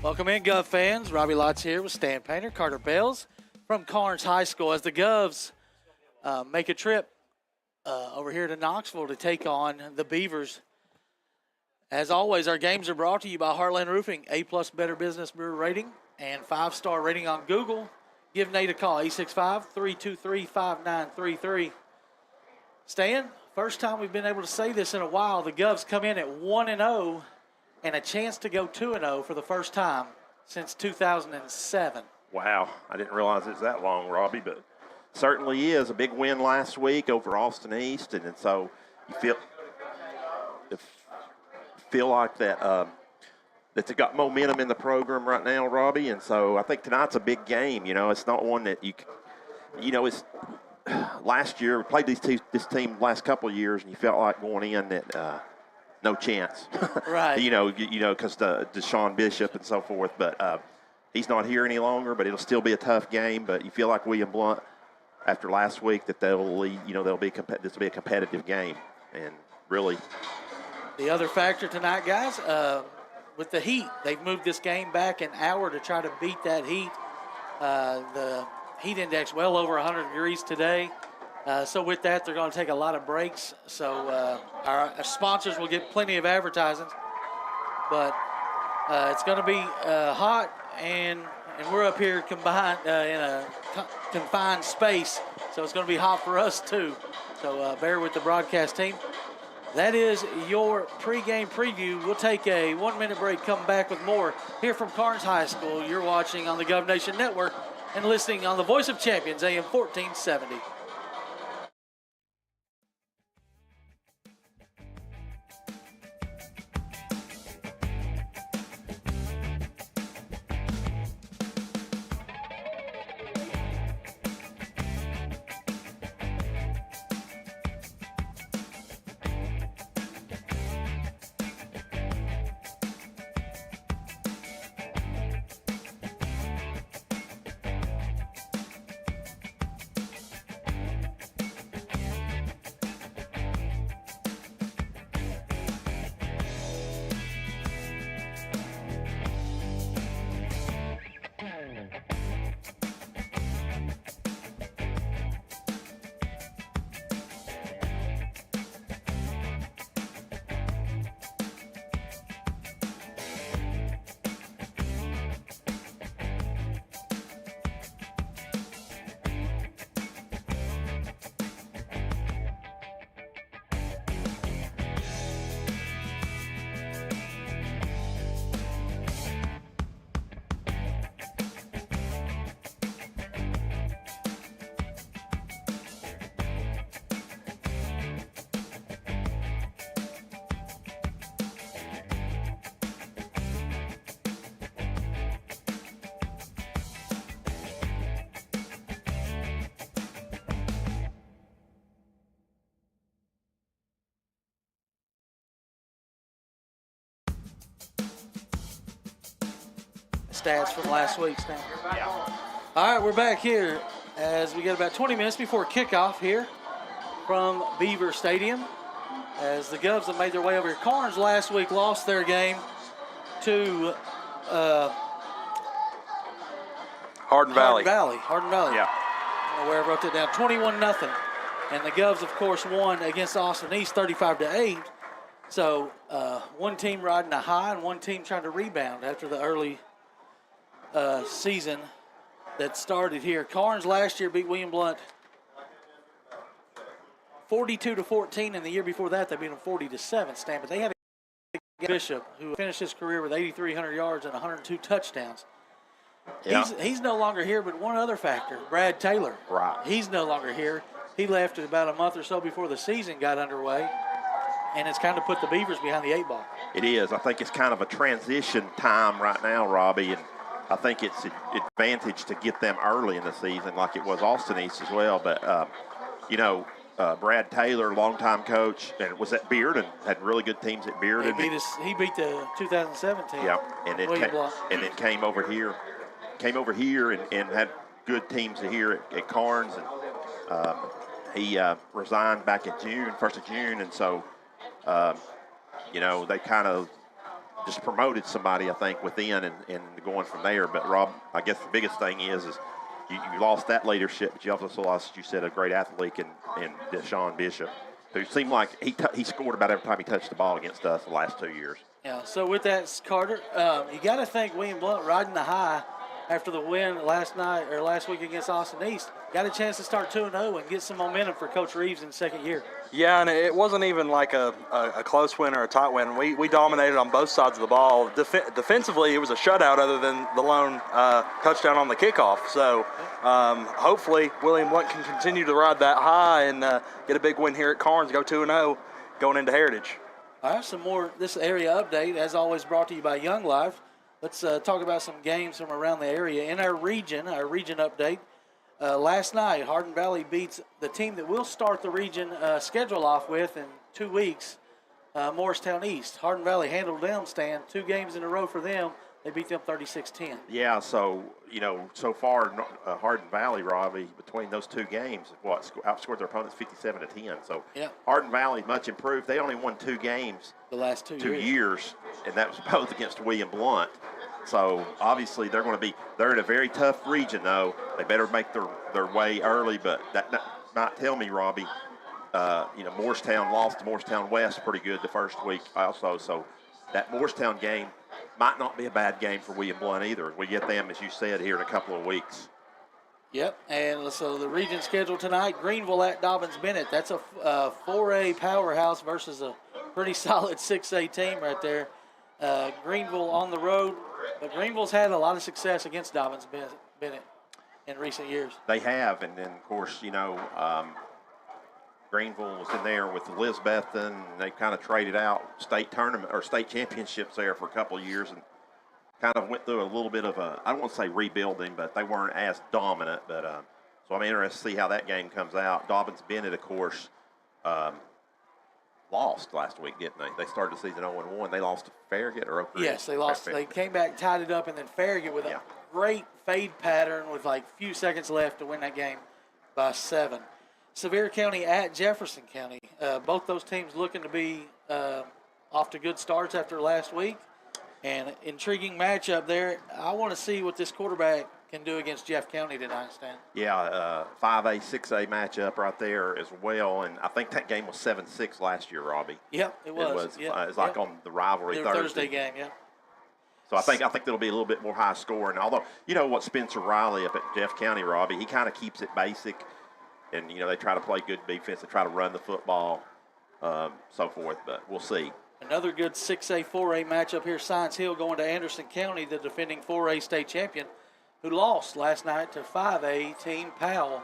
Welcome in, Gov fans. Robbie Lots here with Stan Painter, Carter Bales from Karns High School as the Govs make a trip over here to Knoxville to take on the Beavers. As always, our games are brought to you by Heartland Roofing, A-plus Better Business Bureau rating and 5-star rating on Google. Give Nate a call, 865-323-5933. Stan, first time we've been able to say this in a while, the Govs come in at 1-0 and a chance to go 2-0 for the first time since 2007. Wow, I didn't realize it was that long, Robbie, but certainly is a big win last week over Austin East, and so you feel like that that they got momentum in the program right now, Robbie, and so I think tonight's a big game. You know, it's not one that it's last year we played this team last couple of years, and you felt like going in that. No chance, right? Because Deshaun Bishop and so forth. But he's not here any longer. But it'll still be a tough game. But you feel like William Blount, after last week, that this will be a competitive game. And really, the other factor tonight, guys, with the heat, they've moved this game back an hour to try to beat that heat. The heat index well over 100 degrees today. So with that, they're going to take a lot of breaks. So our sponsors will get plenty of advertising. But it's going to be hot, and we're up here combined in a confined space. So it's going to be hot for us, too. So bear with the broadcast team. That is your pregame preview. We'll take a 1-minute break, come back with more here from Karns High School. You're watching on the Gov Nation Network and listening on the Voice of Champions, AM 1470. Stats from last week, Stan. yeah. All right, we're back here as we get about 20 minutes before kickoff here from Beaver Stadium as the Govs have made their way over here. Karns last week lost their game to Hardin Valley. Hardin Valley. Yeah. I don't know where I wrote that down. 21-0. And the Govs, of course, won against Austin East 35-8. So one team riding a high and one team trying to rebound after the early season that started here. Karns last year beat William Blount 42-14, and the year before that they beat them 40-7. Stan, but they had a Bishop who finished his career with 8,300 yards and 102 touchdowns. Yeah. He's no longer here, but one other factor, Brad Taylor. Right. He's no longer here. He left about a month or so before the season got underway, and it's kind of put the Beavers behind the 8-ball. It is. I think it's kind of a transition time right now, Robbie, and I think it's an advantage to get them early in the season like it was Austin East as well. But, Brad Taylor, longtime coach, and was at Beard and had really good teams at Beard. He beat the 2017. Yeah, and then came over here and had good teams here at Karns. And he resigned back in June, 1st of June, and so, they kind of just promoted somebody, I think, within and going from there. But, Rob, I guess the biggest thing is you lost that leadership, but you also lost, as you said, a great athlete in Deshaun Bishop, who seemed like he scored about every time he touched the ball against us the last 2 years. Yeah, so with that, Carter, you got to think William Blount riding the high after the win last week against Austin East. Got a chance to start 2-0 and get some momentum for Coach Reeves in the second year. Yeah, and it wasn't even like a close win or a tight win. We dominated on both sides of the ball. Defensively, it was a shutout other than the lone touchdown on the kickoff. So hopefully William Blount can continue to ride that high and get a big win here at Karns, go 2-0 going into Heritage. All right, some more this area update, as always, brought to you by Young Life. Let's talk about some games from around the area. In our region update, last night, Hardin Valley beats the team that will start the region schedule off with in 2 weeks, Morristown East. Hardin Valley handled them, Stan, 2 games in a row for them. They beat them 36-10. Yeah, so, so far, Hardin Valley, Robbie, between those 2 games, outscored their opponents 57-10. So yeah. Hardin Valley much improved. They only won 2 games the last 2 years, and that was both against William Blount. So obviously they're in a very tough region, though. They better make their way early, but that not tell me, Robbie. Morristown lost to Morristown West pretty good the first week also. So that Morristown game might not be a bad game for William Blount either. We get them, as you said, here in a couple of weeks. Yep, and so the region schedule tonight, Greenville at Dobbins-Bennett. That's a 4A powerhouse versus a pretty solid 6A team right there. Greenville on the road, but Greenville's had a lot of success against Dobbins-Bennett in recent years. They have, and then, of course, Greenville was in there with Elizabethton, and they kind of traded out state tournament or state championships there for a couple of years and kind of went through a little bit of I don't want to say rebuilding, but they weren't as dominant. But so I'm interested to see how that game comes out. Dobbins-Bennett, of course, lost last week, didn't they? They started the season 0-1. They lost to Farragut or Oak Ridge? Yes, they lost. They came back, tied it up, and then Farragut with a great fade pattern with like few seconds left to win that game by 7. Sevier County at Jefferson County. Both those teams looking to be off to good starts after last week. And intriguing matchup there. I want to see what this quarterback can do against Jeff County tonight, Stan. Yeah, 5A, 6A matchup right there as well. And I think that game was 7-6 last year, Robbie. Yep, it was. It was like on the rivalry Thursday game, yeah. So I think there'll be a little bit more high scoring. Although, what Spencer Riley up at Jeff County, Robbie, he kind of keeps it basic. And, they try to play good defense. They try to run the football, so forth. But we'll see. Another good 6A, 4A matchup here. Science Hill going to Anderson County, the defending 4A state champion, who lost last night to 5A team Powell.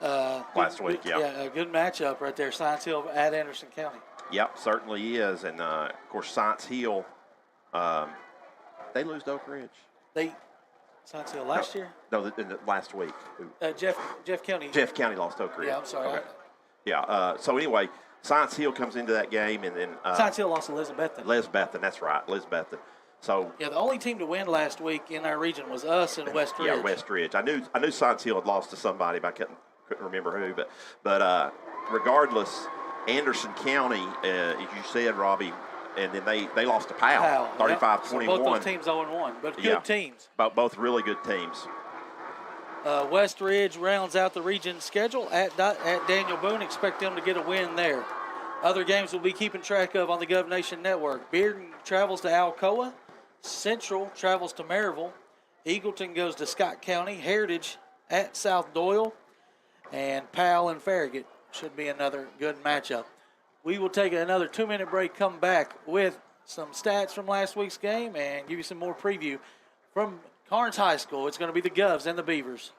Last week, yeah. Yeah, a good matchup right there. Science Hill at Anderson County. Yep, certainly is. And, of course, Science Hill, they lose to Oak Ridge. Science Hill last year? No, last week. Jeff County. Jeff County lost to Oak Ridge. Yeah, I'm sorry. Okay. Yeah, so anyway, Science Hill comes into that game, and then Science Hill lost to Elizabethton. Elizabethton, that's right, Elizabethton. So yeah, the only team to win last week in our region was us and West Ridge. Yeah, West Ridge. I knew Science Hill had lost to somebody, but I couldn't remember who. But regardless, Anderson County, as you said, Robbie, and then they lost to Powell, 35-21. So both those teams 0-1, but good teams. Both really good teams. West Ridge rounds out the region schedule at Daniel Boone. Expect them to get a win there. Other games we'll be keeping track of on the Gov Nation Network. Bearden travels to Alcoa. Central travels to Maryville. Eagleton goes to Scott County. Heritage at South Doyle. And Powell and Farragut should be another good matchup. We will take another 2-minute break, come back with some stats from last week's game, and give you some more preview from Karns High School. It's going to be the Govs and the Beavers.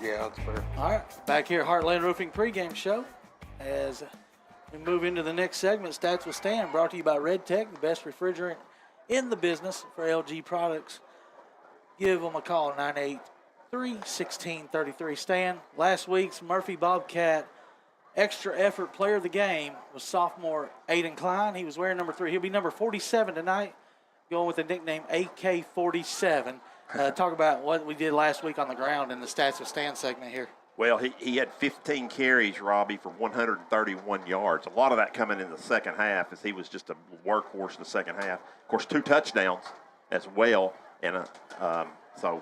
Yeah, that's fair. All right, back here, Heartland Roofing pregame show. As we move into the next segment, Stats with Stan, brought to you by Red Tech, the best refrigerant in the business for LG products. Give them a call, 983-1633. Stan, last week's Murphy Bobcat extra effort player of the game was sophomore Aiden Klein. He was wearing number 3. He'll be number 47 tonight, going with the nickname AK-47. Talk about what we did last week on the ground in the Stats with Stan segment here. Well, he had 15 carries, Robbie, for 131 yards. A lot of that coming in the second half, as he was just a workhorse in the second half. Of course, 2 touchdowns as well. And so.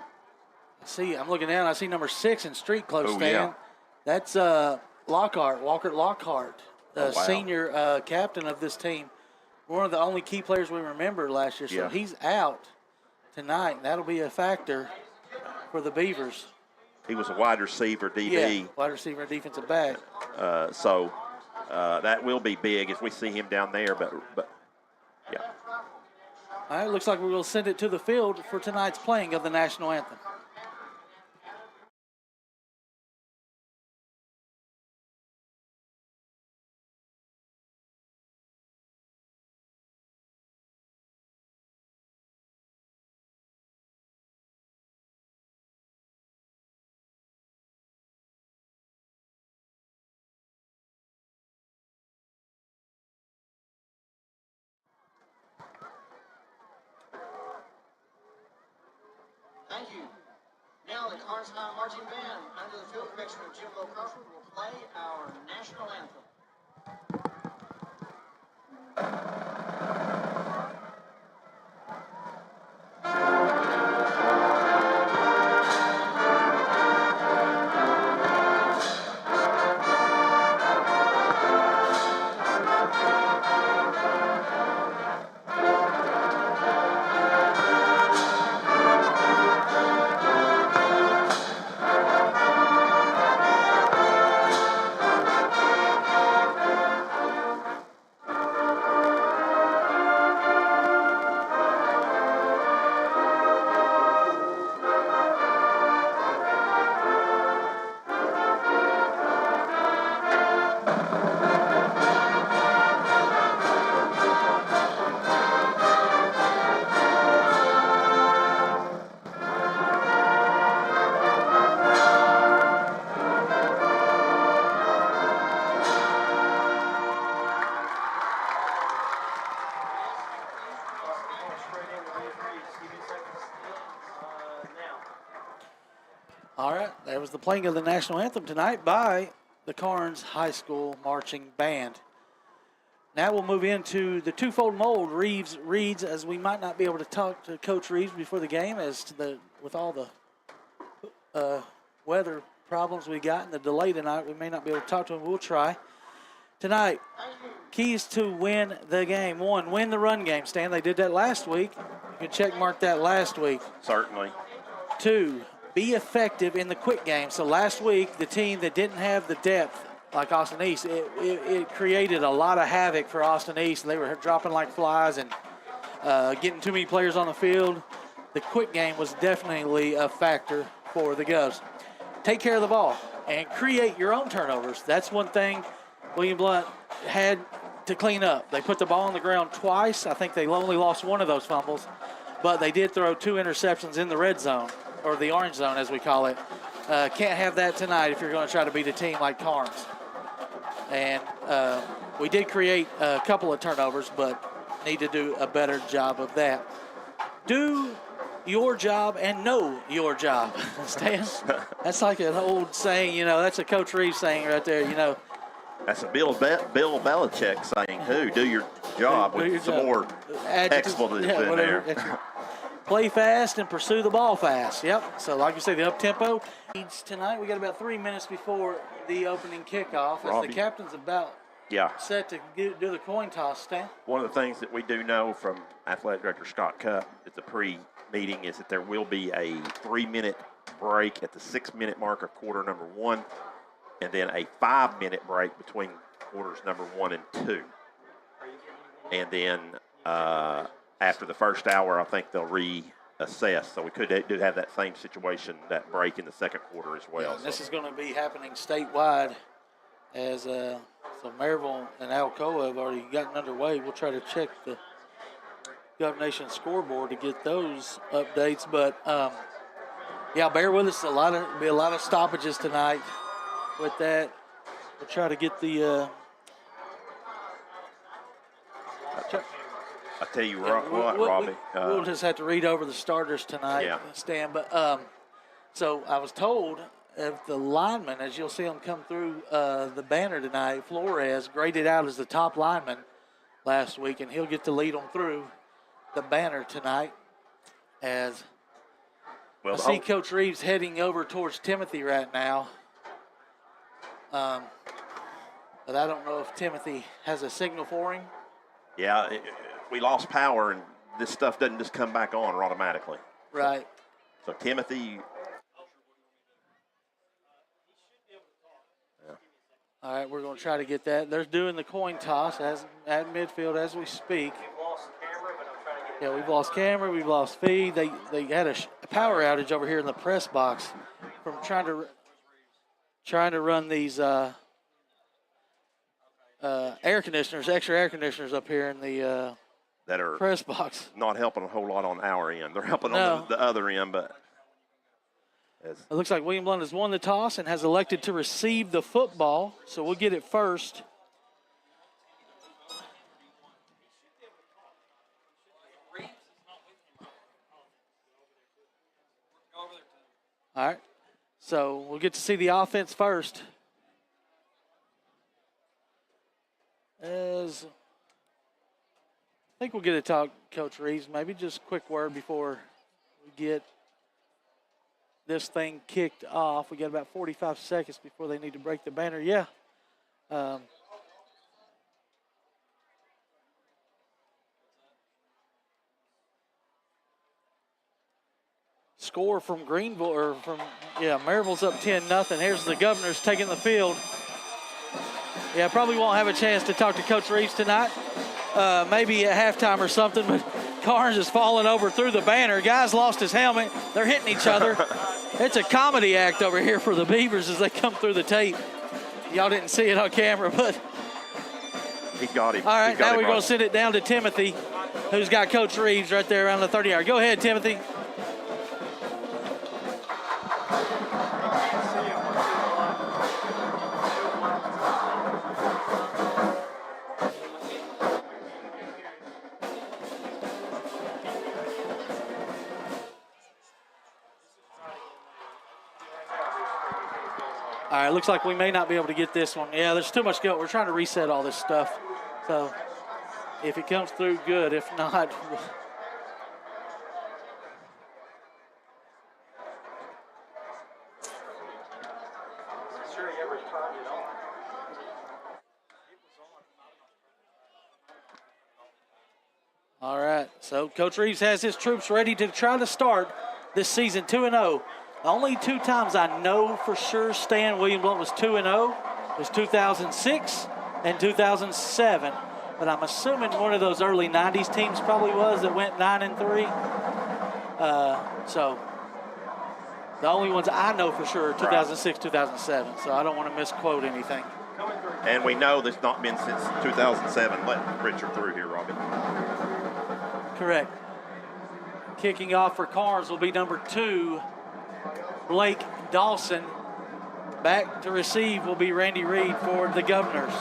See, I'm looking down. I see number 6 in street close, Oh, Stan. yeah. That's Walker Lockhart, wow. senior captain of this team. One of the only key players we remember last year. So Yeah. he's out tonight. That'll be a factor for the Beavers. He was a wide receiver, DB. Yeah, wide receiver, defensive back. So that will be big as we see him down there. But yeah. All right, looks like we will send it to the field for tonight's playing of the national anthem. Thank you. Now the Karns High Marching Band, under the field direction of Jim Lowe Crawford, will play our national anthem. All right, that was the playing of the national anthem tonight by the Karns High School Marching Band. Now we'll move into the twofold mold. Reeds, as we might not be able to talk to Coach Reeves before the game, with all the weather problems we got and the delay tonight, we may not be able to talk to him. We'll try. Tonight, keys to win the game. 1, win the run game. Stan, they did that last week. You can check mark that last week. Certainly. 2, be effective in the quick game. So last week, the team that didn't have the depth like Austin East, it created a lot of havoc for Austin East. They were dropping like flies and getting too many players on the field. The quick game was definitely a factor for the Govs. Take care of the ball and create your own turnovers. That's one thing William Blount had to clean up. They put the ball on the ground twice. I think they only lost one of those fumbles, but they did throw 2 interceptions in the red zone, or the orange zone as we call it. Can't have that tonight if you're going to try to beat a team like Karns. And we did create a couple of turnovers, but need to do a better job of that. Do your job and know your job, Stan. That's like an old saying, that's a Coach Reeves saying right there, That's a Bill Belichick saying, who? Do your job, Do with your some job. more expletives in whatever. there. Play fast and pursue the ball fast. Yep. So like you say, the up-tempo. Tonight we got about 3 minutes before the opening kickoff. As Robbie. the captain's about Yeah. set to do the coin toss, Stan. One of the things that we do know from Athletic Director Scott Cupp at the pre-meeting is that there will be a 3-minute break at the 6-minute mark of quarter number 1, and then a 5-minute break between quarters number 1 and 2. And then after the first hour, I think they'll assessed. So we could do have that same situation, that break in the second quarter as well. This is going to be happening statewide as so Maryville and Alcoa have already gotten underway. We'll try to check the Gov Nation scoreboard to get those updates. But yeah, bear with us. Be a lot of stoppages tonight with that. We'll try to get the. I tell you what, Robbie. We'll just have to read over the starters tonight, Stan. But so I was told if the lineman, as you'll see them come through the banner tonight, Flores graded out as the top lineman last week, and he'll get to lead them through the banner tonight. As I see Coach Reeves heading over towards Timothy right now. But I don't know if Timothy has a signal for him. Yeah, we lost power, and this stuff doesn't just come back on automatically. Right. So Timothy. All right, we're going to try to get that. They're doing the coin toss at midfield as we speak. Yeah, we've lost camera, we've lost feed. They had a power outage over here in the press box from trying to run these air conditioners, extra air conditioners up here in the that are press box. Not helping a whole lot on our end. They're helping on the other end, but. It looks like William Blount has won the toss and has elected to receive the football, so we'll get it first. All right, so we'll get to see the offense first. I think we'll get to talk, Coach Reeves, maybe just a quick word before we get this thing kicked off. We got about 45 seconds before they need to break the banner. Yeah. Score from Greenville, or from, Maryville's up 10-0. Here's the Governors taking the field. Yeah, probably won't have a chance to talk to Coach Reeves tonight. Maybe at halftime or something, but Karns is falling over through the banner. Guy's lost his helmet. They're hitting each other. It's a comedy act over here for the Beavers as they come through the tape. Y'all didn't see it on camera, but. He's got him. All right, now we're going to send it down to Timothy, who's got Coach Reeves right there around the 30-yard. Go ahead, Timothy. All right, looks like we may not be able to get this one. Yeah, there's too much going. We're trying to reset all this stuff. So if it comes through, good. If not, all right. So Coach Reeves has his troops ready to try to start this season 2-0. The only two times I know for sure Stan William Blount was 2-0 was 2006 and 2007. But I'm assuming one of those early 90s teams probably was that went 9-3. So the only ones I know for sure are 2006, 2007. So I don't want to misquote anything. And we know there's not been since 2007. Let Richard through here, Robbie. Correct. Kicking off for Karns will be number 2, Blake Dawson. Back to receive will be Randy Reed for the Governors.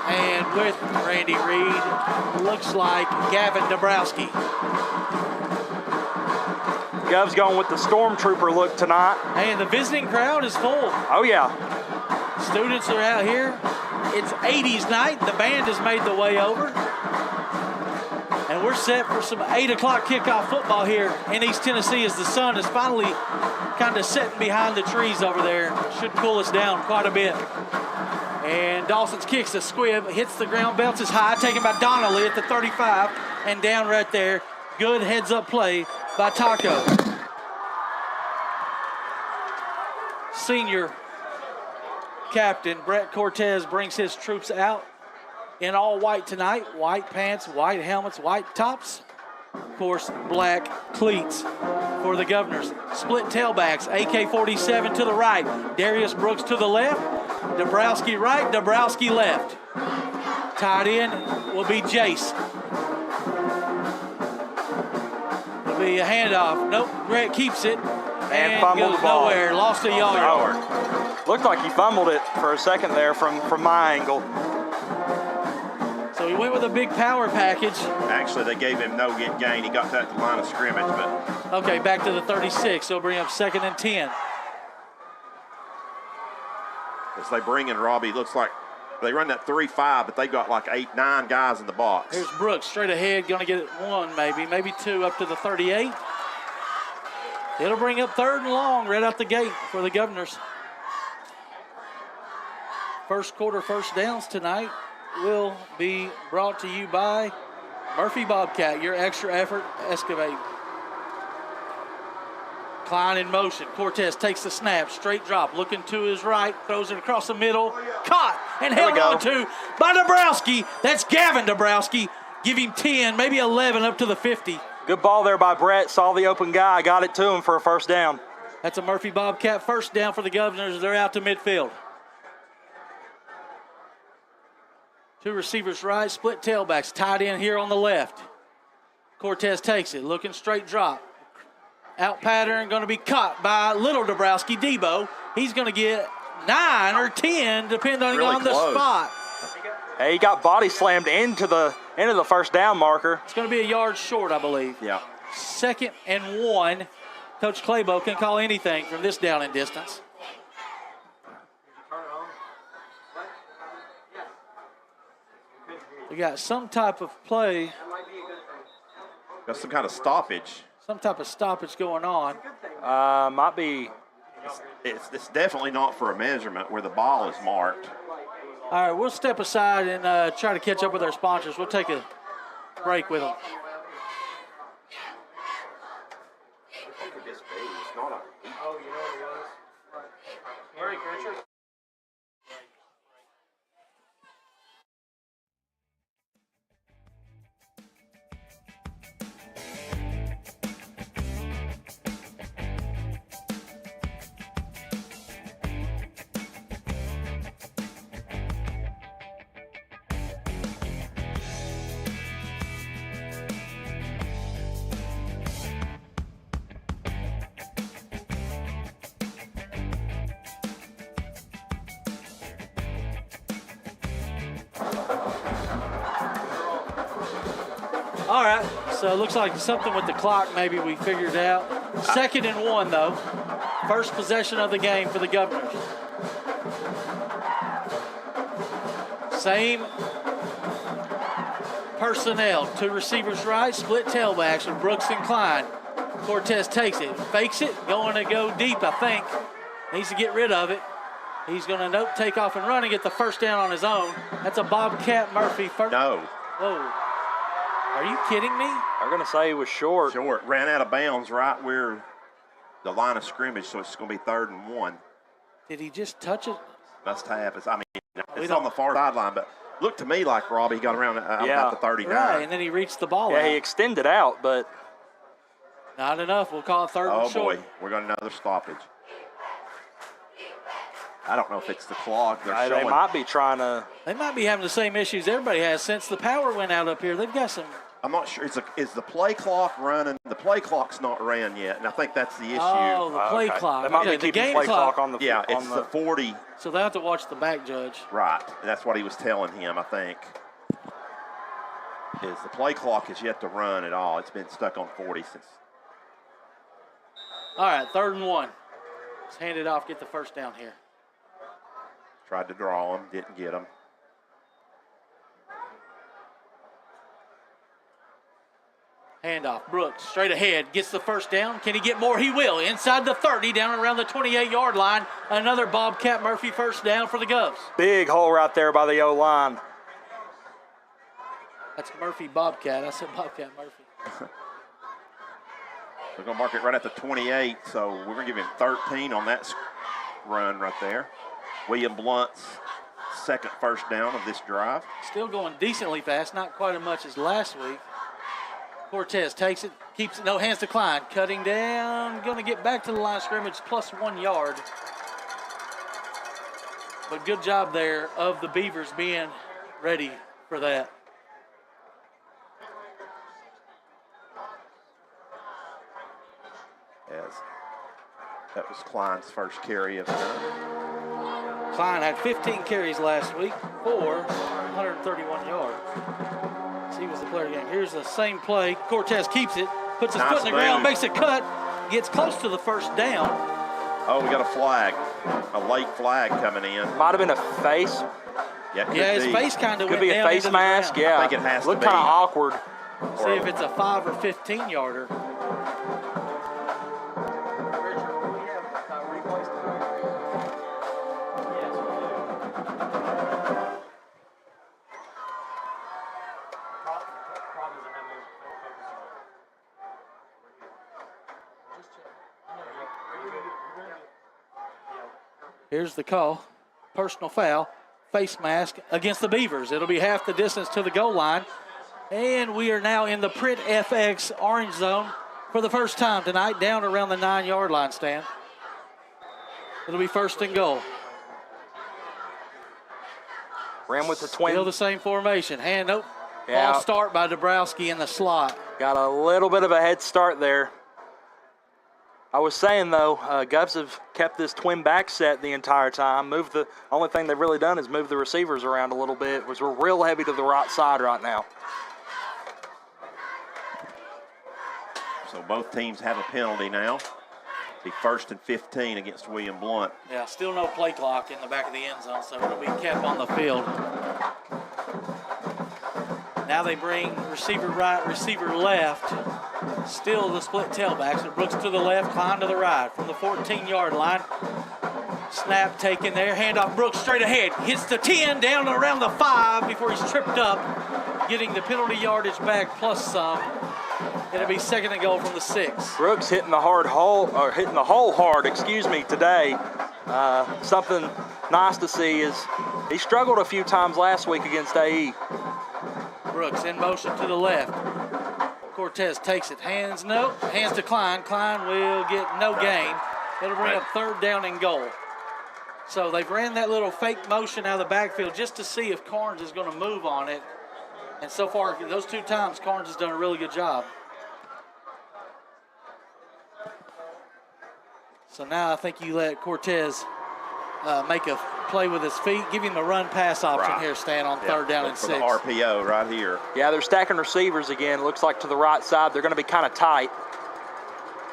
And with Randy Reed, looks like Gavin Dabrowski. Gov's going with the Stormtrooper look tonight. And the visiting crowd is full. Oh, yeah. Students are out here. It's 80s night. The band has made the way over. And we're set for some 8 o'clock kickoff football here in East Tennessee as the sun is finally kind of setting behind the trees over there. Should cool us down quite a bit. And Dawson's kicks a squib, hits the ground, bounces high, taken by Donnelly at the 35, and down right there. Good heads-up play by Taco. Senior captain, Brett Cortez, brings his troops out in all white tonight. White pants, white helmets, white tops. Of course, black cleats for the Governors. Split tailbacks, AK-47 to the right, Darius Brooks to the left, Dabrowski right, Dabrowski left. Tied in will be Jace. It'll be a handoff. Nope, Brett keeps it. And fumbled goes the ball. nowhere. Lost a yard. Looked like he fumbled it for a second there from my angle. So he went with a big power package. Actually, they gave him no gain. He got that at the line of scrimmage, but Okay, back to the 36. So bring up 2nd and 10. as they bring in Robbie, looks like they run that 3-5, but they got like 8, 9 guys in the box. Here's Brooks straight ahead, going to get it 1 maybe 2 up to the 38. It'll bring up 3rd and long right out the gate for the Governors. First quarter first downs tonight will be brought to you by Murphy Bobcat, your extra effort excavate. Klein in motion. Cortez takes the snap, straight drop, looking to his right, throws it across the middle, caught and held on to by Dabrowski. That's Gavin Dabrowski. Give him 10, maybe 11 up to the 50. Good ball there by Brett. Saw the open guy, got it to him for a first down. That's a Murphy Bobcat first down for the Governors. They're out to midfield. 2 receivers right, split tailbacks, tied in here on the left. Cortez takes it, looking straight drop. Out pattern, going to be caught by little Dabrowski, Debo. He's going to get 9 or 10, depending Really on the close. spot. Hey, he got body slammed into the first down marker. It's going to be a yard short, I believe. Yeah. 2nd and 1. Coach Claybo can call anything from this down and distance. We got some type of play, Got some kind of stoppage. some type of stoppage going on. Might be. It's definitely not for a measurement where the ball is marked. All right, we'll step aside and try to catch up with our sponsors. We'll take a break with them. All right, so it looks like something with the clock maybe we figured out. 2nd and 1, though. First possession of the game for the Governors. Same personnel. 2 receivers right, split tailbacks with Brooks and Klein. Cortez takes it, fakes it, going to go deep, I think. Needs to get rid of it. He's going to take off and run and get the first down on his own. That's a Bobcat Murphy first. No. Whoa. Are you kidding me? They're going to say he was short. Short. Ran out of bounds right where the line of scrimmage, so it's going to be 3rd and 1. Did he just touch it? Must have. It's on the far sideline, but looked to me like Robbie got around about the 39. Right, and then he reached the ball Yeah, out. he extended out, but Not enough. We'll call it 3rd Oh, and short. boy. We're going to another stoppage. I don't know if it's the clock. They're they showing. might be trying to. They might be having the same issues everybody has since the power went out up here. They've got some. I'm not sure. Is the play clock running? The play clock's not ran yet, and I think that's the issue. Oh, the play Okay. clock. They might Okay, be the keeping game play clock. clock on the. Yeah, on it's the 40. So they have to watch the back judge. Right. That's what he was telling him, I think. Is the play clock is yet to run at all. It's been stuck on 40 since. All right, 3rd and 1. Let's hand it off, get the first down here. Tried to draw him, didn't get him. Handoff. Brooks straight ahead, gets the first down. Can he get more? He will. Inside the 30, down around the 28-yard line. Another Bobcat Murphy first down for the Govs. Big hole right there by the O-line. That's Murphy Bobcat. I said Bobcat Murphy. We're going to mark it right at the 28, so we're going to give him 13 on that run right there. William Blount's second first down of this drive. Still going decently fast, not quite as much as last week. Cortez takes it, keeps it, no, hands to Klein, cutting down, going to get back to the line of scrimmage, plus 1 yard. But good job there of the Beavers being ready for that. As that was Klein's first carry of the night. Klein had 15 carries last week for 131 yards. So he was the player of the game. Here's the same play. Cortez keeps it, puts his foot in the ground, makes a cut, gets close to the first down. Oh, we got a flag, a late flag coming in. Might have been a face. Yeah, His face kind of Could went be a down face into the mask. ground. Yeah, I think it has to looked be. kind of awkward. See if it's a 5 or 15 yarder. Here's the call. Personal foul. Face mask against the Beavers. It'll be half the distance to the goal line. And we are now in the Print FX orange zone for the first time tonight, down around the 9-yard line stand. It'll be first and goal. Ran with the twin. Still the same formation. Nope. Yeah. False start by Dabrowski in the slot. Got a little bit of a head start there. I was saying, though, Govs have kept this twin back set the entire time. Only thing they've really done is move the receivers around a little bit, which we're real heavy to the right side right now. So both teams have a penalty now. Be first and 15 against William Blount. Yeah, still no play clock in the back of the end zone, so it'll be kept on the field. Now they bring receiver right, receiver left. Still the split tailbacks. So Brooks to the left, Klein to the right from the 14-yard line. Snap taken there. Handoff Brooks straight ahead. Hits the 10 down around the 5 before he's tripped up. Getting the penalty yardage back plus some. It'll be second and goal from the 6. Brooks hitting the hole hard, today. Something nice to see is he struggled a few times last week against AE. Brooks in motion to the left. Cortez takes it. Hands to Klein. Klein will get no gain. It'll bring up third down and goal. So they've ran that little fake motion out of the backfield just to see if Karns is going to move on it. And so far, those 2 times, Karns has done a really good job. So now I think you let Cortez make a play with his feet. Give him a run-pass option here, Stan, on third down and 6. For the RPO right here. Yeah, they're stacking receivers again. Looks like to the right side. They're going to be kind of tight.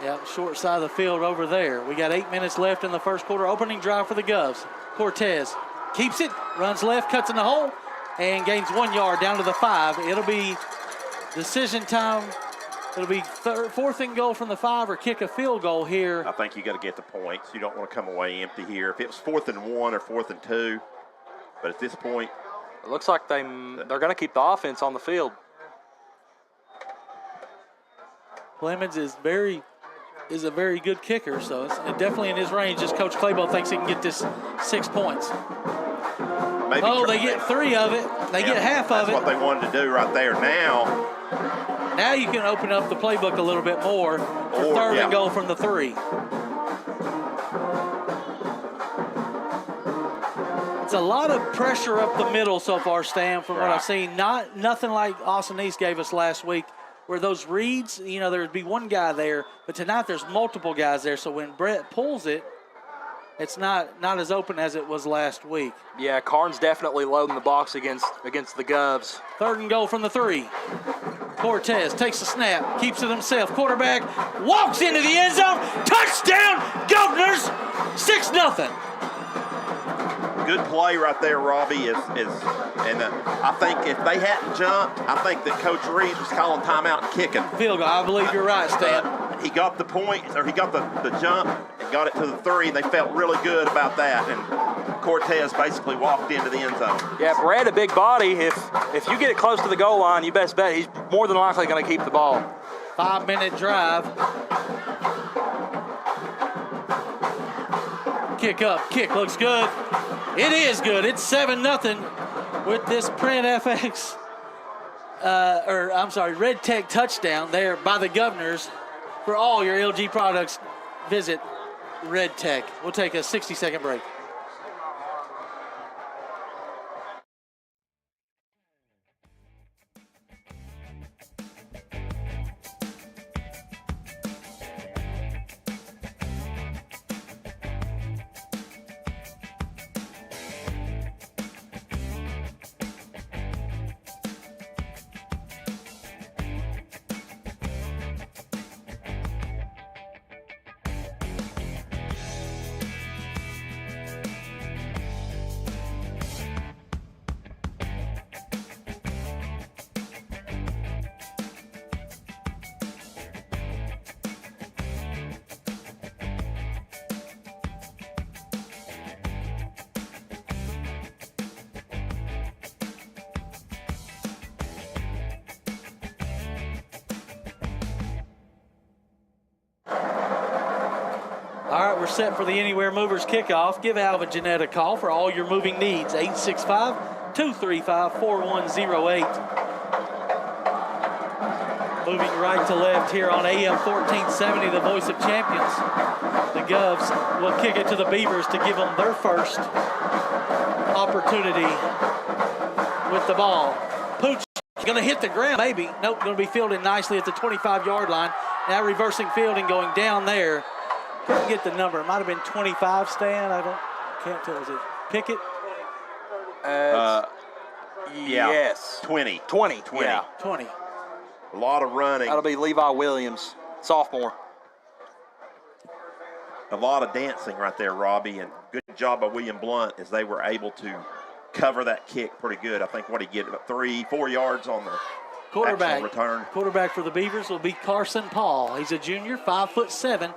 Yeah, short side of the field over there. We got 8 minutes left in the first quarter. Opening drive for the Govs. Cortez keeps it, runs left, cuts in the hole, and gains 1 yard down to the 5. It'll be decision time. It'll be fourth and goal from the 5 or kick a field goal here. I think you got to get the points. You don't want to come away empty here. If it was 4th and 1 or 4th and 2, but at this point, it looks like they're going to keep the offense on the field. Clemens is a very good kicker, so it's definitely in his range. Just Coach Claybo thinks he can get this 6 points. maybe they get 3 of it. They get half of it. That's what they wanted to do right there. Now you can open up the playbook a little bit more for third and goal from the 3. It's a lot of pressure up the middle so far, Stan, from what I've seen. Nothing like Austin East gave us last week, where those reads, there'd be one guy there, but tonight there's multiple guys there. So when Brett pulls it, it's not as open as it was last week. Yeah, Karns definitely loading the box against the Govs. Third and goal from the 3. Cortez takes the snap, keeps it himself. Quarterback walks into the end zone. Touchdown, Governors! 6-0. Good play right there, Robbie. I think if they hadn't jumped, I think that Coach Reeves was calling timeout and kicking. Field goal. I believe you're right, Stan. He got the point, or he got the jump and got it to the 3. They felt really good about that, and Cortez basically walked into the end zone. Yeah, Brad, a big body. If you get it close to the goal line, you best bet he's more than likely going to keep the ball. 5-minute drive. kick up. Kick looks good. It is good. It's 7-0 with this Print FX, Red Tech touchdown there by the Governors. For all your LG products, visit Red Tech. We'll take a 60-second break. All right, we're set for the Anywhere Movers kickoff. Give Alvin Jeanette a call for all your moving needs. 865-235-4108. Moving right to left here on AM 1470, the voice of champions. The Govs will kick it to the Beavers to give them their first opportunity with the ball. Pooch going to hit the ground, maybe. Nope, going to be fielded nicely at the 25-yard line. Now reversing fielding, going down there. Couldn't get the number. It might have been 25, Stan. Can't tell. Is it Pickett? Yes. 20. 20. Yeah. 20. A lot of running. That'll be Levi Williams, sophomore. A lot of dancing right there, Robbie, and good job by William Blount as they were able to cover that kick pretty good. I think what he get about 3-4 yards on the actual return. Quarterback for the Beavers will be Carson Paul. He's a junior, 5'7",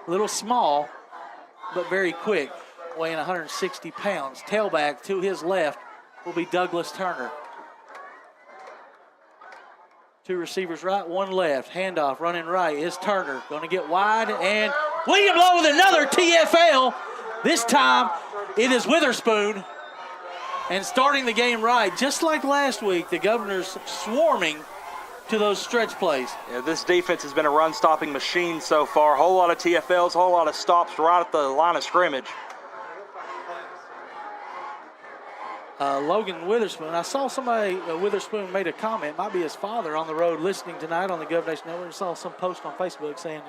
a little small, but very quick, weighing 160 pounds. Tailback to his left will be Douglas Turner. Two receivers right, one left. Handoff running right is Turner. Going to get wide, and William Lowe with another TFL. This time it is Witherspoon. And starting the game right, just like last week, the Governors swarming to those stretch plays. Yeah, this defense has been a run-stopping machine so far. A whole lot of TFLs, a whole lot of stops right at the line of scrimmage. Logan Witherspoon. I saw somebody, Witherspoon made a comment, might be his father, on the road listening tonight on the Gov Nation Network. I saw some post on Facebook saying,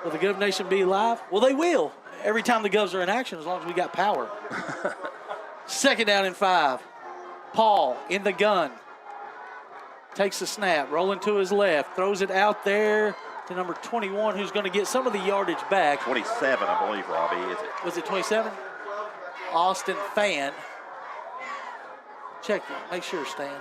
will the Gov Nation be live? Well, they will. Every time the Govs are in action, as long as we got power. Second down and 5. Paul in the gun. Takes the snap, rolling to his left, throws it out there to number 21, who's going to get some of the yardage back. 27, I believe, Robbie, is it? Was it 27? Austin Fan. Check it. Make sure, Stan.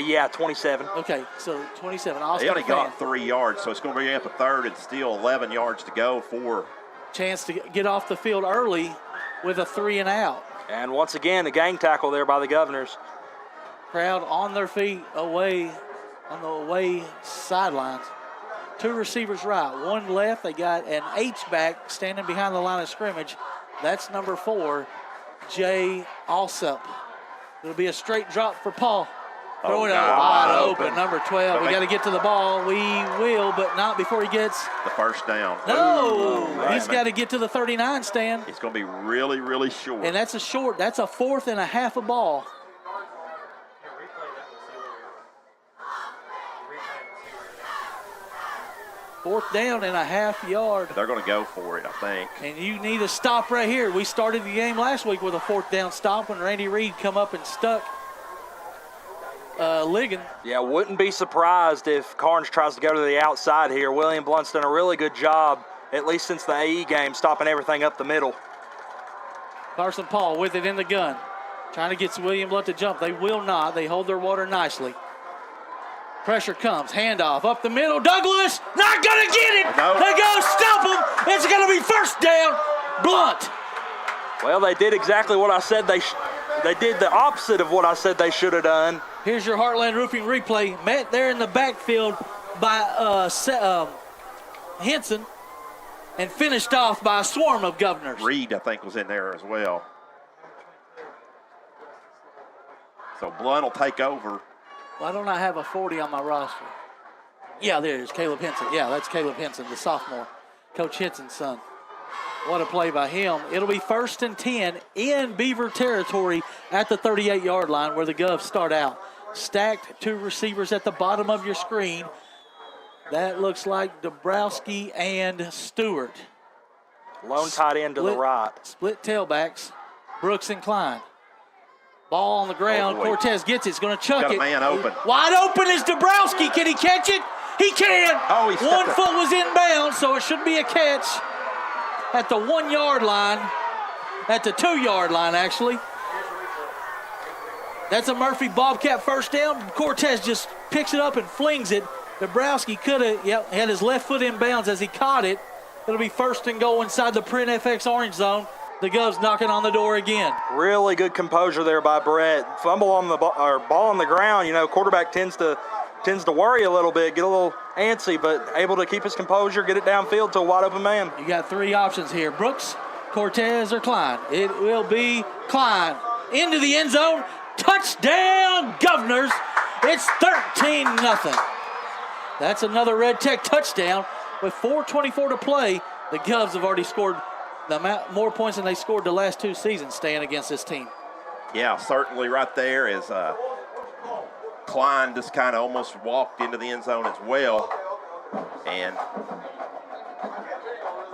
Yeah, 27. Okay, so 27. Austin He only Fan. got 3 yards, so it's going to be up a third and still 11 yards to go for. Chance to get off the field early with a 3 and out. And once again, the gang tackle there by the Governors. Crowd on their feet away on the away sidelines. Two receivers right, one left. They got an H-back standing behind the line of scrimmage. That's number 4, Jay Alsup. It'll be a straight drop for Paul. Throwing it wide open, number 12. We got to get to the ball. We will, but not before he gets the first down. No, he's got to get to the 39 stand. It's going to be really, really short. And that's a 4th and a half a ball. Fourth down and a half yard. They're going to go for it, I think. And you need a stop right here. We started the game last week with a 4th down stop when Randy Reed come up and stuck Ligon. Yeah, wouldn't be surprised if Karns tries to go to the outside here. William Blount's done a really good job, at least since the AE game, stopping everything up the middle. Carson Paul with it in the gun. Trying to get William Blount to jump. They will not. They hold their water nicely. Pressure comes, handoff up the middle. Douglas not gonna get it. No. They go stop him. It's gonna be first down. Blount. Well, they did exactly what I said they did the opposite of what I said they should have done. Here's your Heartland Roofing replay. Met there in the backfield by Henson. and finished off by a swarm of Governors. Reed, I think, was in there as well. So Blount will take over. Why don't I have a 40 on my roster? Yeah, there it is, Caleb Henson. Yeah, that's Caleb Henson, the sophomore. Coach Henson's son. What a play by him. It'll be 1st and 10 in Beaver territory at the 38-yard line where the Govs start out. Stacked 2 receivers at the bottom of your screen. That looks like Dabrowski and Stewart. Lone tight end to the right. Split tailbacks, Brooks and Klein. Ball on the ground. boy. Cortez gets it. He's going to chuck Got a it. man open. Wide open is Dabrowski. Can he catch it? He can. Oh, he stepped 1 up. foot was inbounds, so it should be a catch at the 1 yard line. At the 2 yard line, actually. That's a Murphy Bobcat first down. Cortez just picks it up and flings it. Dabrowski could have, had his left foot inbounds as he caught it. It'll be 1st and goal inside the Print FX orange zone. The Govs knocking on the door again. Really good composure there by Brett. Fumble on the ball on the ground. You know, quarterback tends to worry a little bit, get a little antsy, but able to keep his composure, get it downfield to a wide open man. You got 3 options here: Brooks, Cortez, or Klein. It will be Klein into the end zone. Touchdown, Governors! It's 13-0. That's another Red Tech touchdown. With 4:24 to play, the Govs have already scored the amount more points than they scored the last 2 seasons staying against this team. Yeah, certainly right there is Klein just kind of almost walked into the end zone as well. And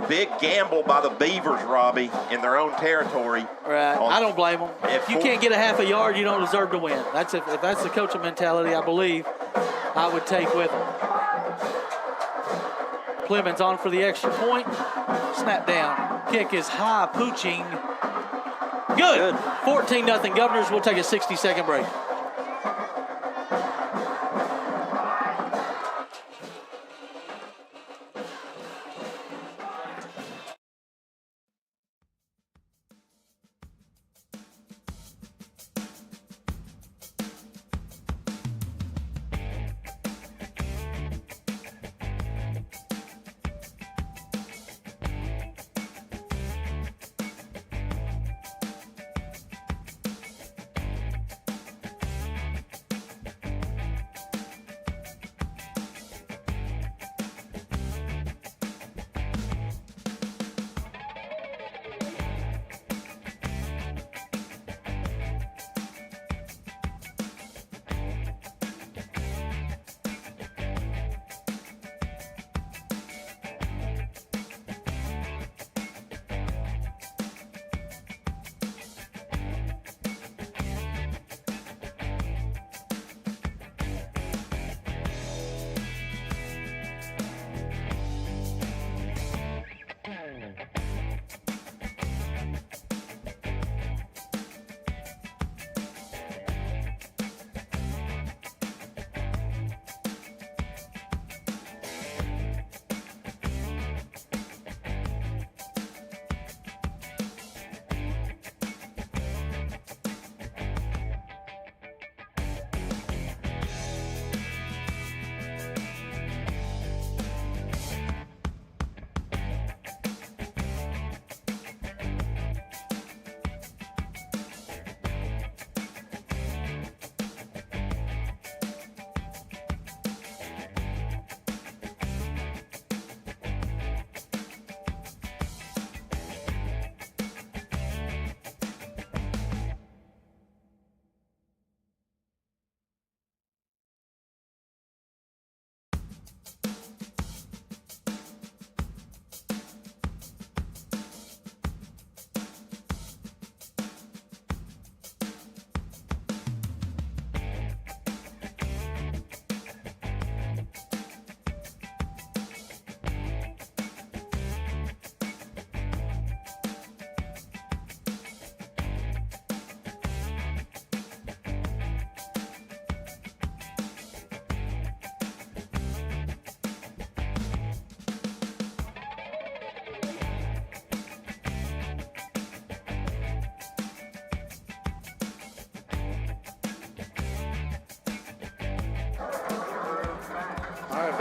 big gamble by the Beavers, Robbie, in their own territory. Right. I don't blame them. If you can't get a half a yard, you don't deserve to win. That's if that's the coaching mentality, I believe, I would take with them. Clemens on for the extra point. Snap down. Kick is high, pooching. Good. 14-0 Governors. We'll take a 60-second break.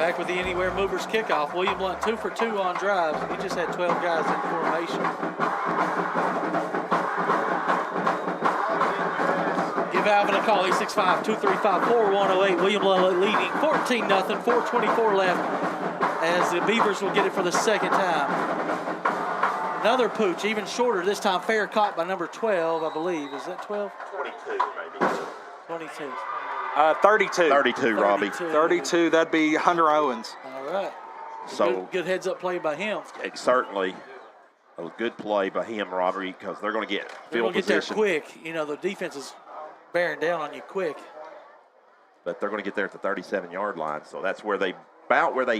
Back with the Anywhere Movers kickoff. William Blount 2 for 2 on drives. He just had 12 guys in formation. Give Alvin a call. 865-235-4108. William Blount leading 14-0. 4:24 left as the Beavers will get it for the second time. Another pooch, even shorter this time. Fair caught by number 12, I believe. Is that 12? 22, maybe. 22. 32. 32, Robbie. 32, that'd be Hunter Owens. All right. So Good heads-up play by him. it's certainly a good play by him, Robbie, because they're going to get They're field going to get there position. quick. You know, the defense is bearing down on you quick. But they're going to get there at the 37-yard line. So that's where they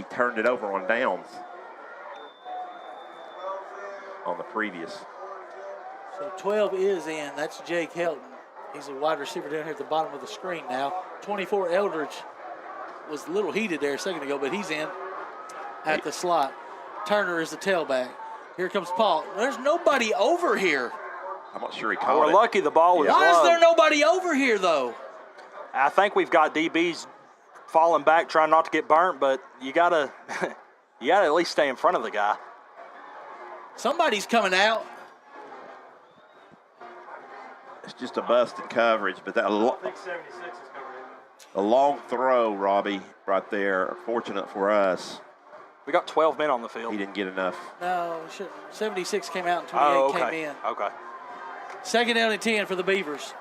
turned it over on downs on the previous. So 12 is in. That's Jake Helton. He's a wide receiver down here at the bottom of the screen now. 24, Eldridge was a little heated there a second ago, but he's in at the slot. Turner is the tailback. Here comes Paul. There's nobody over here. I'm not sure he caught We're it. lucky the ball was Why is low. there nobody over here, though? I think we've got DBs falling back, trying not to get burnt, but you gotta at least stay in front of the guy. Somebody's coming out. It's just a busted coverage, but that a long throw, Robbie, right there. Fortunate for us, We got 12 men on the field. he didn't get enough. No, 76 came out and 28 Oh, okay. came in. Okay. Second down and 10 for the Beavers.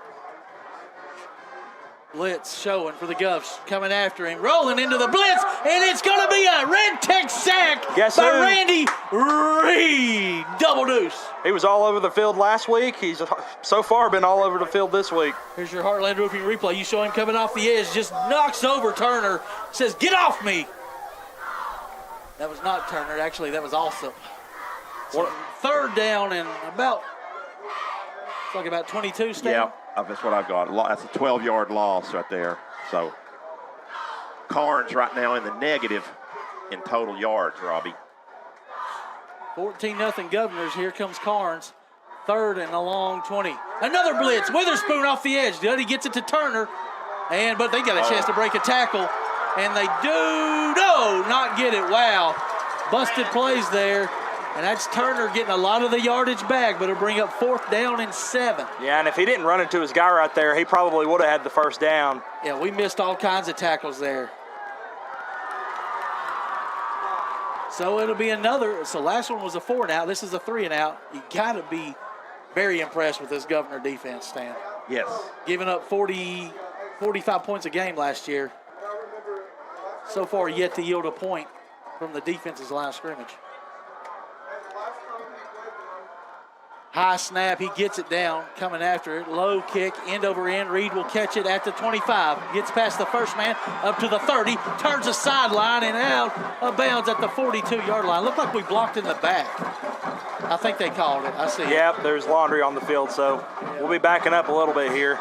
Blitz showing for the Govs, coming after him, rolling into the blitz, and it's going to be a red tech sack Guess by who? Randy Reed. Double deuce. He was all over the field last week. He's so far been all over the field this week. Here's your Heartland Roofing replay. You show him coming off the edge, just knocks over Turner, says, "Get off me." That was not Turner, actually, that was Alsop. So third down and about 22, Stan? Yeah, that's what I've got. That's a 12-yard loss right there. So Karns right now in the negative in total yards, Robbie. 14-0 Governors. Here comes Karns. Third and a long 20. Another blitz. Witherspoon off the edge. Duddy gets it to Turner. But they got a chance to break a tackle. And they not get it. Wow. Busted plays there. And that's Turner getting a lot of the yardage back, but it'll bring up 4th down and 7. Yeah, and if he didn't run into his guy right there, he probably would have had the first down. Yeah, we missed all kinds of tackles there. So it'll be another. So last one was a 4 and out. This is a 3 and out. You got to be very impressed with this Governor defense, Stan. Yes. Giving up 45 points a game last year. So far yet to yield a point from the defense's line of scrimmage. High snap, he gets it down, coming after it. Low kick, end over end. Reed will catch it at the 25. Gets past the first man, up to the 30. Turns the sideline and out of bounds at the 42-yard line. Looked like we blocked in the back. I think they called it. I see it. Yep, there's laundry on the field, so we'll be backing up a little bit here.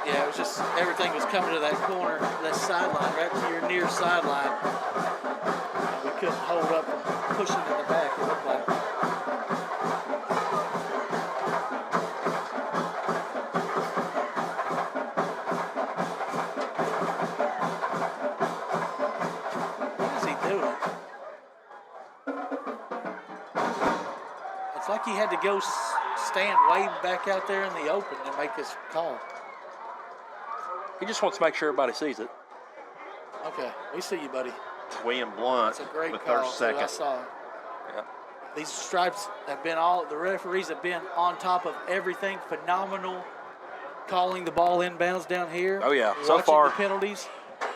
Yeah, it was just everything was coming to that corner, that sideline, right to your near sideline. We couldn't hold up and push it in the back, it looked like. What is he doing? It's like he had to go stand way back out there in the open and make this call. He just wants to make sure everybody sees it. Okay, we see you, buddy. William Blount That's a great with call. their too. second. I saw it. Yep. These stripes have been the referees have been on top of everything. Phenomenal calling the ball inbounds down here. Oh, yeah. So Watching far- the penalties.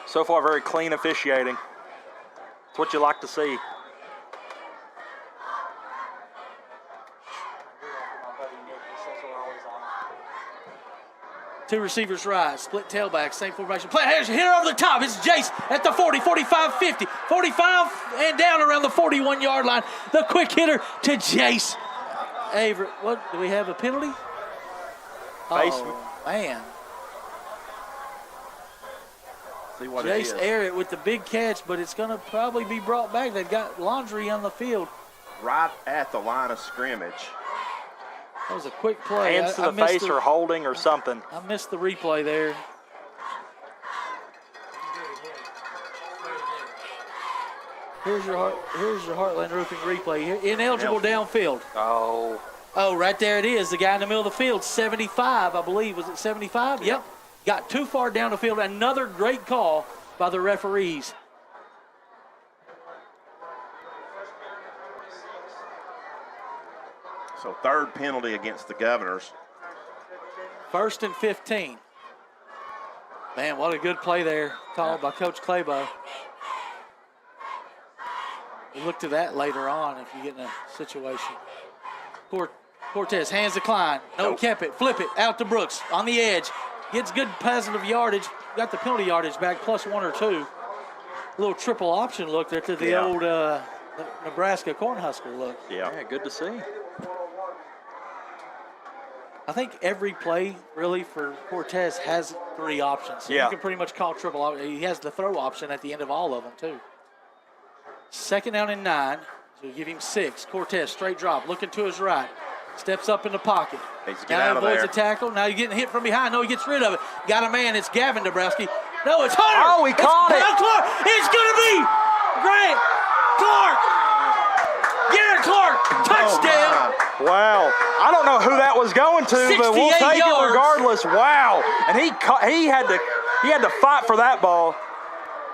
So far, very clean officiating. It's what you like to see. Two receivers rise, split tailback, same formation. Play here over the top. It's Jace at the 40, 45, 50, 45, and down around the 41-yard line. The quick hitter to Jace. Avery, what, do we have a penalty? Oh, man. See what it is. Jace Air it with the big catch, but it's going to probably be brought back. They've got laundry on the field. Right at the line of scrimmage. That was a quick play. Hands to the face or holding or something. I missed the replay there. Here's your Heartland Roofing replay. Here, ineligible downfield. Oh. Oh, right there it is. The guy in the middle of the field, 75, I believe. Was it 75? Yep. Got too far down the field. Another great call by the referees. So third penalty against the Governors. 1st and 15. Man, what a good play there called by Coach Claybo. We look to that later on if you get in a situation. Cortez, hands the Klein. No, kept it. Flip it out to Brooks on the edge. Gets good positive yardage. Got the penalty yardage back, plus 1 or 2. A little triple option look there to the old Nebraska Cornhusker look. Yeah, good to see. I think every play really for Cortez has 3 options. So you can pretty much call triple option. He has the throw option at the end of all of them too. 2nd down and 9. So we give him 6. Cortez straight drop, looking to his right. Steps up in the pocket. Needs to get Now out of avoids there. a tackle. Now he's getting hit from behind. No, he gets rid of it. Got a man. It's Gavin Dabrowski. No, it's Hunter. Oh, he caught it. Clark. It's going to be Grant Clark. Garrett Clark. Touchdown. Wow. I don't know who that was going to, but we'll 68 take yards. it regardless. Wow. And he had to fight for that ball.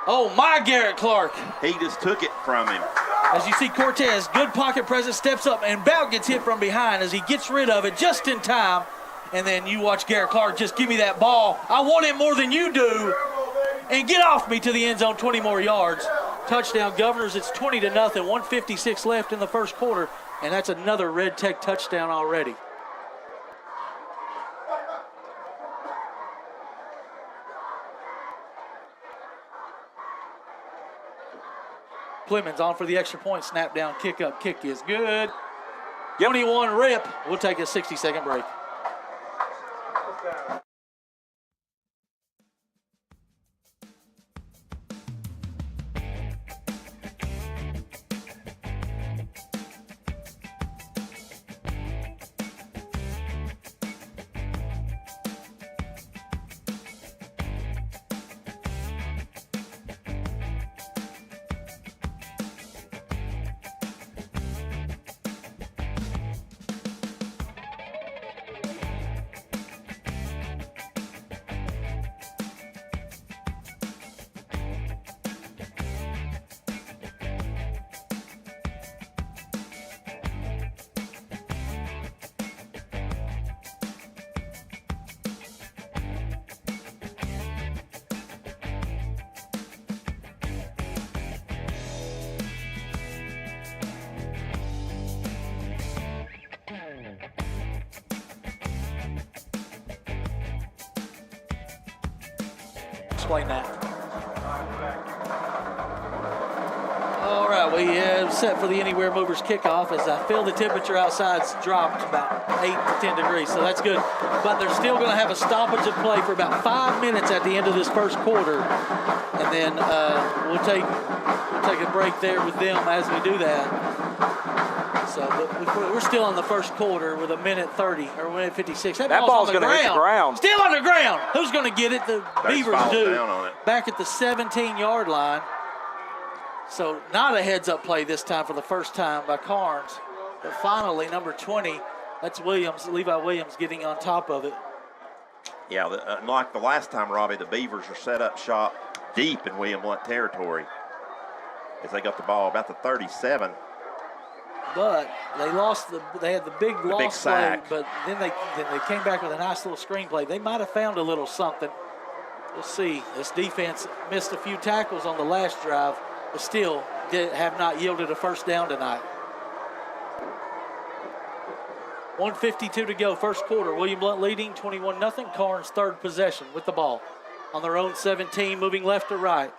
Oh, my Garrett Clark. He just took it from him. As you see Cortez, good pocket presence, steps up, and Blount gets hit from behind as he gets rid of it just in time. And then you watch Garrett Clark just give me that ball. I want it more than you do. And get off me to the end zone, 20 more yards. Touchdown, Governors. It's 20-0. 1:56 left in the first quarter. And that's another Red Tech touchdown already. Clemens on for the extra point. Snap down, kick up, kick is good. 21 rip. We'll take a 60-second break. Explain that. All right, we have set for the Anywhere Movers kickoff. As I feel the temperature outside's dropped about 8 to 10 degrees, so that's good. But they're still going to have a stoppage of play for about 5 minutes at the end of this first quarter, and then we'll take a break there with them as we do that. So we're still in the first quarter with 1:30 or 1:56. That ball's going to hit the ground. Still on the ground. Who's going to get it? The Beavers falls do. down on it. Back at the 17-yard line. So not a heads-up play this time for the first time by Karns. But finally, number 20, that's Williams, Levi Williams getting on top of it. Yeah, like the last time, Robbie, the Beavers are set up shop deep in William Blount territory as they got the ball about the 37. But they had the big loss play, sack. but then they came back with a nice little screen play. They might have found a little something. We'll see. This defense missed a few tackles on the last drive, but still have not yielded a first down tonight. 1:52 to go, first quarter. William Blount leading 21-0. Karns third possession with the ball on their own 17, moving left to right.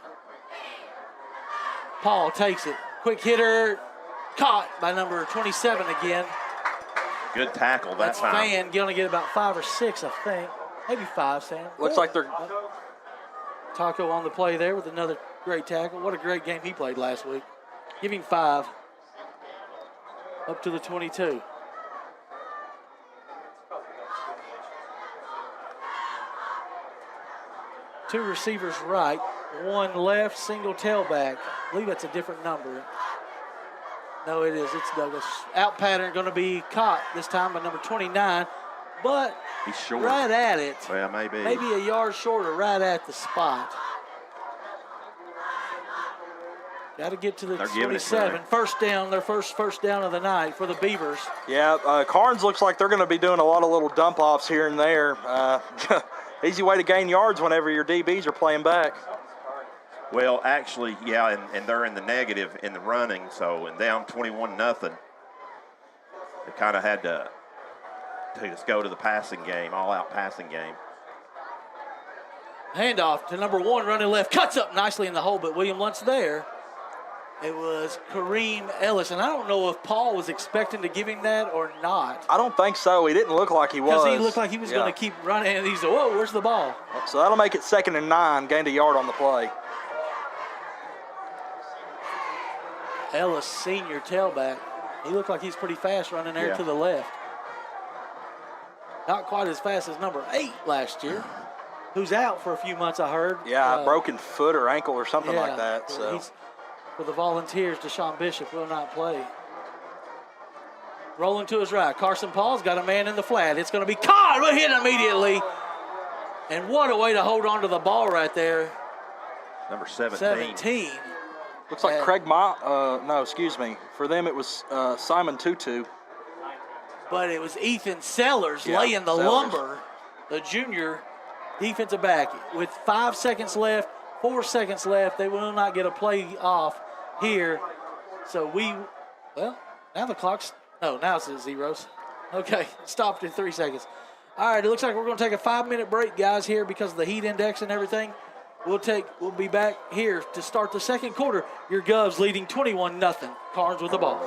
Paul takes it. Quick hitter. Caught by number 27 again. Good tackle that That's time. Fan going to get about 5 or 6, I think. Maybe 5, Sam. Looks like they're Taco on the play there with another great tackle. What a great game he played last week. Give him 5. Up to the 22. Two receivers right. one left, single tailback. I believe that's a different number. No, it is. It's Douglas. Out pattern going to be caught this time by number 29, but He's short. right at it. Well, maybe. Maybe a yard shorter, right at the spot. Got to get to the They're giving it to 27. him. First down, their first down of the night for the Beavers. Yeah, Karns looks like they're going to be doing a lot of little dump offs here and there. Easy way to gain yards whenever your DBs are playing back. Well, actually, yeah, and they're in the negative in the running, so and down 21-0. They kind of had to just go to the passing game, all-out passing game. Handoff to number 1, running left, cuts up nicely in the hole, but William Lunt's there. It was Kareem Ellis, and I don't know if Paul was expecting to give him that or not. I don't think so. He didn't look like he was. Because he looked like he was going to keep running, and he said, whoa, where's the ball? So that'll make it 2nd and 9, gained a yard on the play. Ellis, senior tailback. He looked like he's pretty fast running there to the left. Not quite as fast as number 8 last year, who's out for a few months, I heard. Yeah, broken foot or ankle or something like that. So for the Volunteers, Deshaun Bishop will not play. Rolling to his right. Carson Paul's got a man in the flat. It's going to be caught, but hit immediately. And what a way to hold on to the ball right there. Number 17. 17. Looks like Craig For them, it was Simon Tutu. But it was Ethan Sellers laying the lumber, the junior defensive back. With 5 seconds left, 4 seconds left, they will not get a play off here. So now the clock's, now it's at zeros. Okay, stopped in 3 seconds. All right, it looks like we're going to take a 5-minute break, guys, here because of the heat index and everything. We'll be back here to start the second quarter. Your Govs leading 21-0. Karns with the ball.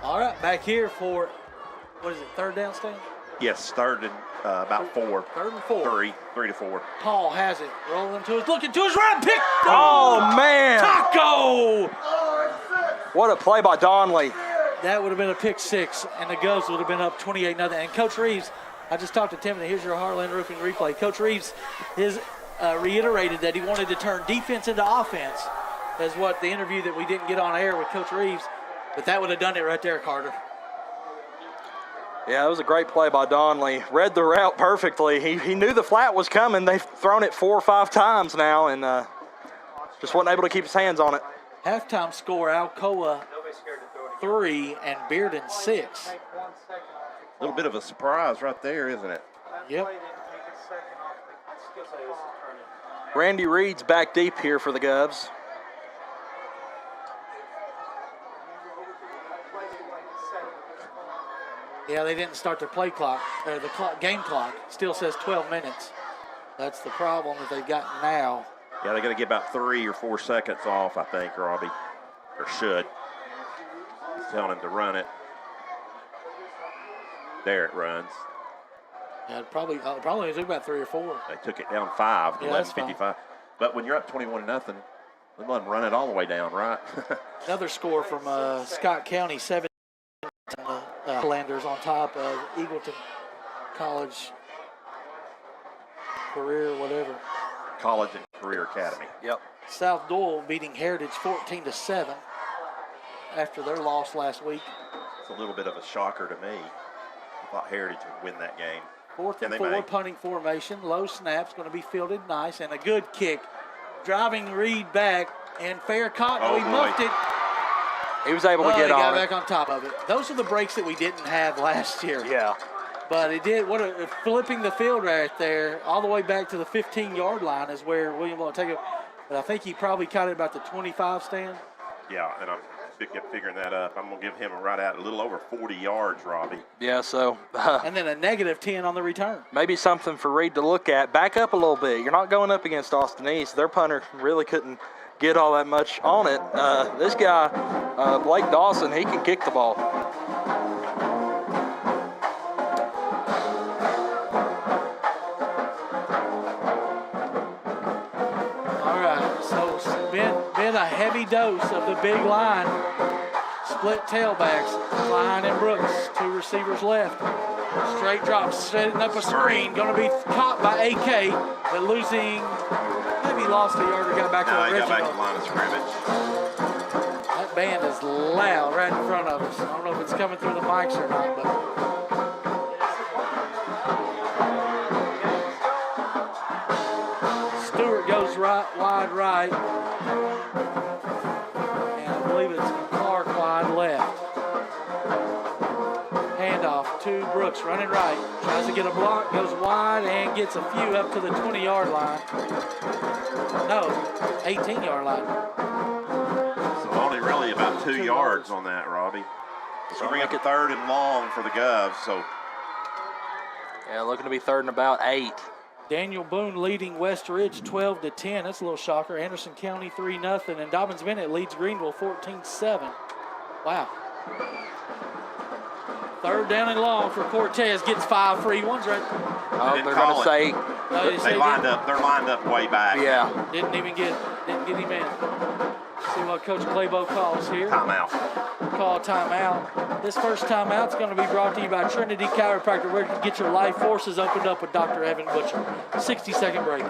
All right, back here for, what is it, third down, Stan? Yes, third and about 4. Third and 4. 3 to 4. Paul has it, rolling to his, looking to his right, pick. Oh, man. Taco! What a play by Donley. That would have been a pick 6, and the Govs would have been up 28-0. And Coach Reeves, I just talked to Timothy. Here's your Heartland Roofing replay. Coach Reeves has reiterated that he wanted to turn defense into offense, is what the interview that we didn't get on air with Coach Reeves. But that would have done it right there, Carter. Yeah, it was a great play by Donley. Read the route perfectly. He knew the flat was coming. They've thrown it 4 or 5 times now, and just wasn't able to keep his hands on it. Halftime score, Alcoa 3 and Bearden 6. A little bit of a surprise right there, isn't it? Yep. Randy Reed's back deep here for the Govs. Yeah, they didn't start their play clock, or the game clock. Still says 12 minutes. That's the problem that they've got now. Yeah, they're going to get about 3 or 4 seconds off, I think, Robbie. Or should. He's telling him to run it. There it runs. Yeah, probably took about 3 or 4. They took it down 5, Yeah, that's 11:55. But when you're up 21-0, they let them run it all the way down, right? Another score from Scott County, 7 Highlanders on top of Eagleton College Career, whatever. College and Career Academy. Yep. South Doyle beating Heritage 14-7 after their loss last week. It's a little bit of a shocker to me. I thought Heritage would win that game. 4th and they 4 may. punting formation. Low snaps, going to be fielded nice, and a good kick. Driving Reed back, and fair caught. Oh, He boy. muffed it. He was able to He get got on it. back on top of it. Those are the breaks that we didn't have last year. Yeah. But it did, flipping the field right there, all the way back to the 15-yard line is where William will take it. But I think he probably caught it about the 25 stand. Yeah, and I'm figuring that up. I'm going to give him a right out a little over 40 yards, Robbie. Yeah, so And then a negative 10 on the return. maybe something for Reed to look at. Back up a little bit. You're not going up against Austin East. Their punter really couldn't get all that much on it. This guy, Blake Dawson, he can kick the ball. All right, so it's been a heavy dose of the big line. Split tailbacks, Klein and Brooks, 2 receivers left. Straight drop, setting up a screen, going to be caught by AK, but losing, maybe lost a yard or got back to No, the he got back to original. the line of scrimmage. That band is loud right in front of us. I don't know if it's coming through the mics or not, but Stewart goes wide right. And I believe it's Clark wide left. Handoff to Brooks, running right. Tries to get a block, goes wide, and gets a few up to the 20-yard line. No, 18-yard line. So only really about 2 yards on that, Robbie. So bring up a 3rd and long for the Govs. So Yeah, looking to be 3rd and about 8. Daniel Boone leading West Ridge 12-10. That's a little shocker. Anderson County 3-0. And Dobbins Bennett leads Greenville 14-7. Wow. 3rd down and long for Cortez. Gets 5 free ones right. Oh, didn't they're call going to say, No, they lined up. They're lined up way back. yeah. Didn't get him in. See what Coach Claybo calls here. Timeout. Call timeout. This first timeout is going to be brought to you by Trinity Chiropractor, where you can get your life forces opened up with Dr. Evan Butcher. 60-second break.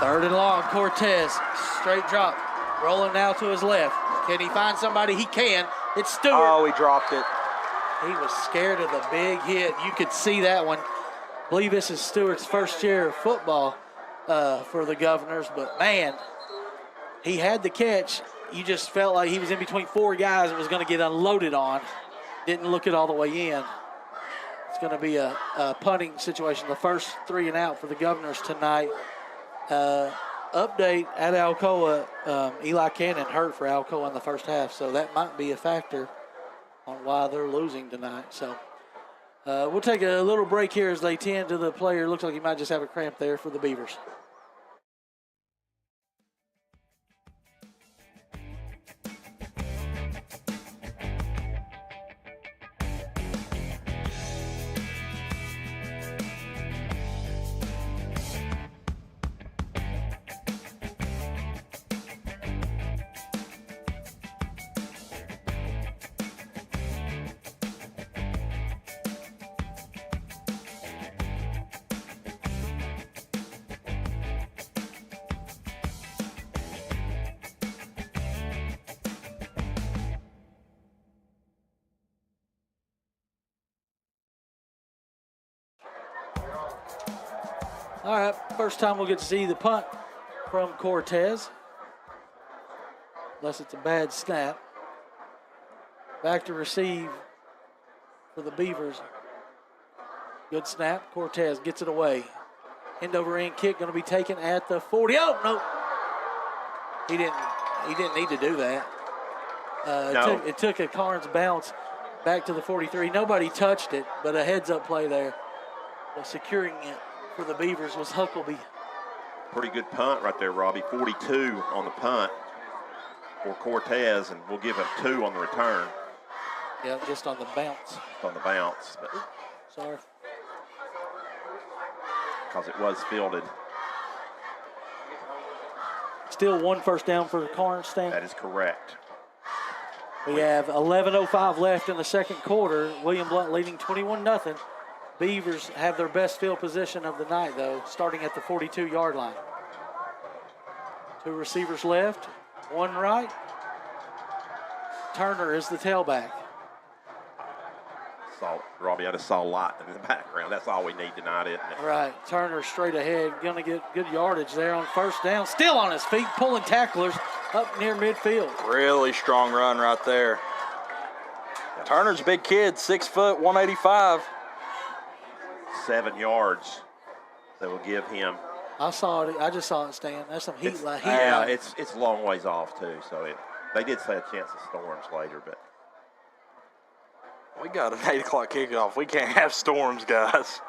Third and long, Cortez, straight drop. Rolling now to his left. Can he find somebody? He can. It's Stewart. Oh, he dropped it. He was scared of the big hit. You could see that one. I believe this is Stewart's first year of football for the Governors, but man, he had the catch. You just felt like he was in between four guys and was going to get unloaded on. Didn't look it all the way in. It's going to be a punting situation. The first 3 and out for the Governors tonight. Update at Alcoa, Eli Cannon hurt for Alcoa in the first half, so that might be a factor on why they're losing tonight. So we'll take a little break here as they tend to the player. Looks like he might just have a cramp there for the Beavers. All right, first time we'll get to see the punt from Cortez, unless it's a bad snap. Back to receive for the Beavers. Good snap. Cortez gets it away. End over end kick going to be taken at the 40. Oh, no. He didn't need to do that. No. It took a Karns bounce back to the 43. Nobody touched it, but a heads-up play there. Securing it for the Beavers was Huckleby. Pretty good punt right there, Robbie. 42 on the punt for Cortez, and we'll give him 2 on the return. Yeah, just on the bounce. Just on the bounce, but Sorry. because it was fielded. Still 1 first down for the Karns, Stan. That is correct. We have 11:05 left in the second quarter. William Blount leading 21-0. Beavers have their best field position of the night, though, starting at the 42-yard line. 2 receivers left, 1 right. Turner is the tailback. Robbie, I just saw a lot in the background. That's all we need tonight, isn't it? Right, Turner straight ahead, going to get good yardage there on first down. Still on his feet, pulling tacklers up near midfield. Really strong run right there. Turner's a big kid, 6 foot, 185. 7 yards that will give him. I saw it. I just saw it, Stan. That's some heat. Yeah, it's a long ways off too. So they did say a chance of storms later, but We got an 8 o'clock kickoff. We can't have storms, guys.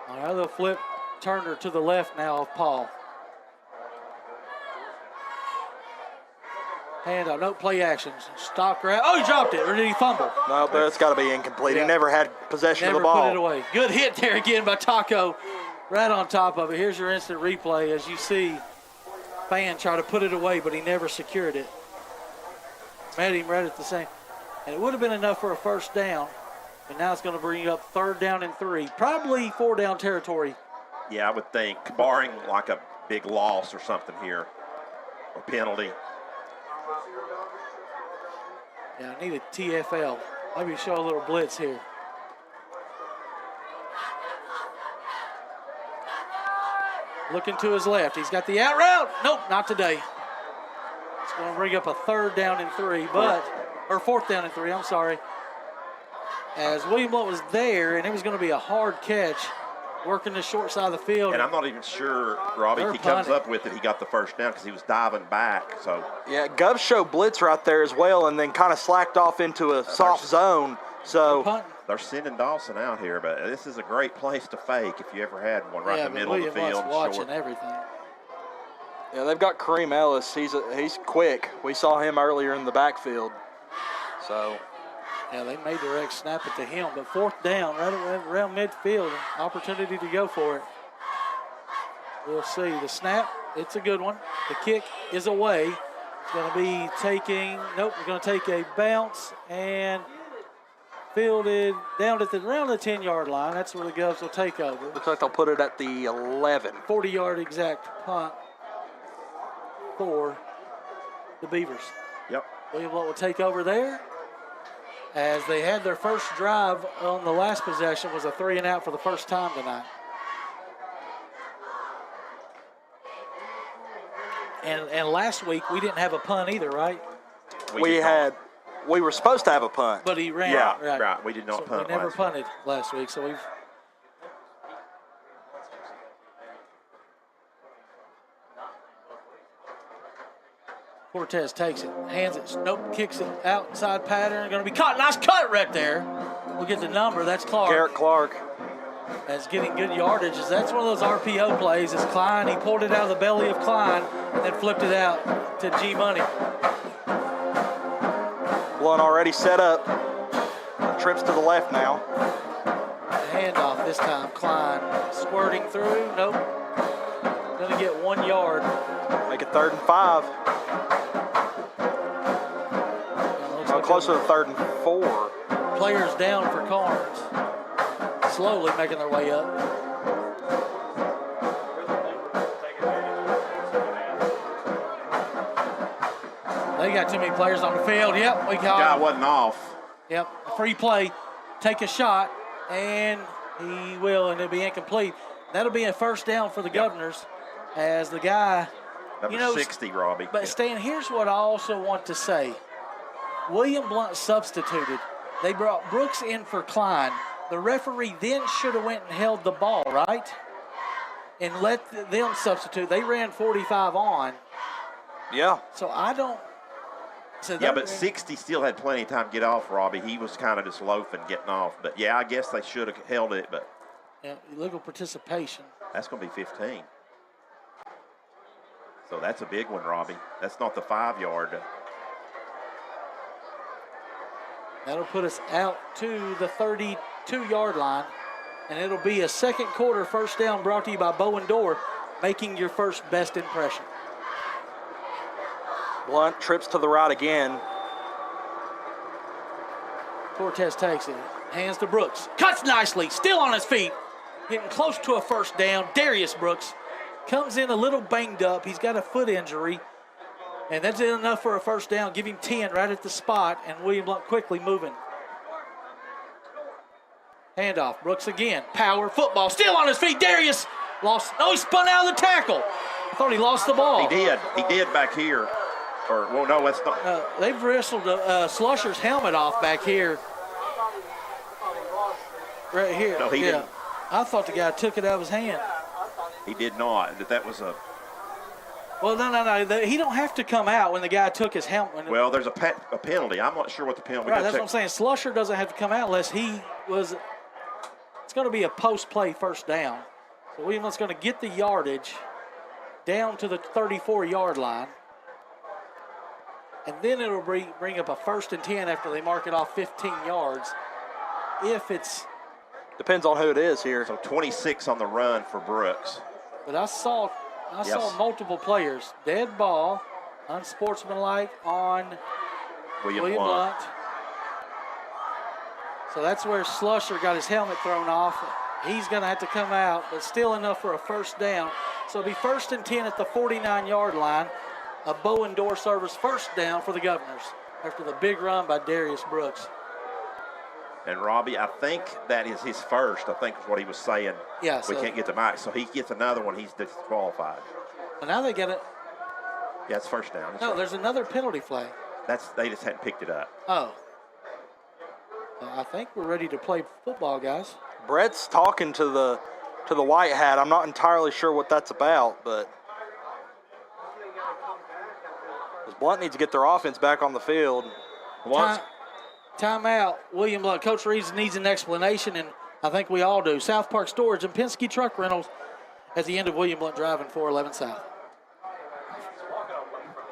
All right, they'll flip Turner to the left now of Paul. Handoff, no play actions. Stock grab. Oh, he dropped it, or did he fumble? No, but it's got to be incomplete. Yeah. He never had possession Never of the ball. put it away. Good hit there again by Taco, right on top of it. Here's your instant replay as you see Fan try to put it away, but he never secured it. Met him right at the same. And it would have been enough for a first down, but now it's going to bring you up 3rd down and 3. Probably 4 down territory. yeah, I would think, barring like a big loss or something here, or penalty. Yeah, I need a TFL. Maybe show a little blitz here. Looking to his left. He's got the out route. Nope, not today. It's going to bring up a 3rd down and 3, or 4th down and 3, I'm sorry. As William Blount was there, and it was going to be a hard catch, working the short side of the field. And I'm not even sure, Robbie, if he comes up with it, he got the first down because he was diving back. So Yeah, Gov showed blitz right there as well, and then kind of slacked off into a soft zone. So they're sending Dawson out here, but this is a great place to fake if you ever had one right in the middle of the field. Watching everything. yeah, they've got Kareem Ellis. He's quick. We saw him earlier in the backfield. So Yeah, they made direct snap it to him, but 4th down, right around midfield, opportunity to go for it. We'll see. The snap, it's a good one. The kick is away. It's going to be taking, nope, we're going to take a bounce and fielded down at around the 10-yard line. That's where the Govs will take over. looks like they'll put it at the 11. 40-yard exact punt. for the Beavers. Yep. William Blount will take over there, as they had their first drive on the last possession was a 3-and-out for the first time tonight. And last week we didn't have a punt either, right? We were supposed to have a punt. But he ran. Yeah, right. We did not So punt we never last punted last week, so we've. Cortez takes it, hands it, Snope kicks it outside pattern, going to be caught. Nice cut right there. We'll get the number. That's Clark. Garrett Clark. That's getting good yardage. That's one of those RPO plays. It's Klein. He pulled it out of the belly of Klein and then flipped it out to G Money. Blount already set up. Trips to the left now. Handoff this time. Klein squirting through. Nope. Going to get 1 yard. Make it 3rd and 5. Closer to 3rd and 4. Players down for Karns. Slowly making their way up. They got too many players on the field. Yep, we got Guy him. wasn't off. Yep, free play. Take a shot, and he will, and it'll be incomplete. That'll be a first down for the Governors, as the guy. Number 60, Robbie. But Stan, here's what I also want to say. William Blount substituted. They brought Brooks in for Klein. The referee then should have went and held the ball, right? And let them substitute. They ran 45 on. Yeah. So I don't. So Yeah, but 60 still had plenty of time to get off, Robbie. He was kind of just loafing, getting off. But, yeah, I guess they should have held it, but Yeah, illegal participation. that's going to be 15. So that's a big one, Robbie. That's not the 5-yard. That'll put us out to the 32-yard line. And it'll be a second quarter first down brought to you by Bowen Door, making your first best impression. Blount trips to the right again. Cortez takes it. Hands to Brooks. Cuts nicely. Still on his feet. Getting close to a first down. Darius Brooks comes in a little banged up. He's got a foot injury. And that's enough for a first down. Give him 10 right at the spot. And William Blount quickly moving. Handoff. Brooks again. Power. Football. Still on his feet. Darius lost. Oh, he spun out of the tackle. I thought he lost the ball. He did. He did back here. Or, well, no, that's not. They've wrestled Slusher's helmet off back here. Right here. No, he didn't. I thought the guy took it out of his hand. He did not. That was a. Well, no. He don't have to come out when the guy took his helmet. Well, there's a penalty. I'm not sure what the penalty. Right, that's what I'm saying. Slusher doesn't have to come out unless he was. It's going to be a post-play first down. So William's going to get the yardage down to the 34-yard line. And then it'll bring up a 1st and 10 after they mark it off 15 yards. If it's. Depends on who it is here. So 26 on the run for Brooks. But I saw multiple players. Dead ball, unsportsmanlike on William Blount. Blount. So that's where Slusher got his helmet thrown off. He's going to have to come out, but still enough for a first down. So it'll be 1st and 10 at the 49-yard line. A Bowen Door service first down for the Governors after the big run by Darius Brooks. And Robbie, I think that is his first. I think is what he was saying. Yeah, we so- can't get the mic, so he gets another one. He's disqualified. But now they get it. Yeah, it's first down. No, there's another penalty flag. They just hadn't picked it up. Oh. Well, I think we're ready to play football, guys. Brett's talking to the white hat. I'm not entirely sure what that's about, but Blount needs to get their offense back on the field. Timeout. William Blount. Coach Reeves needs an explanation, and I think we all do. South Park Storage and Penske Truck Rentals at the end of William Blount Drive in 411 South.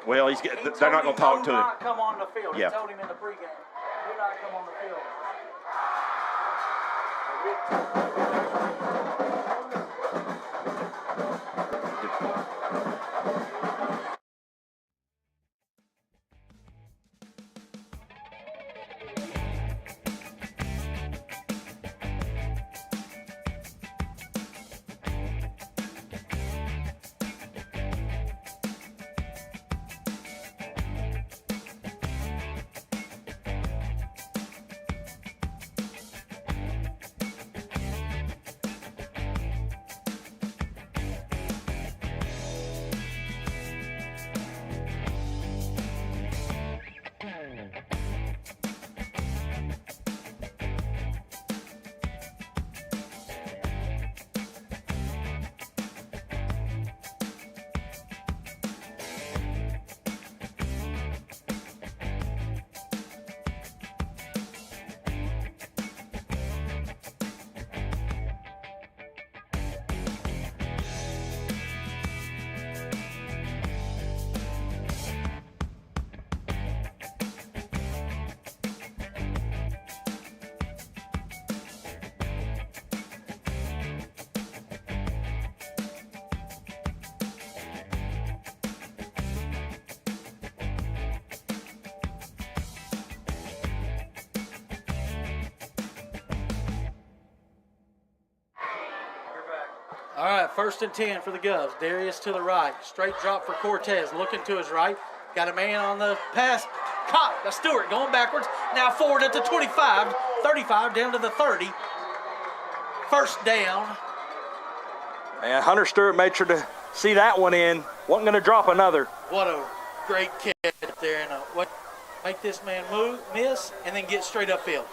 Well, they're not going to talk to him. Not come on the field. Yeah. He told him in the pregame. Do not come on the field. All right, 1st and 10 for the Govs. Darius to the right. Straight drop for Cortez. Looking to his right. Got a man on the pass. Caught by Stewart going backwards. Now forward at the 25, 35, down to the 30. 1st down. And Hunter Stewart made sure to see that one in. Wasn't going to drop another. What a great kick there. And make this man move, miss, and then get straight upfield.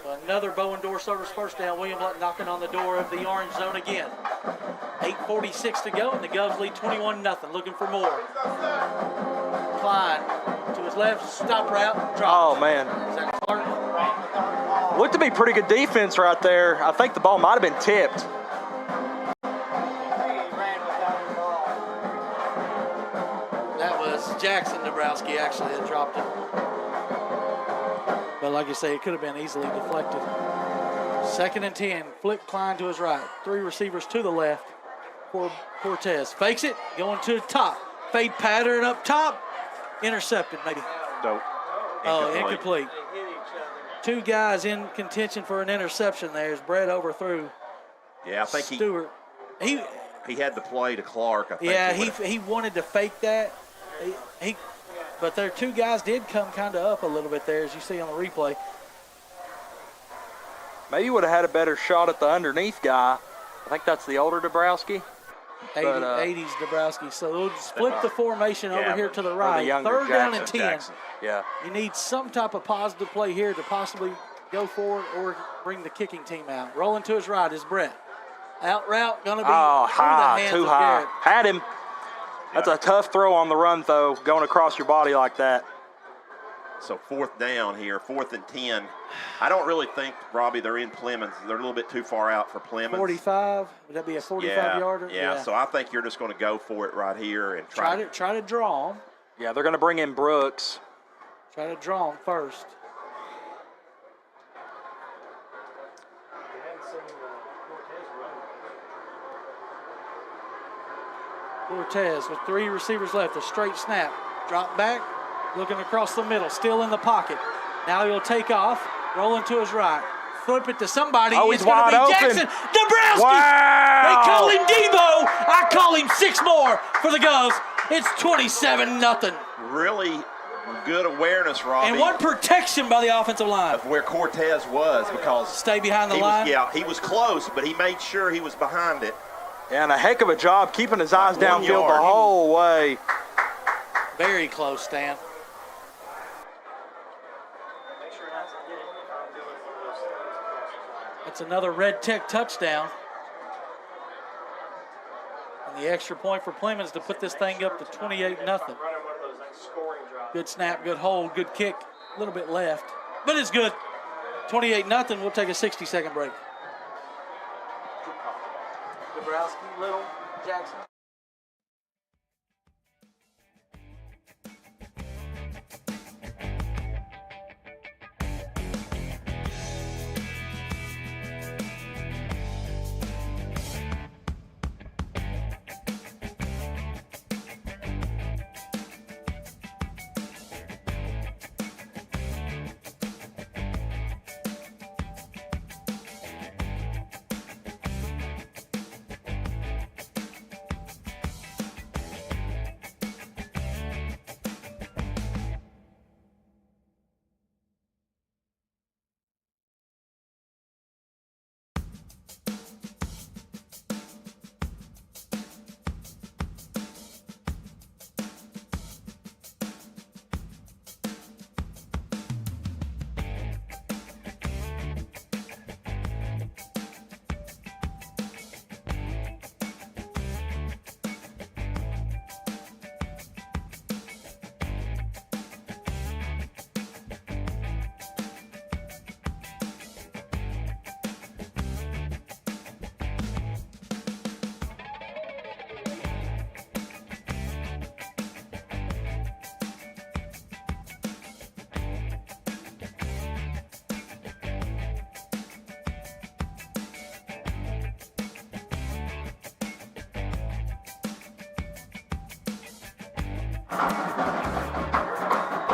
So another Bowen Door Service 1st down. William Blount knocking on the door of the orange zone again. 8:46 to go, and the Govs lead 21-0. Looking for more. Klein to his left, stop route, drop. Oh, man. Is that Clark? Looked to be pretty good defense right there. I think the ball might have been tipped. That was Jackson Dabrowski actually that dropped it. But like you say, it could have been easily deflected. 2nd and 10. Flip Klein to his right. 3 receivers to the left for Cortez. Fakes it, going to the top. Fade pattern up top. Intercepted, maybe. Nope. Oh, incomplete. 2 guys in contention for an interception there as Brett overthrew Yeah, I think Stewart. he had the play to Clark. I think Yeah, would've- he wanted to fake that. But their 2 guys did come kind of up a little bit there, as you see on the replay. Maybe would have had a better shot at the underneath guy. I think that's the older Dabrowski. 80s Dabrowski. So they'll split the formation over here to the Or right. the younger 3rd down and Jackson. 10. Jackson. Yeah. You need some type of positive play here to possibly go forward or bring the kicking team out. Rolling to his right is Brett. Out route, going to be Oh, through the high, hands too of high. Garrett. Had him. That's a tough throw on the run, though, going across your body like that. So 4th down here, 4th and 10. I don't really think, Robbie, they're in Plemons. They're a little bit too far out for Plemons. 45. Would that be a 45-yarder? Yeah, so I think you're just going to go for it right here and try Try to draw him. Yeah, they're going to bring in Brooks. Try to draw him first. Cortez with 3 receivers left. A straight snap. Drop back. Looking across the middle. Still in the pocket. Now he'll take off. Rolling to his right. Flip it to somebody. Oh, he's It's gonna wide be open. Jackson Dabrowski. Wow. They call him Debo. I call him 6 more for the Govs. It's 27-0. really good awareness, Robbie. And what protection by the offensive line. of where Cortez was, because Stay behind the he line. he was close, but he made sure he was behind it. Yeah, and a heck of a job keeping his eyes Like 1 downfield the yard. whole way. Very close, Stan. That's another Red Tech touchdown. And the extra point for Plemons to put this thing up to 28-0. Good snap, good hold, good kick. A little bit left, but it's good. 28-0. We'll take a 60-second break. Dabrowski, Little, Jackson.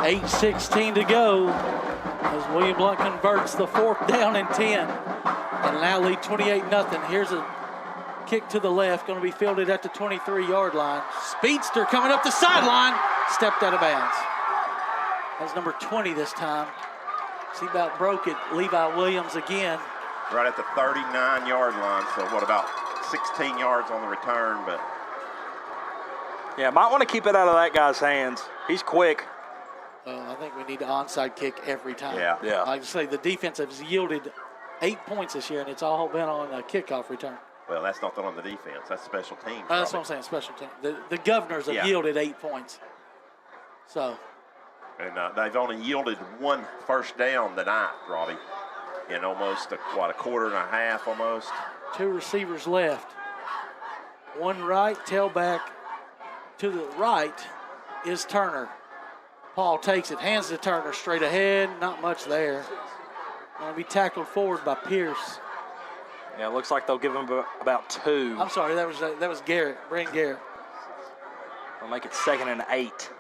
$8:16 to go as William Blount converts the 4th down and 10. And now lead 28-0. Here's a kick to the left, going to be fielded at the 23-yard line. Speedster coming up the sideline, stepped out of bounds. That's number 20 this time. He about broke it. Levi Williams again. Right at the 39-yard line, so what, about 16 yards on the return, but Yeah, might want to keep it out of that guy's hands. He's quick. I think we need an onside kick every time. Yeah. Like I say, the defense has yielded 8 points this year, and it's all been on a kickoff return. well, that's not on the defense. That's special teams. That's probably. what I'm saying, special team. The Governors have Yeah. yielded 8 points. So, And they've only yielded 1 first down tonight, Robbie, in almost a quarter and a half almost. 2 receivers left. One right, tailback to the right is Turner. Paul takes it, hands to Turner straight ahead. Not much there. Going to be tackled forward by Pierce. Yeah, it looks like they'll give him about 2. I'm sorry, that was Garrett, Brent Garrett. They'll make it 2nd and 8.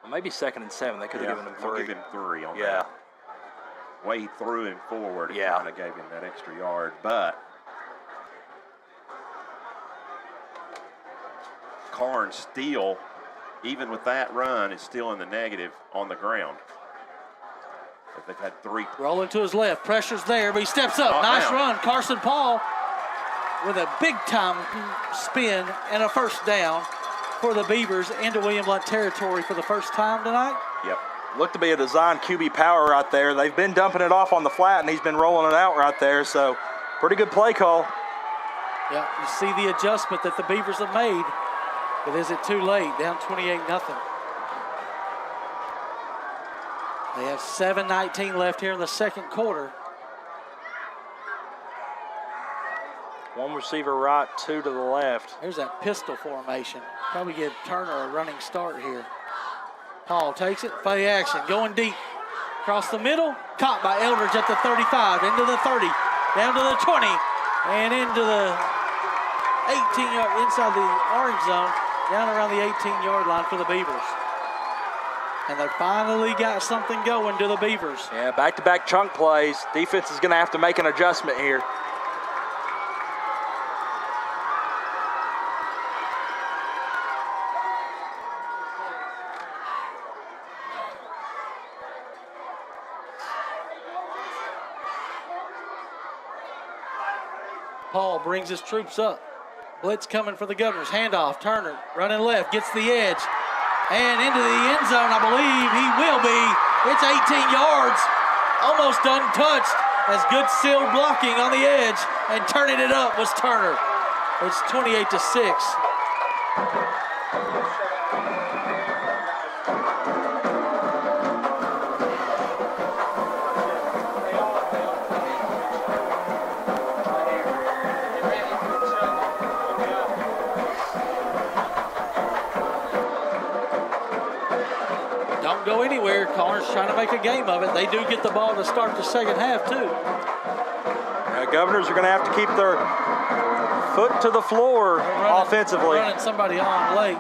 Well, maybe 2nd and 7. They could have given him 3. We'll give him 3 on Yeah. that. Way he threw him forward, it Yeah. kind of gave him that extra yard. But Karns still, even with that run, is still in the negative on the ground. If they've had 3. Rolling to his left, pressure's there, but he steps up. Knocked Nice down. run, Carson Paul with a big-time spin and a first down for the Beavers into William Blount territory for the first time tonight. Yep. Looked to be a design QB power right there. They've been dumping it off on the flat, and he's been rolling it out right there. So, pretty good play call. Yeah, you see the adjustment that the Beavers have made. But is it too late? Down 28-0. They have 7:19 left here in the second quarter. 1 receiver right, 2 to the left. There's that pistol formation. Probably give Turner a running start here. Paul takes it, play action, going deep. Across the middle, caught by Eldridge at the 35, into the 30, down to the 20, and into the 18-yard, inside the orange zone, down around the 18-yard line for the Beavers. And they finally got something going to the Beavers. Yeah, back-to-back chunk plays. Defense is going to have to make an adjustment here. Paul brings his troops up. Blitz coming for the Governors. Handoff. Turner running left. Gets the edge. And into the end zone, I believe he will be. It's 18 yards. Almost untouched. As good sealed blocking on the edge. And turning it up was Turner. It's 28-6. Don't go anywhere. Karns trying to make a game of it. They do get the ball to start the second half, too. Governors are going to have to keep their foot to the floor offensively. Running somebody on late.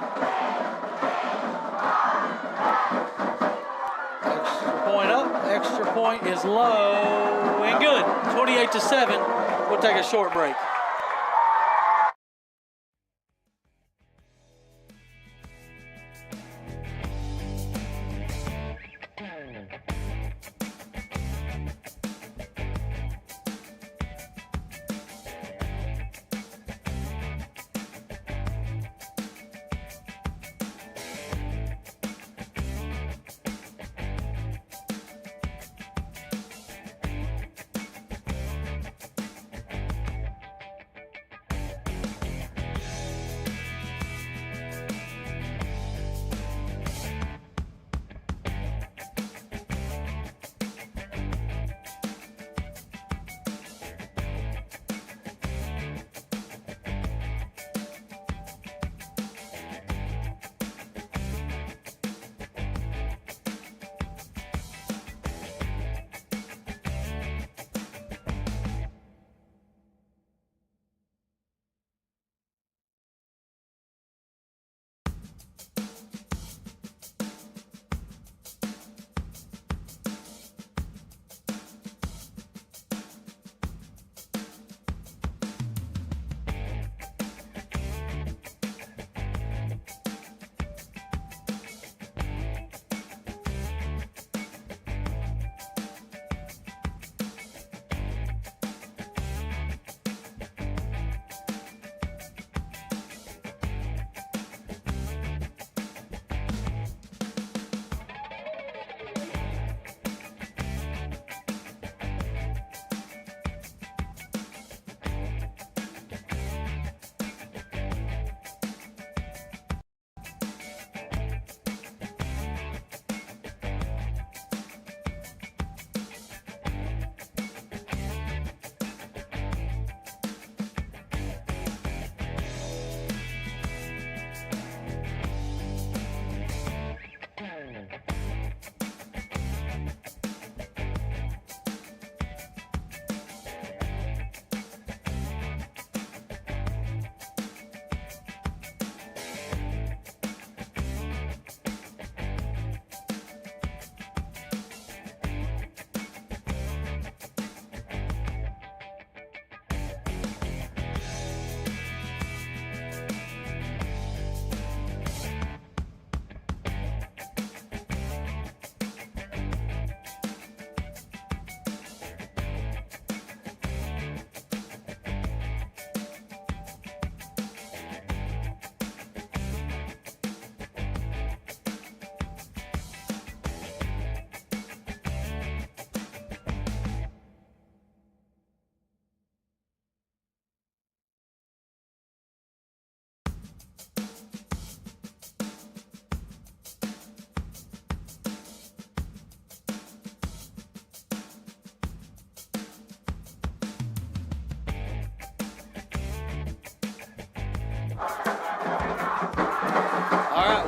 Extra point up. Extra point is low and good. 28-7. We'll take a short break.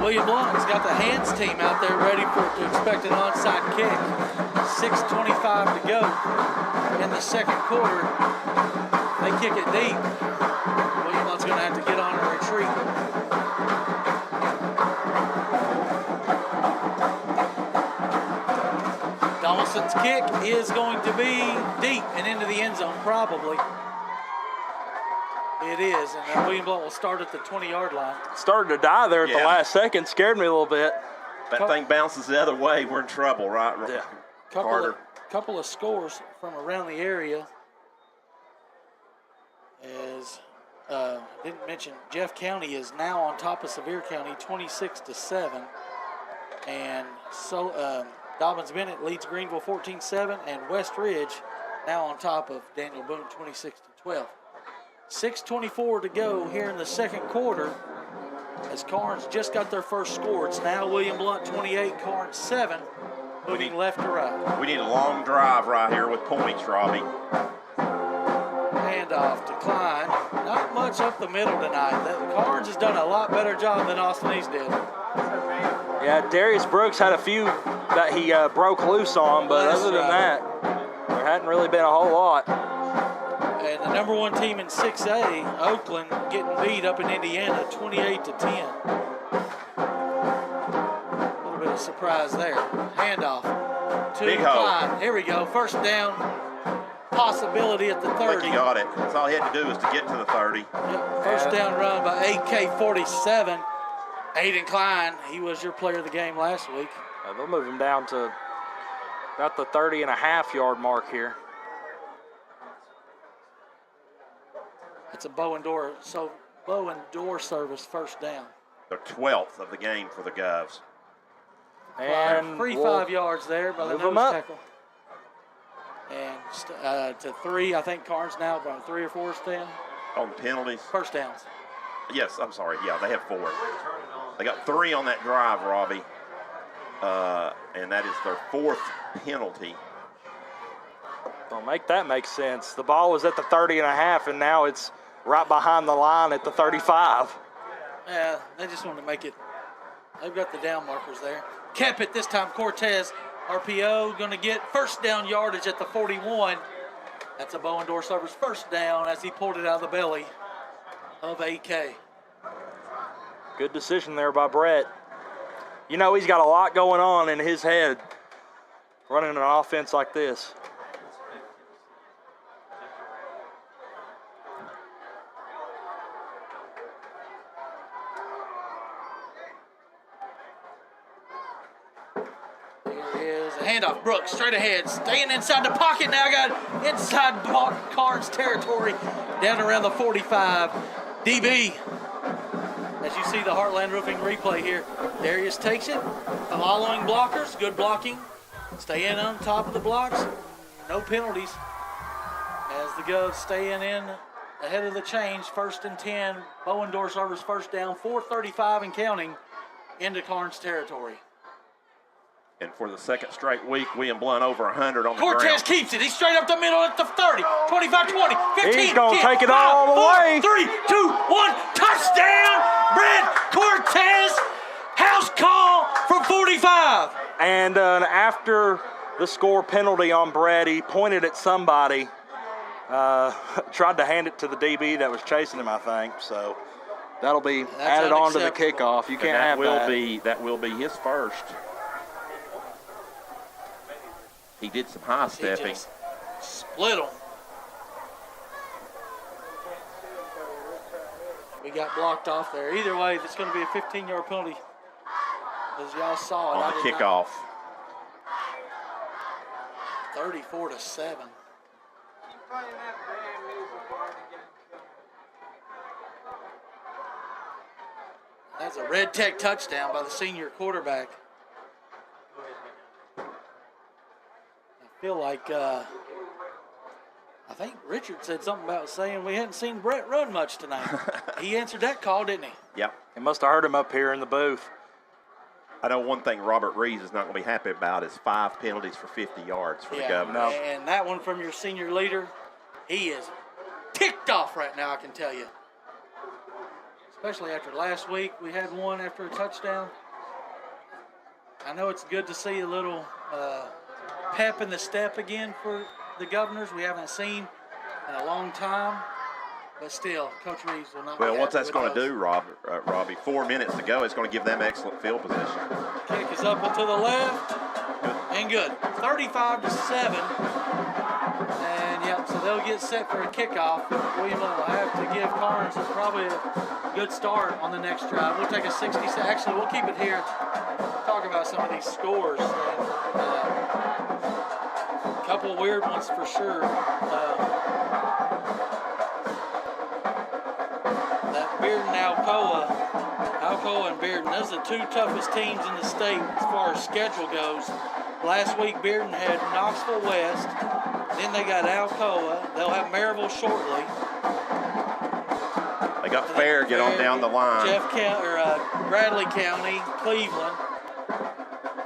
William Blount's got the hands team out there ready to expect an onside kick. 6:25 to go in the second quarter. They kick it deep. William Blount's going to have to get on a retreat. Donaldson's kick is going to be deep and into the end zone, probably. It is, and William Blount will start at the 20-yard line. Started to die there at the last second. Scared me a little bit. That thing bounces the other way, we're in trouble, right? Yeah. Couple of scores from around the area. As didn't mention, Jeff County is now on top of Sevier County, 26-7, and so Dobbins Bennett leads Greenville 14-7, and West Ridge now on top of Daniel Boone, 26-12. 6:24 to go here in the second quarter. As Karns just got their first score. It's now William Blount 28, Karns 7, moving left to right. We need a long drive right here with points, Robbie. Handoff to Klein. Not much up the middle tonight. Karns has done a lot better job than Austin East did. Yeah, Darius Brooks had a few that he broke loose on, but other than that, there hadn't really been a whole lot. And the number one team in 6A, Oakland, getting beat up in Indiana, 28-10. A little bit of surprise there. Handoff to Big hole. Klein. Here we go. First down possibility at the 30. I think he got it. That's all he had to do was to get to the 30. Yep. First down run by AK-47. Aiden Klein, he was your player of the game last week. They'll move him down to about the 30.5-yard mark here. It's a bow and door service first down. The 12th of the game for the Govs. And free 5 yards there by the move nose them up. tackle. And to 3, I think Karns now on 3 or 4 stand. On the penalties? First downs. Yes, I'm sorry. Yeah, they have 4. They got 3 on that drive, Robbie. And that is their 4th penalty. Well, make that make sense. The ball was at the 30.5, and now it's right behind the line at the 35. Yeah, they just want to make it. They've got the down markers there. Kept it this time. Cortez, RPO, going to get first down yardage at the 41. That's a bow and door service first down as he pulled it out of the belly of AK. Good decision there by Brett. You know he's got a lot going on in his head running an offense like this. Handoff, Brooks, straight ahead, staying inside the pocket now, got inside Karns territory, down around the 45. DB, as you see the Heartland Roofing replay here, Darius takes it, following blockers, good blocking, stay in on top of the blocks, no penalties, as the Govs stay in ahead of the change, 1st and 10, bow and door service first down, 4:35 and counting into Karns territory. And for the second straight week, William Blount over 100 on the Cortez ground. keeps it. He's straight up the middle at the 30, 25, 20, 15. He's going to 10, take it 5, all the 4, way. 3, 2, 1. Touchdown, Brett Cortez. House call from 45. And after the score penalty on Brett, he pointed at somebody, tried to hand it to the DB that was chasing him, I think. So that'll be added on to the kickoff. You can't have that. That will be his first. He did some high stepping. He just split them. We got blocked off there. Either way, it's going to be a 15-yard penalty. As y'all saw it. On the kickoff. 34-7. That's a Red Tech touchdown by the senior quarterback. I feel like I think Richard said something about saying we hadn't seen Brett run much tonight. He answered that call, didn't he? Yep. He must have heard him up here in the booth. I know one thing Robert Reeves is not going to be happy about is 5 penalties for 50 yards for the Governors. And that one from your senior leader, he is ticked off right now, I can tell you. especially after last week. We had one after a touchdown. I know it's good to see a little pep in the step again for the Governors. We haven't seen in a long time. But still, Coach Reeves will not be Well, what's happy that's with going to us. do, Robbie? 4 minutes to go. It's going to give them excellent field position. Kick is up and to the left. And good. 35-7. And, yep, so they'll get set for a kickoff. William will have to give Karns probably a good start on the next drive. We'll take a 60 second. Actually, we'll keep it here. Talk about some of these scores. A couple of weird ones for sure. That Bearden, Alcoa and Bearden, those are the two toughest teams in the state as far as schedule goes. Last week, Bearden had Knoxville West. Then they got Alcoa. They'll have Maryville shortly. They got Fair get on down the line. Bradley County, Cleveland.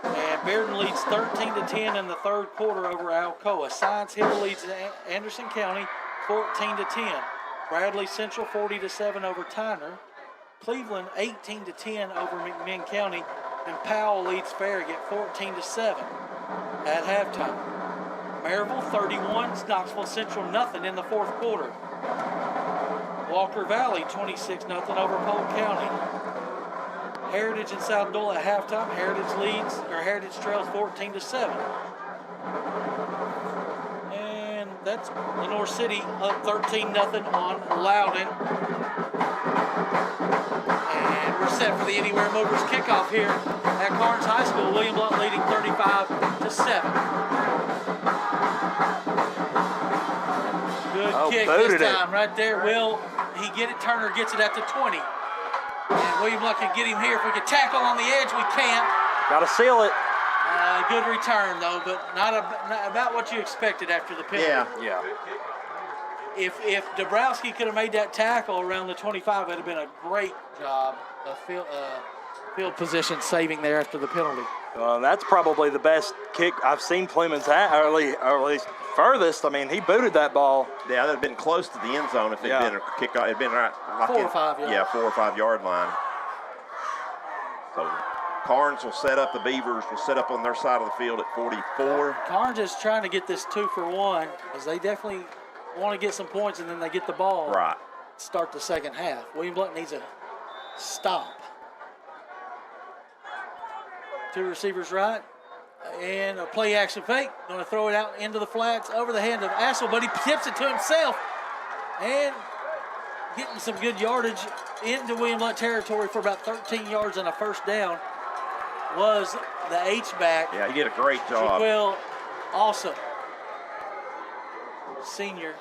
And Bearden leads 13-10 in the third quarter over Alcoa. Science Hill leads Anderson County 14-10. Bradley Central 40-7 over Tyner. Cleveland 18-10 over McMinn County. And Powell leads Farragut 14-7 at halftime. Maryville 31, Knoxville Central nothing in the fourth quarter. Walker Valley 26-0 over Polk County. Heritage and South Dole at halftime. Heritage trails 14-7. And that's Lenore City up 13-0 on Loudon. And we're set for the Anywhere Motors kickoff here at Karns High School. William Blount leading 35-7. Good kick this time right there. Will he get it? Turner gets it at the 20. And William Blount can get him here. If we can tackle on the edge, we can't. Got to seal it. Good return, though, but not about what you expected after the penalty. Yeah. If Dabrowski could have made that tackle around the 25, it would have been a great job of field position saving there after the penalty. That's probably the best kick I've seen Clemens at, or at least furthest. I mean, he booted that ball. Yeah, that would have been close to the end zone if it had been a kickoff. It had been right. 4 or 5 yards. Yeah, 4 or 5 yard line. So Karns will set up, the Beavers will set up on their side of the field at 44. Karns is trying to get this 2-for-1 because they definitely want to get some points and then they get the ball. Right. Start the second half. William Blount needs a stop. 2 receivers right. And a play action fake. Going to throw it out into the flats over the hand of Assel, but he tips it to himself. And getting some good yardage into William Blount territory for about 13 yards and a first down was the H-back. Yeah, he did a great job. Jaquil, awesome. Senior.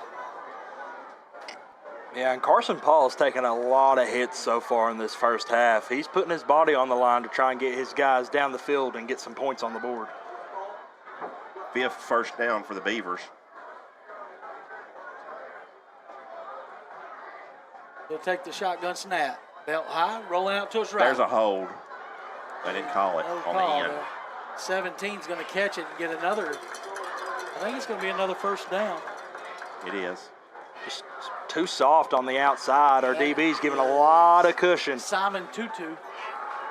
Yeah, and Carson Paul's taken a lot of hits so far in this first half. He's putting his body on the line to try and get his guys down the field and get some points on the board. 5th first down for the Beavers. He'll take the shotgun snap. Belt high, rolling out to his right. There's a hold. They didn't call it on the end. 17's going to catch it and get another. I think it's going to be another first down. It is. Just too soft on the outside. Our DB's giving a lot of cushion. Simon Tutu.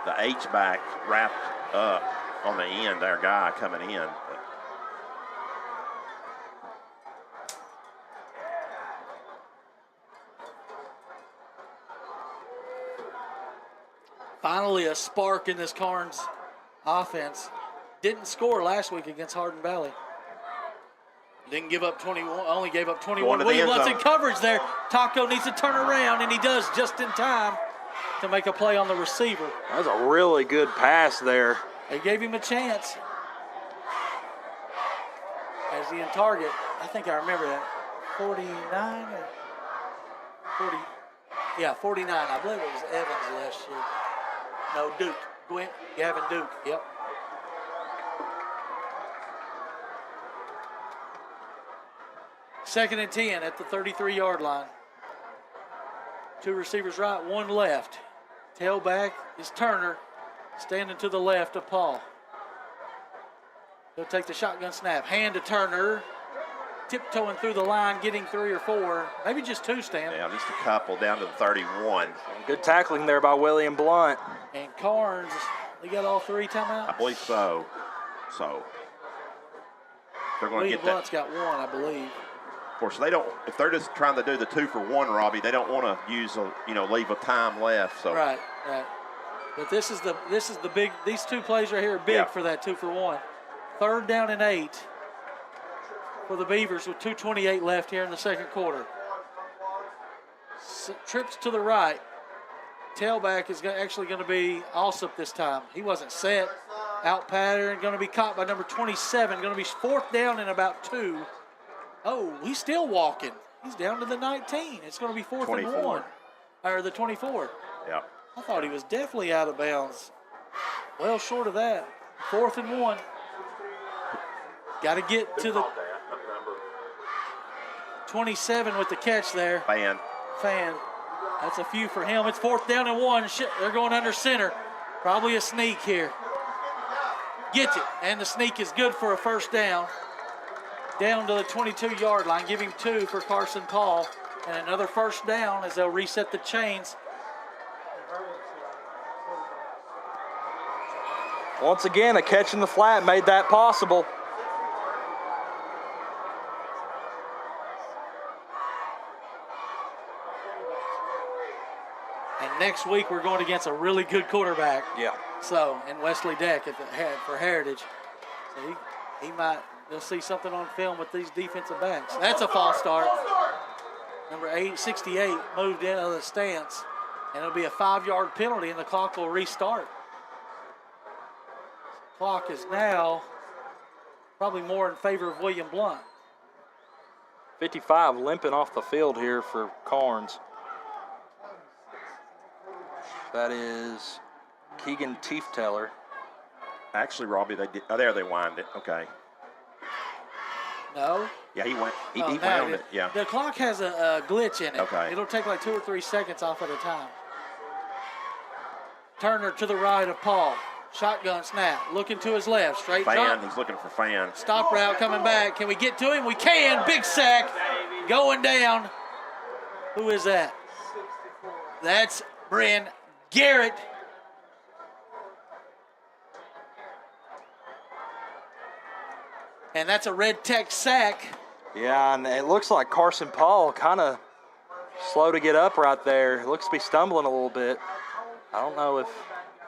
The H-back wrapped up on the end, our guy coming in. Finally a spark in this Karns offense. Didn't score last week against Hardin Valley. Didn't give up 21, only gave up 21. William Blount's in coverage there. Taco needs to turn around, and he does just in time to make a play on the receiver. That was a really good pass there. They gave him a chance. As he in target, I think I remember that. 49 or 40? Yeah, 49. I believe it was Evans last year. No, Duke. Gavin Duke, yep. Second and 10 at the 33-yard line. 2 receivers right, 1 left. Tailback is Turner, standing to the left of Paul. He'll take the shotgun snap. Hand to Turner. tiptoeing through the line, getting 3 or 4, maybe just 2, Stan. Yeah, just a couple down to the 31. Good tackling there by William Blount. And Karns, they got all 3 timeouts? I believe so. So they're going to William get that. Blount's got 1, I believe. Of course, they don't. If they're just trying to do the 2 for 1, Robbie, they don't want to leave a time left. So Right. But this is the big. These 2 plays right here are big Yeah. for that 2 for 1. 3rd down and 8 for the Beavers with 2:28 left here in the second quarter. Trips to the right. Tailback is actually going to be Alsop this time. He wasn't set. Out pattern, going to be caught by number 27. Going to be 4th down and about 2. Oh, he's still walking. He's down to the 19. It's going to be 4th 24. and 1. Or the 24. yeah. I thought he was definitely out of bounds. Well short of that. 4th and 1. Got to get to the 27 with the catch there. Fan. That's a few for him. It's 4th down and 1. Shit, they're going under center. Probably a sneak here. Gets it. And the sneak is good for a 1st down. Down to the 22-yard line. Give him 2 for Carson Paul. And another 1st down as they'll reset the chains. Once again, a catch in the flat made that possible. And next week we're going against a really good quarterback. Yeah. So, and Wesley Deck for Heritage. So they'll see something on film with these defensive backs. That's a false start. Number 68 moved out of the stance. And it'll be a 5-yard penalty and the clock will restart. Clock is now probably more in favor of William Blount. 55 limping off the field here for Karns. That is Keegan Tiefteller. Actually, Robbie, they did. Oh, there they wind it. Okay. No. Yeah, he went. He Oh, wound no, it. Yeah. The clock has a glitch in it. Okay. It'll take like 2 or 3 seconds off at a time. Turner to the right of Paul. Shotgun snap. Looking to his left. Straight Fan. drop. He's looking for Fan. Stop route coming back. Can we get to him? We can. Big sack. Going down. Who is that? That's Bryn Garrett. And that's a Red Tech sack. Yeah, and it looks like Carson Paul kind of slow to get up right there. Looks to be stumbling a little bit. I don't know if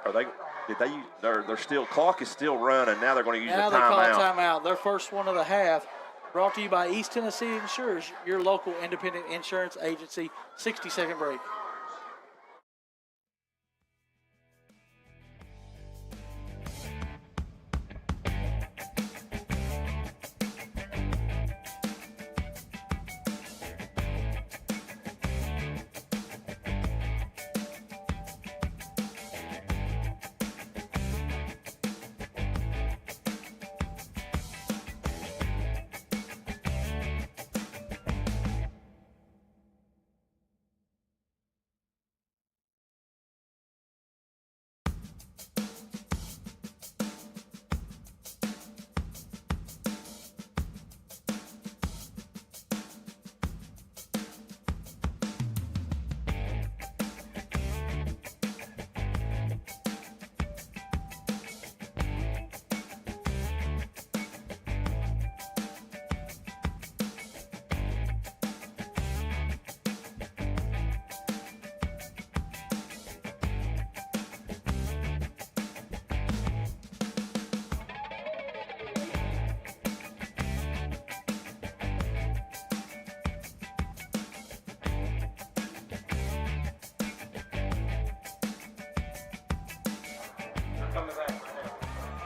Are they? Did they use? They're still. Clock is still running. Now they're going to use Now the they call timeout. timeout. Their first one of the half. Brought to you by East Tennessee Insurers, your local independent insurance agency. 60-second break.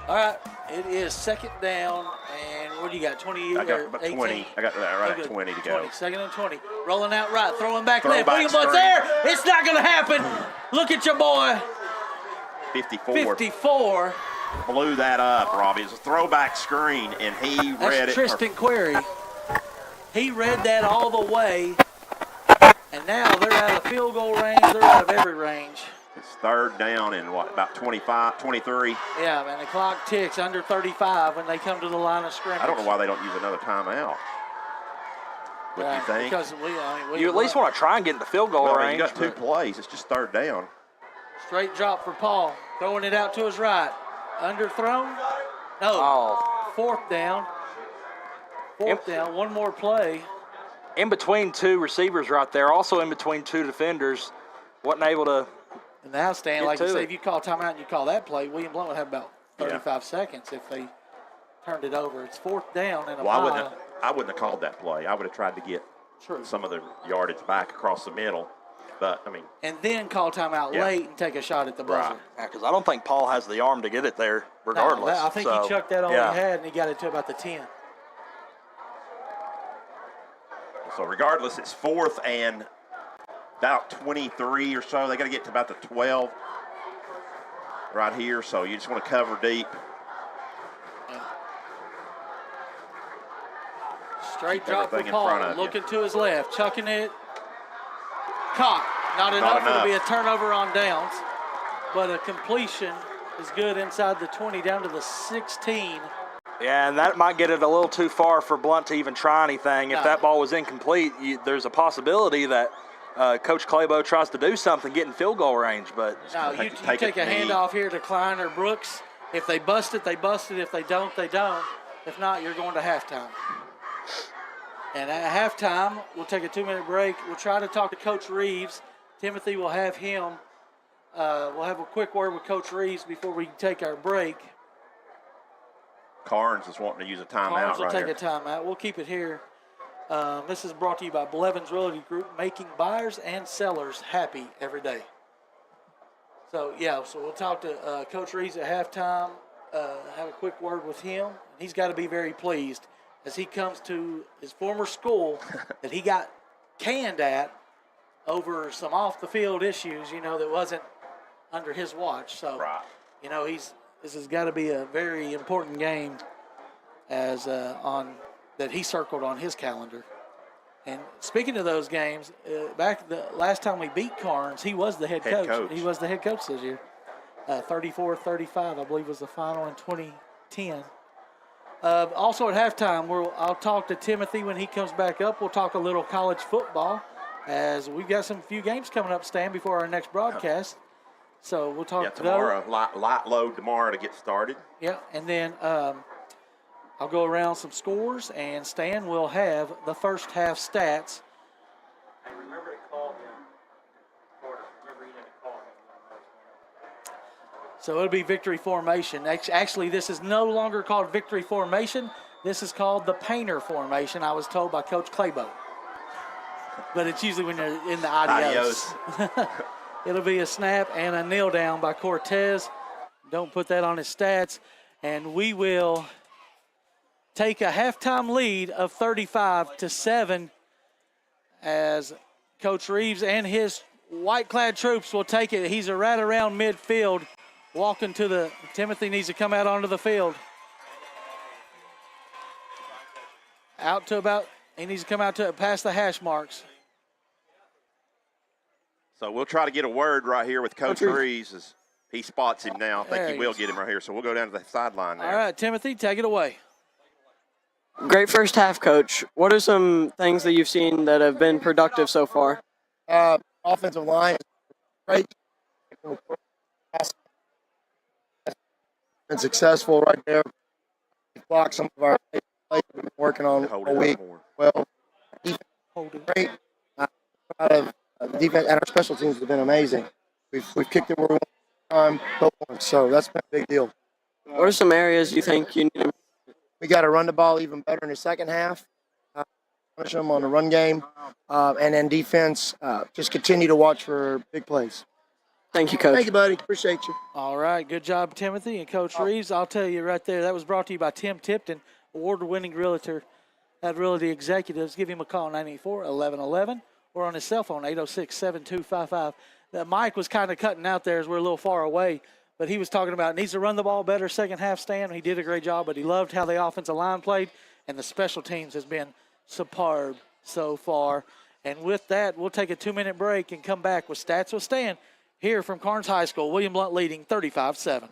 All right, it is second down, and what do you got, 20 I got or about 18? 20. I got that right Okay, at 20 to go. Second and 20. Rolling out right, throwing back Throw left. back William Blunt's screen. there. It's not going to happen. Look at your boy, 54. 54. Blew that up, Robbie. It's a throwback screen, and he read That's it. Tristan Query. He read that all the way, and now they're out of field goal range. They're out of every range. It's third down and what, about 25, 23? Yeah, man, the clock ticks under 35 when they come to the line of scrimmage. I don't know why they don't use another timeout. What you think? Because You at least want to try and get in the field goal Well, range. you got two but- plays. It's just third down. straight drop for Paul. Throwing it out to his right. Underthrown? No. Oh, Fourth down. Fourth down. One more play. in between two receivers right there, also in between two defenders, wasn't able to. And now, Stan, Get like you to say, it. if you call timeout and you call that play, William Blount would have about 35 seconds if they turned it over. It's fourth down and a Well, mile. I wouldn't have called that play. I would have tried to get True. some of the yardage back across the middle. But, I mean, And then call timeout Yeah. late and take a shot at the buzzer. Right. Yeah, because I don't think Paul has the arm to get it there, No, regardless. I think So, he chucked that all yeah. he had, and he got it to about the 10. so regardless, it's fourth and about 23 or so. They got to get to about the 12 right here. So you just want to cover deep. Straight Keep drop for everything in front Paul. of you. Looking to his left, chucking it. Caught. Not enough. enough. It'll be a turnover on downs, but a completion is good inside the 20 down to the 16. Yeah, and that might get it a little too far for Blount to even try anything. If No. that ball was incomplete, there's a possibility that Coach Claybo tries to do something, get in field goal range. But Now, you take a handoff here to Klein or Brooks. If they bust it, they bust it. If they don't, they don't. If not, you're going to halftime. And at halftime, we'll take a 2-minute break. We'll try to talk to Coach Reeves. Timothy will have him. We'll have a quick word with Coach Reeves before we take our break. Karns is wanting to use a timeout Karns will right take here. a timeout. We'll keep it here. This is brought to you by Blevins Realty Group, making buyers and sellers happy every day. So we'll talk to Coach Reeves at halftime, have a quick word with him. He's got to be very pleased as he comes to his former school that he got canned at over some off-the-field issues, that wasn't under his watch. So, Right. this has got to be a very important game as that he circled on his calendar. And speaking of those games, back the last time we beat Karns, he was the head coach. He was the head coach this year. 34-35, I believe, was the final in 2010. Also at halftime, I'll talk to Timothy when he comes back up. We'll talk a little college football as we've got some few games coming up, Stan, before our next broadcast. So we'll talk tomorrow, light load tomorrow to get started. Yeah, and then I'll go around some scores, and Stan will have the first half stats. Remember to call him. Remember you need to call him. So it'll be victory formation. Actually, this is no longer called victory formation. This is called the painter formation, I was told by Coach Claybo. But it's usually when they're in the adios. It'll be a snap and a kneel down by Cortez. Don't put that on his stats. And we will take a halftime lead of 35-7 as Coach Reeves and his white-clad troops will take it. He's right around midfield, walking to the – Timothy needs to come out onto the field. Out to about – he needs to come out to past the hash marks. So we'll try to get a word right here with Coach Reeves as he spots him now. I There think he he will is. get him right here. So we'll go down to the sideline there. All right, Timothy, take it away. Great first half, Coach. What are some things that you've seen that have been productive so far? Offensive line is great. Been successful right there. Block some of our plays we've been working on Hold all it week. up more. Well, defense great. Out of defense and our special teams have been amazing. We've kicked it where we want once, so that's been a big deal. What are some areas you think you need to? We got to run the ball even better in the second half. Punish them on the run game, and then defense. Just continue to watch for big plays. Thank you, Coach. Thank you, buddy. Appreciate you. All right, good job, Timothy and Coach Reeves. I'll tell you right there, that was brought to you by Tim Tipton, award-winning realtor at Realty Executives. Give him a call, 984-1111, or on his cell phone, 806-7255. That mic was kind of cutting out there as we're a little far away, but he was talking about needs to run the ball better second half, Stan. He did a great job, but he loved how the offensive line played, and the special teams has been superb so far. And with that, we'll take a 2-minute break and come back with Stats with Stan here from Karns High School. William Blount leading 35-7.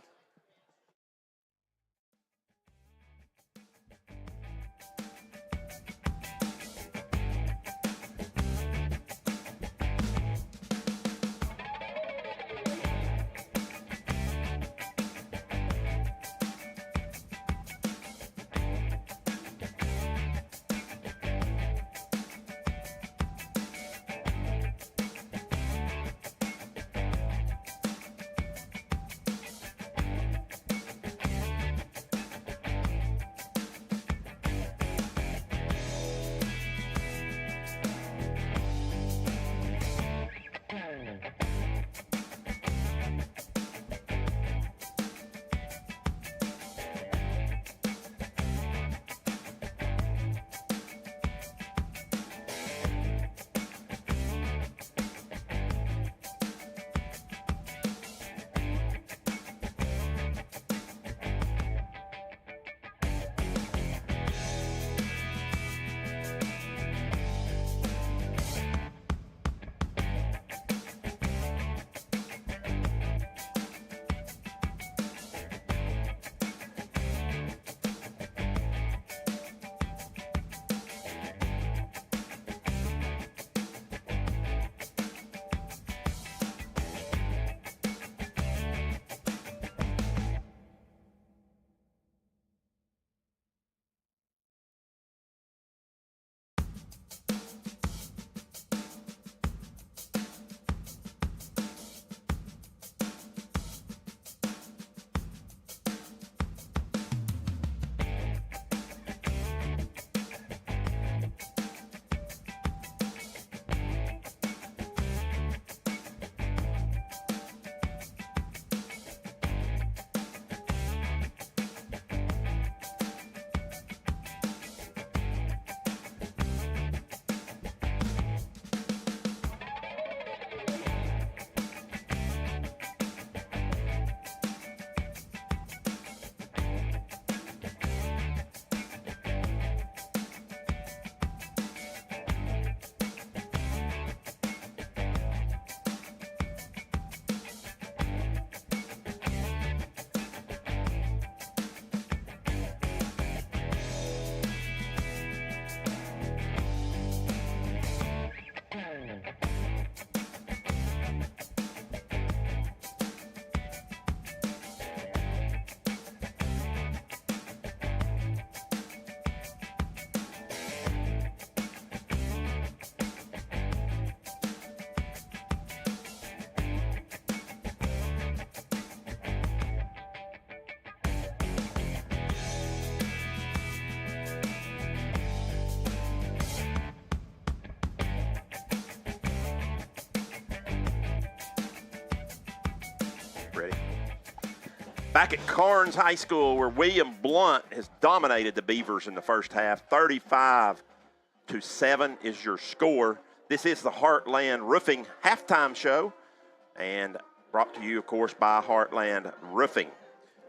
Back at Karns High School, where William Blount has dominated the Beavers in the first half, 35-7 is your score. This is the Heartland Roofing halftime show, and brought to you, of course, by Heartland Roofing.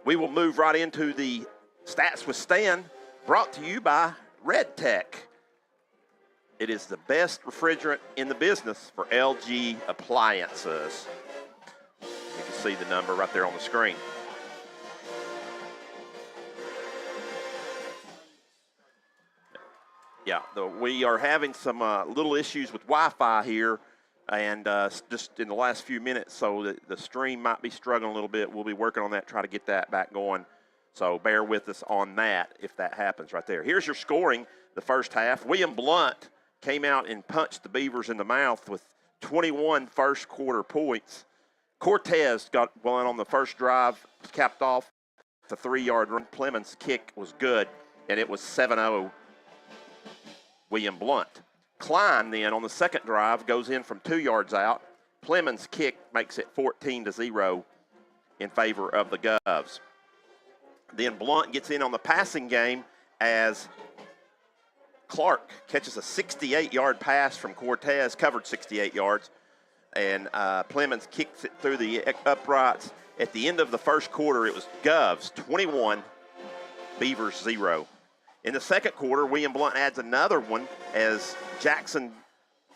We will move right into the Stats with Stan, brought to you by Red Tech. It is the best refrigerant in the business for LG appliances. You can see the number right there on the screen. Yeah, we are having some little issues with Wi-Fi here, and just in the last few minutes, so the stream might be struggling a little bit. We'll be working on that, try to get that back going. So bear with us on that if that happens right there. Here's your scoring the first half. William Blount came out and punched the Beavers in the mouth with 21 first quarter points. Cortez got one on the first drive, capped off the 3-yard run. Clemens' kick was good, and it was 7-0 William Blount. Klein then on the second drive goes in from 2 yards out. Clemens' kick makes it 14-0 in favor of the Govs. Then Blount gets in on the passing game as Clark catches a 68-yard pass from Cortez, covered 68 yards, and Clemens kicks it through the uprights. At the end of the first quarter, it was Govs 21, Beavers 0. In the second quarter, William Blount adds another one as Jackson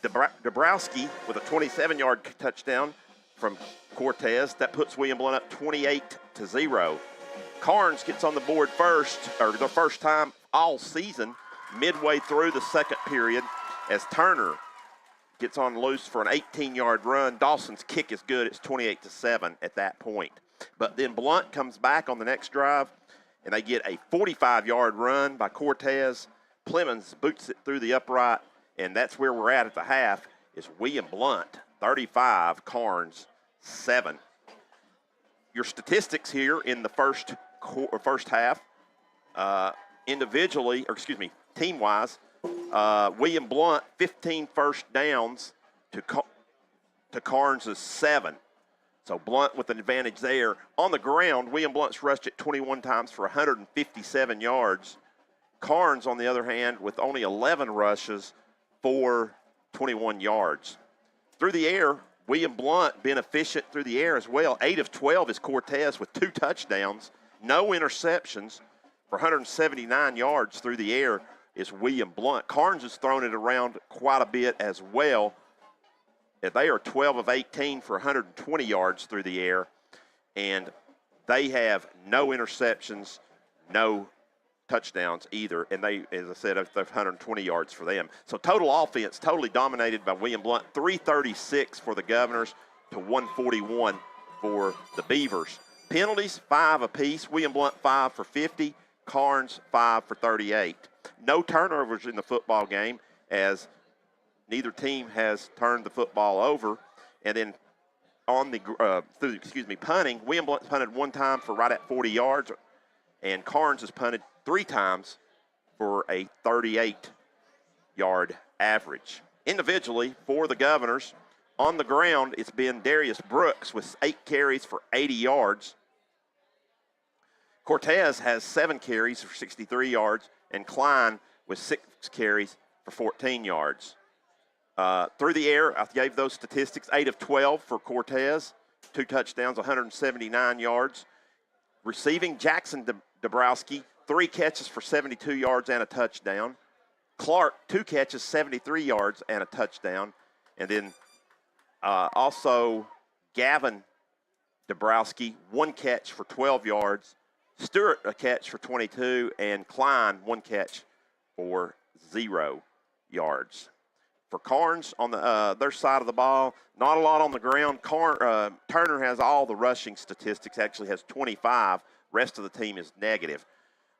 Dabrowski with a 27-yard touchdown from Cortez. That puts William Blount up 28-0. Karns gets on the board first, or the first time all season, midway through the second period, as Turner gets on loose for an 18-yard run. Dawson's kick is good. It's 28-7 at that point. But then Blount comes back on the next drive, and they get a 45-yard run by Cortez. Clemens boots it through the upright, and that's where we're at the half, is William Blount, 35, Karns, 7. Your statistics here in the first half, team-wise, William Blount, 15 first downs to Karns' 7. So Blount with an advantage there. On the ground, William Blount's rushed it 21 times for 157 yards. Karns, on the other hand, with only 11 rushes for 21 yards. Through the air, William Blount been efficient through the air as well. 8 of 12 is Cortez with 2 touchdowns, no interceptions for 179 yards through the air is William Blount. Karns has thrown it around quite a bit as well. They are 12 of 18 for 120 yards through the air, and they have no interceptions, no touchdowns either, and they, as I said, have 120 yards for them. So total offense totally dominated by William Blount, 336 for the Governors to 141 for the Beavers. Penalties, 5 apiece. William Blount 5 for 50, Karns 5 for 38. No turnovers in the football game as neither team has turned the football over. And then on the punting, William Blount punted 1 time for right at 40 yards, and Karns has punted 3 times for a 38-yard average. Individually, for the Governors, on the ground, it's been Darius Brooks with 8 carries for 80 yards. Cortez has 7 carries for 63 yards, and Klein with 6 carries for 14 yards. Through the air, I gave those statistics, 8 of 12 for Cortez, 2 touchdowns, 179 yards. Receiving, Jackson Dabrowski, 3 catches for 72 yards and a touchdown. Clark, 2 catches, 73 yards and a touchdown. And then also Gavin Dabrowski, 1 catch for 12 yards. Stewart, a catch for 22. And Klein, 1 catch for 0 yards. For Karns on the their side of the ball, not a lot on the ground. Turner has all the rushing statistics, actually has 25. Rest of the team is negative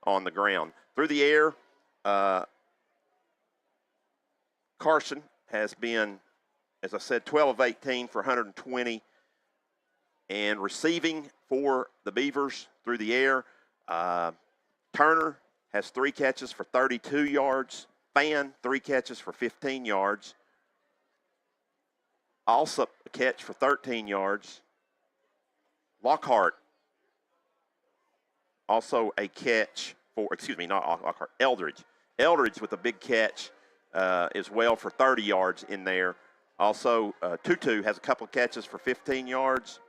on the ground. Through the air, Carson has been, as I said, 12 of 18 for 120. And receiving for the Beavers through the air, Turner has 3 catches for 32 yards. Fan, 3 catches for 15 yards. Also a catch for 13 yards. Lockhart, Also a catch for, excuse me, not Lockhart, Eldridge. Eldridge with a big catch as well for 30 yards in there. Also, Tutu has a couple of catches for 15 yards.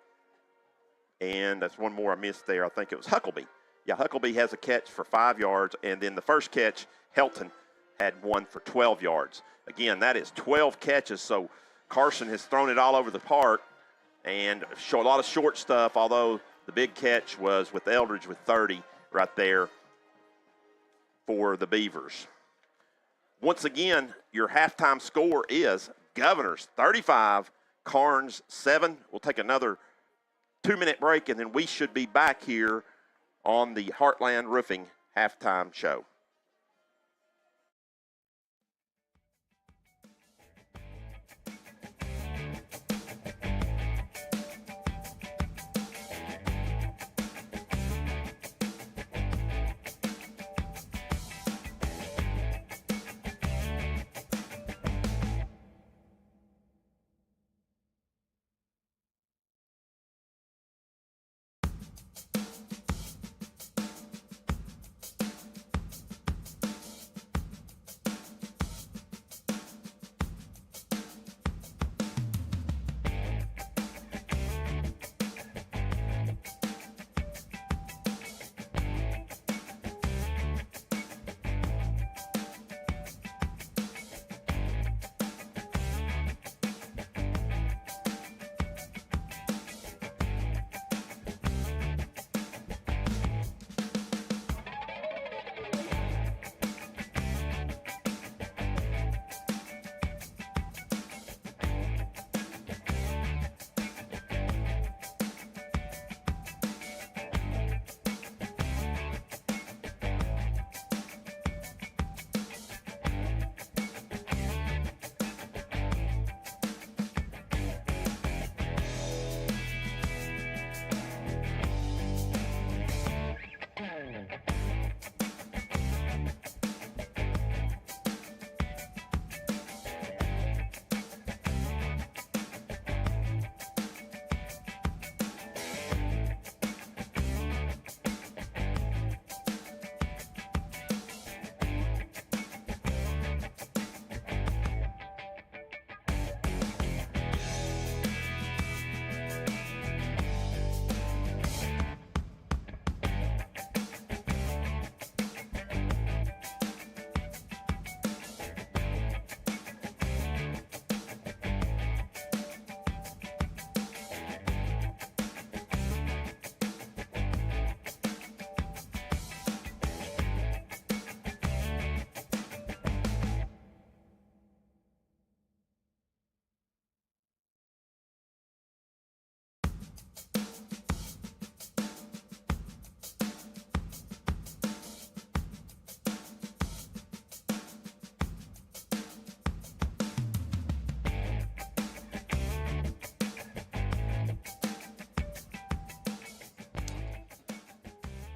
And that's one more I missed there. I think it was Huckleby. Yeah, Huckleby has a catch for 5 yards. And then the first catch, Helton had one for 12 yards. Again, that is 12 catches. So Carson has thrown it all over the park and a lot of short stuff, although the big catch was with Eldridge with 30 right there for the Beavers. Once again, your halftime score is Governors 35, Karns 7. We'll take another 2-minute break, and then we should be back here on the Heartland Roofing halftime show.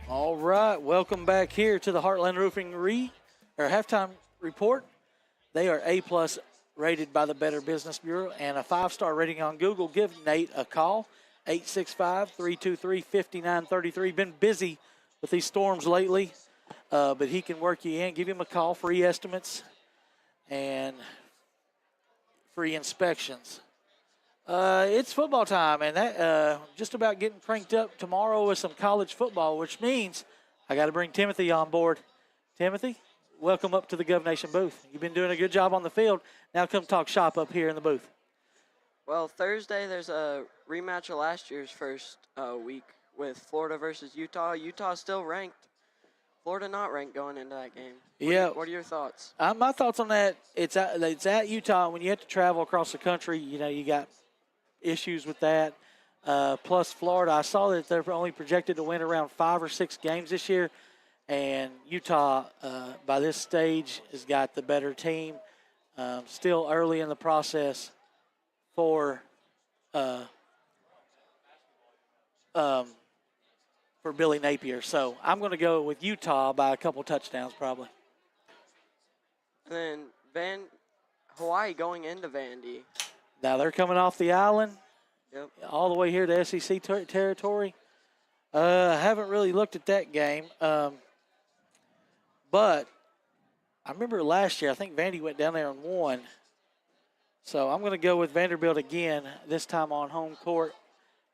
All right, welcome back here to the Heartland Roofing halftime report. They are A+ rated by the Better Business Bureau and a 5-star rating on Google. Give Nate a call, 865-323-5933. Been busy with these storms lately, but he can work you in. Give him a call, free estimates and free inspections. It's football time, and that just about getting cranked up tomorrow with some college football, which means I got to bring Timothy on board. Timothy, welcome up to the GovNation booth. You've been doing a good job on the field. Now come talk shop up here in the booth. Well, Thursday there's a rematch of last year's first week with Florida versus Utah. Utah still ranked. Florida not ranked going into that game. What are your thoughts? My thoughts on that, it's at Utah. When you have to travel across the country, you got issues with that. Plus Florida, I saw that they're only projected to win around 5 or 6 games this year, and Utah by this stage has got the better team. Still early in the process for Billy Napier. So I'm going to go with Utah by a couple touchdowns probably. And then Hawaii going into Vandy. Now they're coming off the island, Yep. all the way here to SEC territory. Haven't really looked at that game. But I remember last year, I think Vandy went down there and won. So I'm going to go with Vanderbilt again, this time on home court,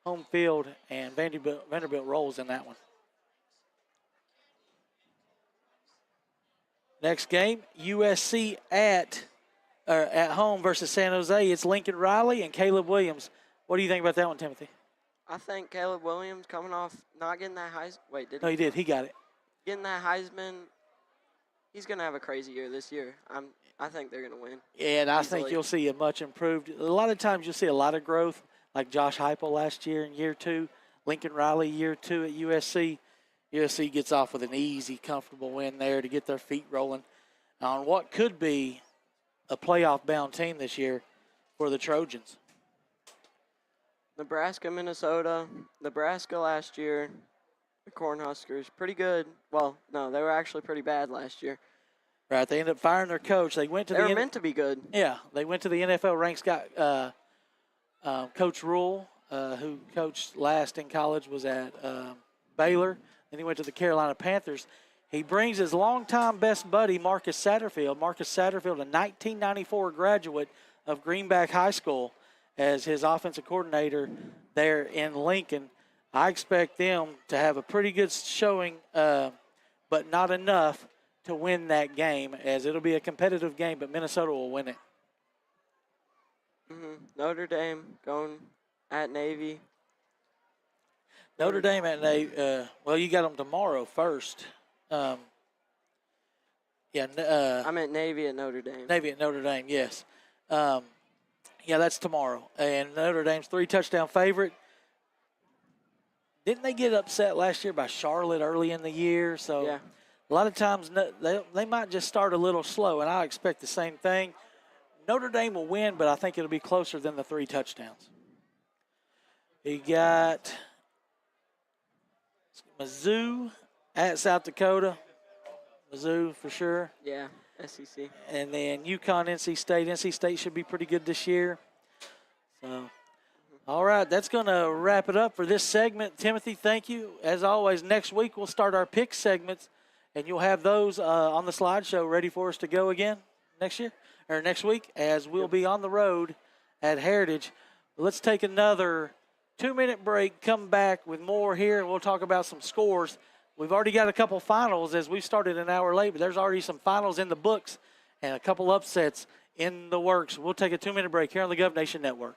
home field, and Vanderbilt rolls in that one. Next game, USC at home versus San Jose. It's Lincoln Riley and Caleb Williams. What do you think about that one, Timothy? I think Caleb Williams coming off not getting that Heisman. Wait, did he? No, he did. He got it. Getting that Heisman. He's going to have a crazy year this year. I think they're going to win. Yeah, and I easily. think you'll see a much improved. A lot of times you'll see a lot of growth, like Josh Heupel last year in year 2, Lincoln Riley year 2 at USC. USC gets off with an easy, comfortable win there to get their feet rolling on what could be a playoff-bound team this year for the Trojans. Nebraska, Minnesota. Nebraska last year, the Cornhuskers, pretty good. Well, no, they were actually pretty bad last year. Right, they ended up firing their coach. They went to They were meant to be good. Yeah, they went to the NFL ranks. Got Coach Rule, who coached last in college, was at Baylor. Then he went to the Carolina Panthers. He brings his longtime best buddy, Marcus Satterfield. Marcus Satterfield, a 1994 graduate of Greenback High School, as his offensive coordinator there in Lincoln. I expect them to have a pretty good showing, but not enough to win that game, as it'll be a competitive game, but Minnesota will win it. Notre Dame going at Navy. Notre Dame at Navy. Well, you got them tomorrow first. I meant Navy at Notre Dame. Navy at Notre Dame, yes. Yeah, that's tomorrow. And Notre Dame's 3-touchdown favorite. Didn't they get upset last year by Charlotte early in the year? So Yeah. a lot of times they might just start a little slow, and I expect the same thing. Notre Dame will win, but I think it'll be closer than the 3 touchdowns. You got Mizzou at South Dakota. Mizzou for sure. Yeah, SEC. And then UConn, NC State. NC State should be pretty good this year. So, all right, that's going to wrap it up for this segment. Timothy, thank you. As always, next week we'll start our pick segments, and you'll have those on the slideshow ready for us to go again next week, as we'll be on the road at Heritage. Let's take another 2-minute break, come back with more here, and we'll talk about some scores. We've already got a couple finals, as we started an hour late, but there's already some finals in the books and a couple upsets in the works. We'll take a 2-minute break here on the GovNation Network.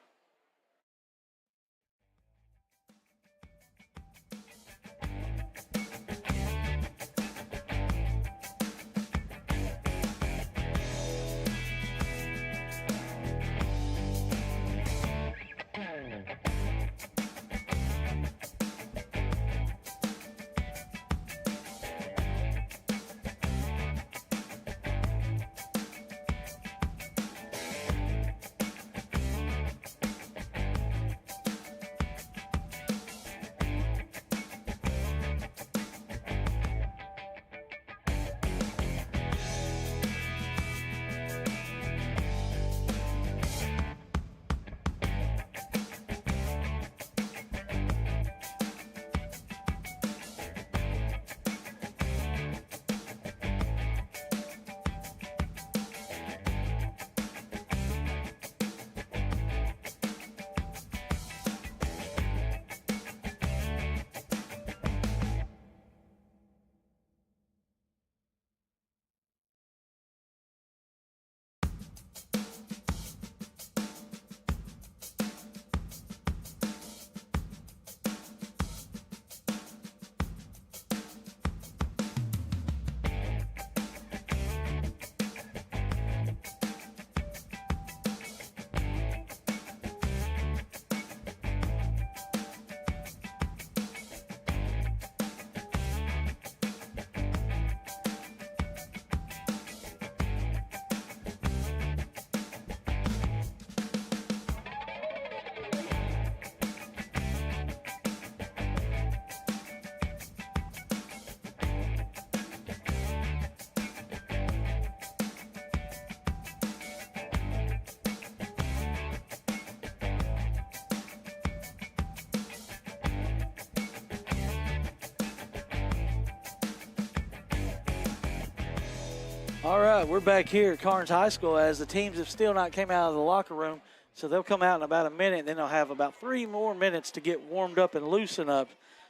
All right, we're back here at Karns High School as the teams have still not came out of the locker room. So they'll come out in about a minute, and then they'll have about 3 more minutes to get warmed up and loosen up.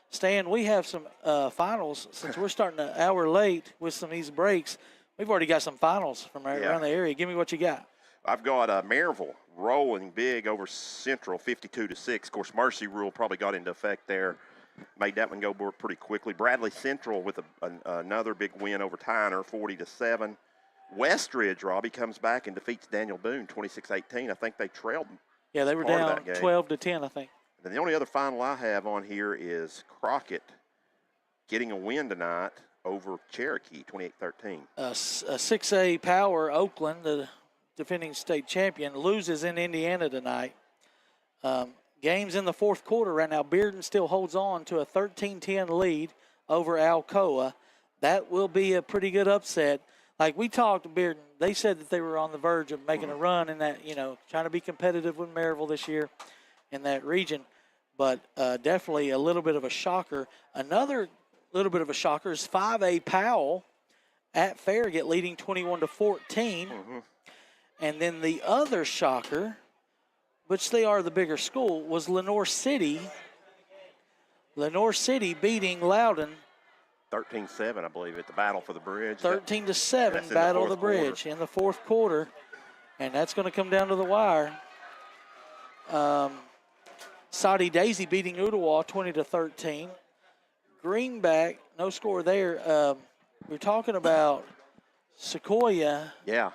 Stan, we have some finals. Since we're starting an hour late with some of these breaks, we've already got some finals from around the area. Give me what you got. I've got Maryville rolling big over Central, 52-6. Of course, Mercy rule probably got into effect there. Made that one go pretty quickly. Bradley Central with another big win over Tyner, 40-7. Westridge, Robbie, comes back and defeats Daniel Boone, 26-18. I think they trailed. Yeah, they were down 12-10, I think. And the only other final I have on here is Crockett getting a win tonight over Cherokee, 28-13. A 6A Power, Oakland, the defending state champion, loses in Indiana tonight. Games in the fourth quarter right now. Bearden still holds on to a 13-10 lead over Alcoa. That will be a pretty good upset. Like we talked to Bearden, they said that they were on the verge of making a run in that, trying to be competitive with Maryville this year in that region. But definitely a little bit of a shocker. Another little bit of a shocker is 5A Powell at Farragut leading 21-14. And then the other shocker, which they are the bigger school, was Lenoir City. Lenoir City beating Loudon 13-7, I believe, at the Battle for the Bridge. 13-7, Battle of the Bridge in the fourth quarter. And that's going to come down to the wire. Saudi Daisy beating Ottawa 20-13. Greenback, no score there. We're talking about Sequoia. Yeah.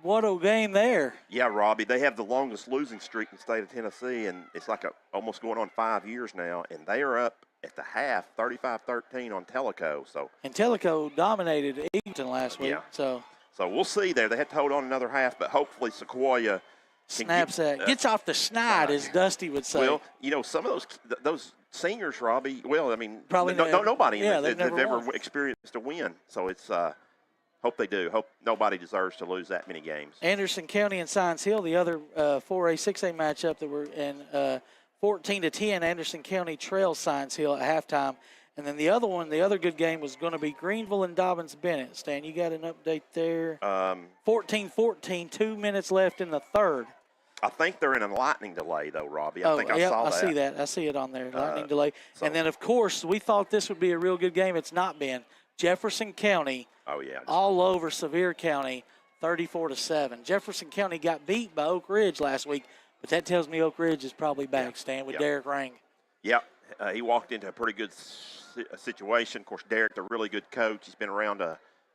What a game there. Yeah, Robbie. They have the longest losing streak in the state of Tennessee, and it's like almost going on 5 years now. And they are up at the half, 35-13 on Tellico. And Tellico dominated Eaton last week. Yeah. So we'll see there. They had to hold on another half, but hopefully Sequoia snaps that. Gets off the schneid, as Dusty would say. Well, some of those seniors, Robbie, probably nobody they've ever experienced a win. So it's hope they do. Hope nobody deserves to lose that many games. Anderson County and Science Hill, the other 4A, 6A matchup that were in 14-10. Anderson County trails Science Hill at halftime. And then the other one, the other good game was going to be Greenville and Dobbins-Bennett. Stan, you got an update there? 14-14, 2 minutes left in the third. I think they're in a lightning delay, though, Robbie. I saw that. I see that. I see it on there, lightning delay. And then, of course, we thought this would be a real good game. It's not been. Jefferson County all over Sevier County, 34-7. Jefferson County got beat by Oak Ridge last week, but that tells me Oak Ridge is probably back, Stan, with Derek Rang. Yep. He walked into a pretty good situation. Of course, Derek's a really good coach. He's been around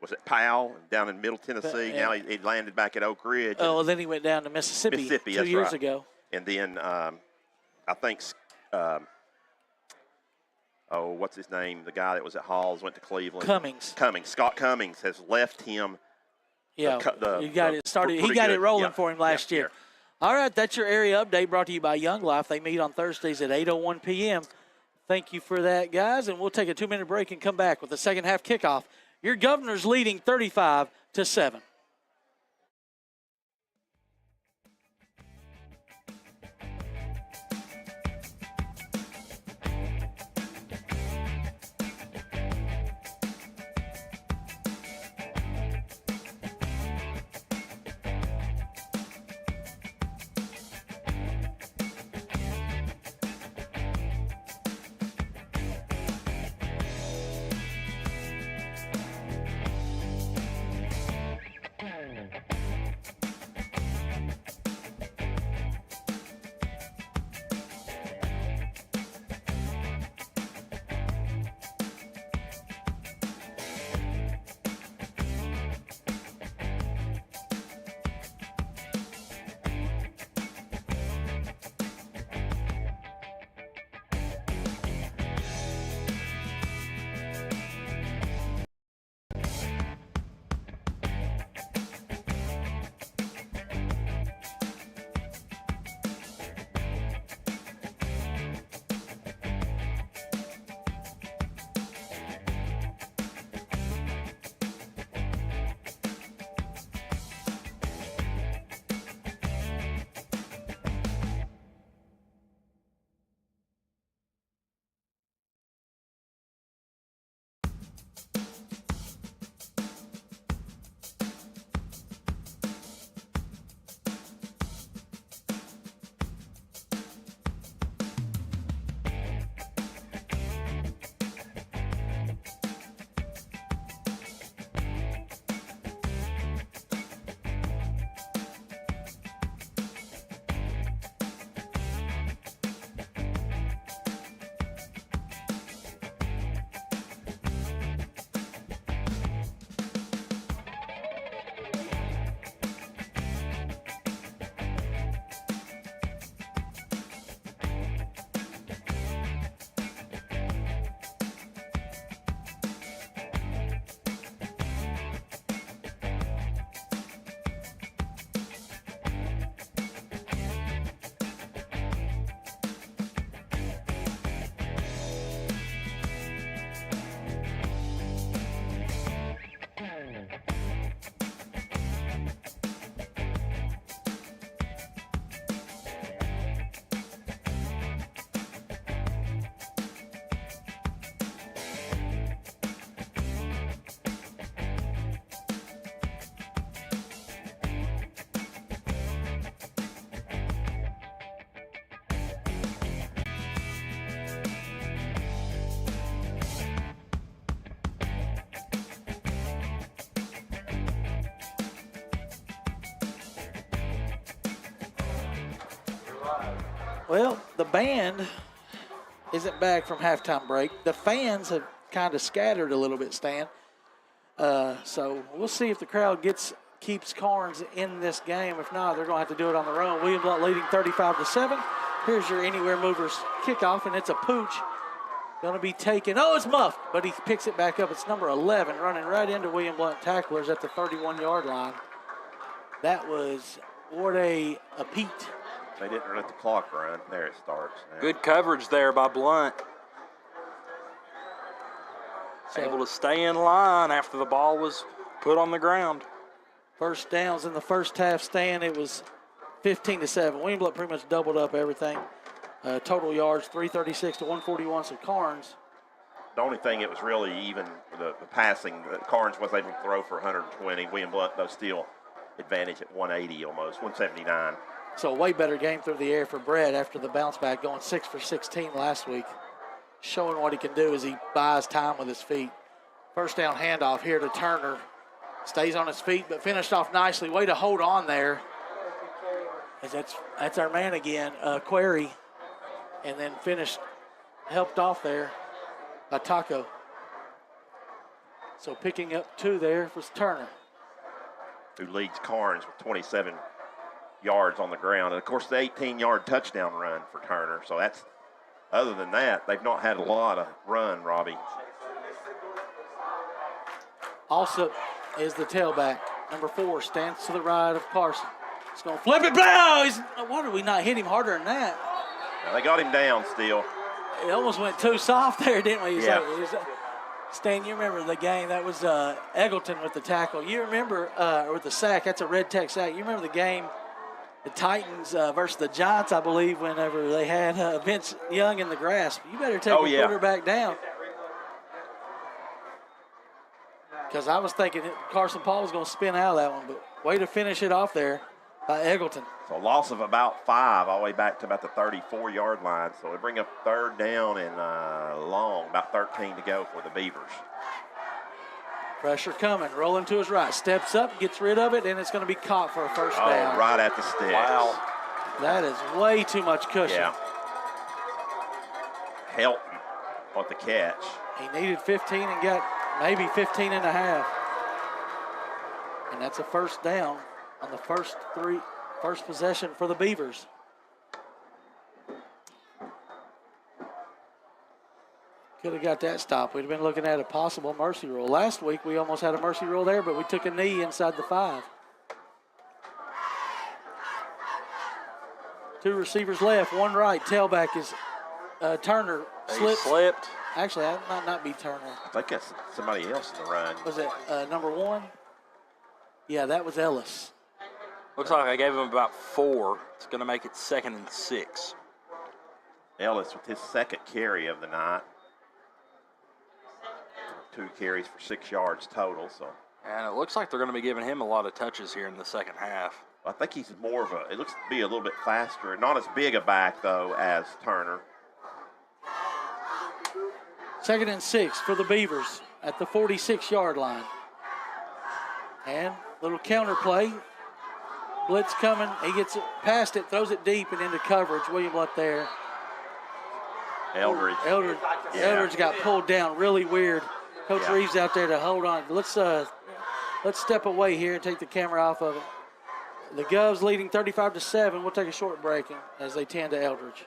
was it Powell down in Middle Tennessee? Now he landed back at Oak Ridge. Oh, well, then he went down to Mississippi 2 years ago. And then I think, what's his name? The guy that was at Halls went to Cleveland. Cummings. Scott Cummings has left him. Yeah, he got it started. He got it rolling for him last year. All right, that's your area update brought to you by Young Life. They meet on Thursdays at 8:01 p.m. Thank you for that, guys, and we'll take a 2-minute break and come back with the second half kickoff. Your Governors leading 35-7. Well, the band isn't back from halftime break. The fans have kind of scattered a little bit, Stan. So we'll see if the crowd keeps Karns in this game. If not, they're going to have to do it on their own. William Blount leading 35-7. Here's your Anywhere Movers kickoff, and it's a pooch. Going to be taken. Oh, it's muffed, but he picks it back up. It's number 11 running right into William Blount tacklers at the 31-yard line. That was what a Pete. They didn't let the clock run. There it starts now. Good coverage there by Blount. So, Able to stay in line after the ball was put on the ground. first downs in the first half, Stan, it was 15-7. William Blount pretty much doubled up everything. Total yards, 336 to 141. So Karns. The only thing it was really even the passing. Karns was able to throw for 120. William Blount, though, still advantage at 180 almost, 179. So a way better game through the air for Brett after the bounce back, going 6 for 16 last week. Showing what he can do as he buys time with his feet. First down handoff here to Turner. Stays on his feet, but finished off nicely. Way to hold on there. As that's our man again, Query. And then helped off there by Taco. So picking up 2 there was Turner. Who leads Karns with 27 yards on the ground. And, of course, the 18-yard touchdown run for Turner. So that's, other than that, they've not had a lot of run, Robbie. Also is the tailback. Number 4 stands to the right of Carson. He's going to flip it. Blow! Why did we not hit him harder than that? Now, they got him down still. It almost went too soft there, didn't we? Yeah. Stan, you remember the game? That was Eggleton with the tackle. You remember, with the sack, that's a red tech sack. You remember the game, the Titans versus the Giants, I believe, whenever they had Vince Young in the grasp. You better take the quarterback down. Because I was thinking Carson Paul was going to spin out of that one, but way to finish it off there by Eggleton. So a loss of about 5 all the way back to about the 34-yard line. So we bring up third down and long, about 13 to go for the Beavers. Pressure coming, rolling to his right. Steps up, gets rid of it, and it's going to be caught for a first down. Oh, right at the sticks. Wow. That is way too much cushion. Yeah. Helton on the catch. He needed 15 and got maybe 15 and a half. And that's a first down on the first possession for the Beavers. Could have got that stop. We'd have been looking at a possible mercy rule. Last week we almost had a mercy rule there, but we took a knee inside the 5. 2 receivers left, 1 right. Tailback is Turner. Slipped. Actually, that might not be Turner. I think that's somebody else in the run. Was it number 1? Yeah, that was Ellis. Looks like I gave him about 4. It's going to make it 2nd and 6. Ellis with his second carry of the night. 2 carries for 6 yards total. So, And it looks like they're going to be giving him a lot of touches here in the second half. I think he's more of it looks to be a little bit faster. Not as big a back, though, as Turner. 2nd and 6 for the Beavers at the 46-yard line. And little counter play. Blitz coming. He gets it past it, throws it deep and into coverage. William Blount there. Eldridge. Eldridge got pulled down. Really weird. Coach Reeves out there to hold on. Let's step away here and take the camera off of it. The Govs leading 35-7. We'll take a short break as they tend to Eldridge.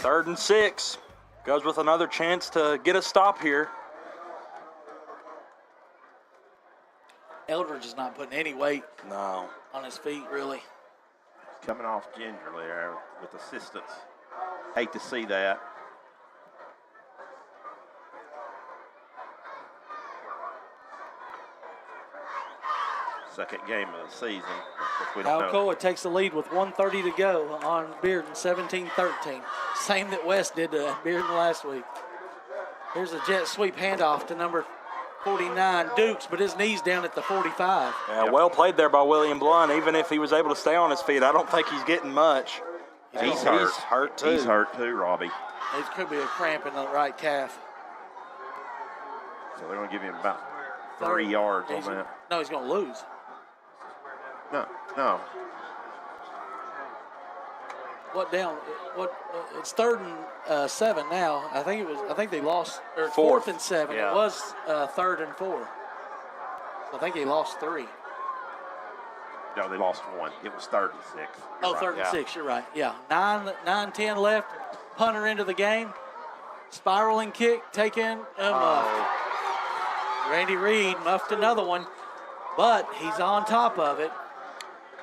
3rd and 6. Goes with another chance to get a stop here. Eldridge is not putting any weight No. on his feet, really. Coming off gingerly there with assistance. Hate to see that. Second game of the season. Of course, we don't know. Alcoa takes the lead with 1:30 to go on Bearden, 17-13. Same that West did to Bearden last week. Here's a jet sweep handoff to number 49, Dukes, but his knee's down at the 45. Yeah, well played there by William Blount. Even if he was able to stay on his feet, I don't think he's getting much. He's hurt. He's hurt too. He's hurt too, Robbie. It could be a cramp in the right calf. So they're going to give him about 30 yards on that. No, he's going to lose. No. What down? What? It's 3rd and 7 now. I think they lost. Or 4th and 7. Yeah. It was 3rd and 4. I think they lost 3. No, they lost 1. It was 3rd and 6. Oh, You're 3rd right. and 6. You're right. Yeah. 9-10 left. Punter into the game. Spiraling kick taken. Randy Reed muffed another one, but he's on top of it.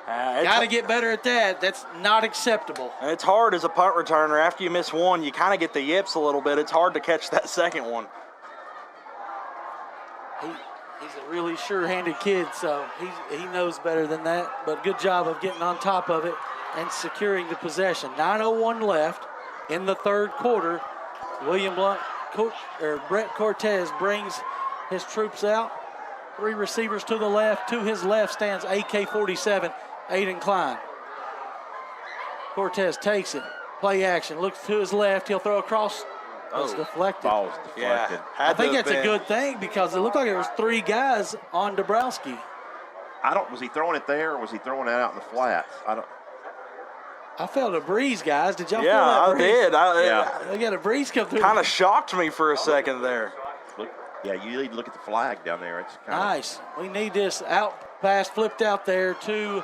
Got to get better at that. That's not acceptable. It's hard as a punt returner. After you miss one, you kind of get the yips a little bit. It's hard to catch that second one. He's a really sure-handed kid, so he knows better than that. But good job of getting on top of it and securing the possession. 9:01 left in the 3rd quarter. William Blount, Brett Cortez brings his troops out. 3 receivers to the left. To his left stands AK-47, Aiden Klein. Cortez takes it. Play action. Looks to his left. He'll throw across. It's deflected. Ball's deflected. I think that's a good thing because it looked like there was 3 guys on Dabrowski. Was he throwing it there or was he throwing it out in the flats? I felt a breeze, guys. Did y'all feel Yeah, that I breeze? did. They got a breeze come through. Kind of shocked me for a second there. You need to look at the flag down there. It's kind Nice. We need this out pass flipped out there to,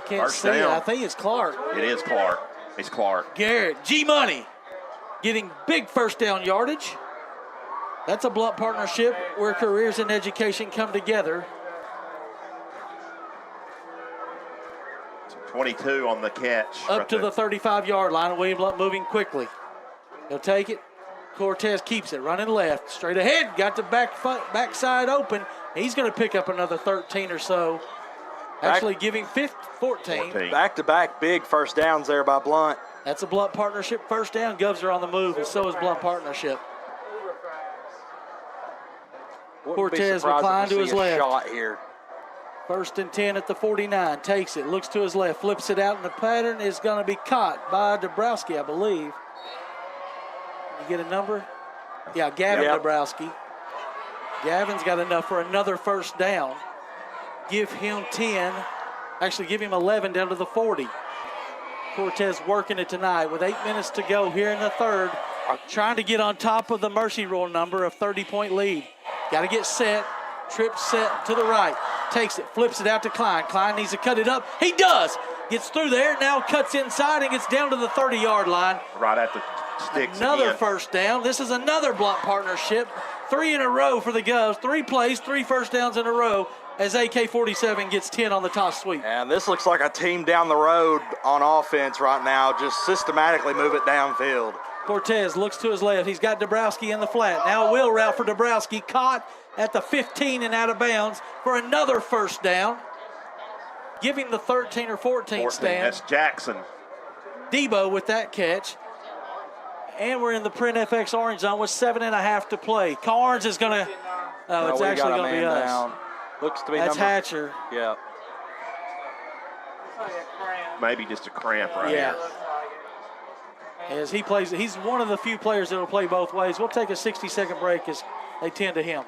can't First see it. down. I think it's Clark. It is Clark. It's Clark. Garrett, G-Money, getting big first down yardage. That's a Blount partnership where careers and education come together. 22 on the catch. Up to the 35-yard line. William Blount moving quickly. He'll take it. Cortez keeps it, running left, straight ahead, got the backside open. He's going to pick up another 13 or so. Actually giving 14. Back-to-back big first downs there by Blount. That's a Blount partnership first down. Govs are on the move, and so is Blount partnership. Cortez reclined to his left. Shot here. 1st and 10 at the 49. Takes it, looks to his left, flips it out, and the pattern is going to be caught by Dabrowski, I believe. You get a number? Yeah, Gavin Dabrowski. Gavin's got enough for another first down. Give him 10. Actually, give him 11 down to the 40. Cortez working it tonight with 8 minutes to go here in the 3rd. Trying to get on top of the mercy rule number of 30-point lead. Got to get set. Trip set to the right. Takes it, flips it out to Klein. Klein needs to cut it up. He does. Gets through there, now cuts inside and gets down to the 30-yard line. Right at the sticks Another again. first down. This is another Blount partnership. 3 in a row for the Govs. 3 plays, 3 first downs in a row as AK-47 gets 10 on the toss sweep. And this looks like a team down the road on offense right now. Just systematically move it downfield. Cortez looks to his left. He's got Dabrowski in the flat. Now a wheel route for Dabrowski. Caught at the 15 and out of bounds for another first down. Giving the 13 or 14 stand. That's Jackson. Debo with that catch. And we're in the Print FX orange zone with 7.5 to play. Karns is going to, it's actually going to be us. Down. Looks to be That's number. Hatcher. Yeah. Maybe just a cramp right Yeah. here. As he plays, he's one of the few players that will play both ways. We'll take a 60-second break as they tend to him.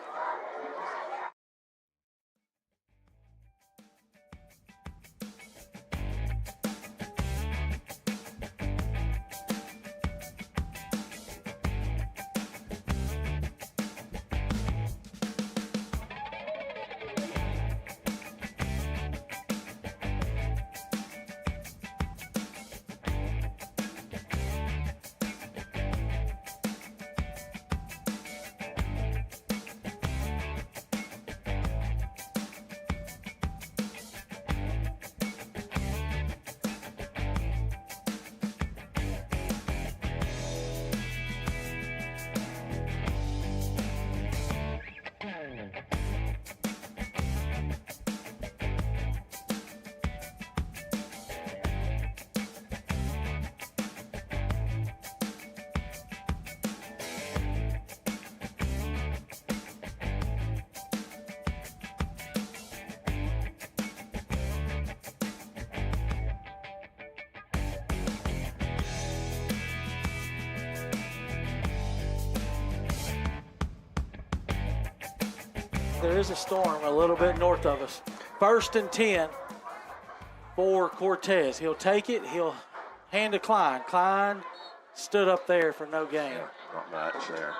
there is a storm a little bit north of us. 1st and 10 for Cortez. He'll take it. He'll hand to Klein. Klein stood up there for no gain. Not much there.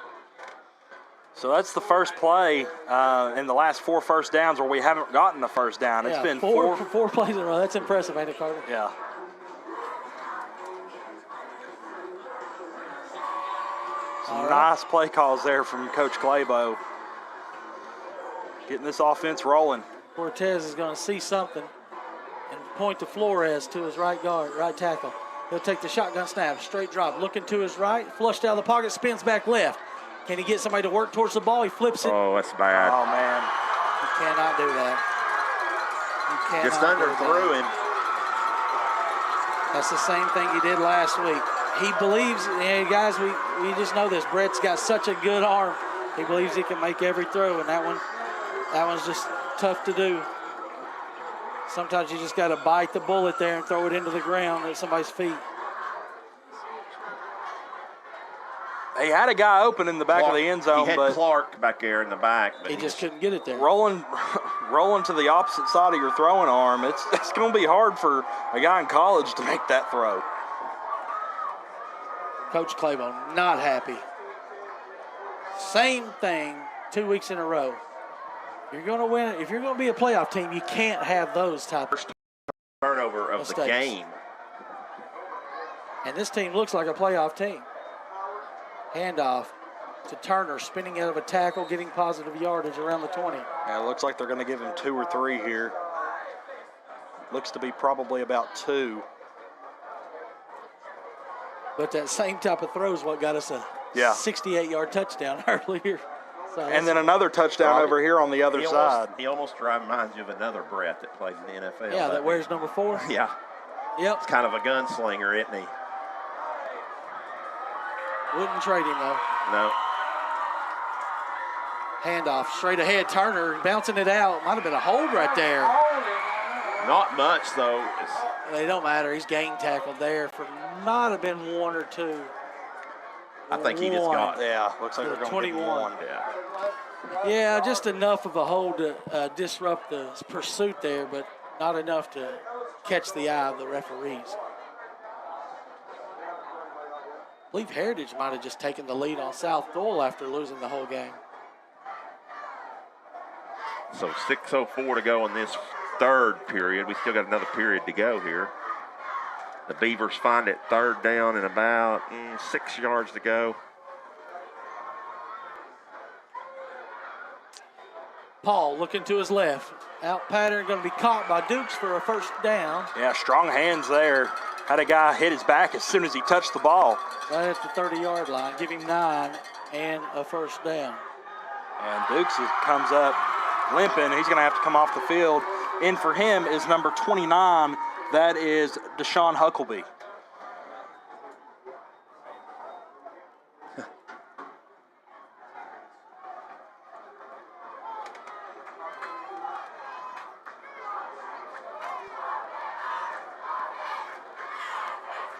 So that's the first play in the last 4 first downs where we haven't gotten the first down. It's been four plays in a row. That's impressive, ain't it, Carter? Yeah. Some nice play calls there from Coach Claybo. Getting this offense rolling. Cortez is going to see something and point to Flores to his right guard, right tackle. He'll take the shotgun snap, straight drop, looking to his right, flushed out of the pocket, spins back left. Can he get somebody to work towards the ball? He flips it. Oh, that's bad. Oh, man. He cannot do that. He cannot Just do underthrew that. him. That's the same thing he did last week. He believes, and guys, we just know this. Brett's got such a good arm. He believes he can make every throw, and that one's just tough to do. Sometimes you just got to bite the bullet there and throw it into the ground at somebody's feet. He had a guy open in the back of the end zone, he had but Clark back there in the back. But he just couldn't get it there. rolling to the opposite side of your throwing arm, it's going to be hard for a guy in college to make that throw. Coach Claiborne not happy. Same thing 2 weeks in a row. You're going to win. If you're going to be a playoff team, you can't have those type of turnover of mistakes. the game. And this team looks like a playoff team. Handoff to Turner, spinning out of a tackle, getting positive yardage around the 20. Yeah, it looks like they're going to give him 2 or 3 here. Looks to be probably about 2. But that same type of throw is what got us a 68-yard touchdown earlier. So and then another touchdown over here on the other side. He almost reminds you of another Brett that played in the NFL. Yeah, that wears number 4. Yeah. Yep. It's kind of a gunslinger, isn't he? Wouldn't trade him, though. No. Handoff straight ahead. Turner bouncing it out. Might have been a hold right there. Not much, though. It don't matter. He's gang tackled there for not have been 1 or 2. I think he just got it. Yeah, looks like they're going to 21. Yeah. Yeah, just enough of a hold to disrupt the pursuit there, but not enough to catch the eye of the referees. I believe Heritage might have just taken the lead on South Doyle after losing the whole game. So 6:04 to go in this third period. We still got another period to go here. The Beavers find it 3rd down and about 6 yards to go. Paul looking to his left. Out pattern going to be caught by Dukes for a first down. Yeah, strong hands there. Had a guy hit his back as soon as he touched the ball. Right at the 30-yard line. Give him 9 and a first down. And Dukes comes up limping. He's going to have to come off the field. In for him is number 29. That is Deshaun Huckleby.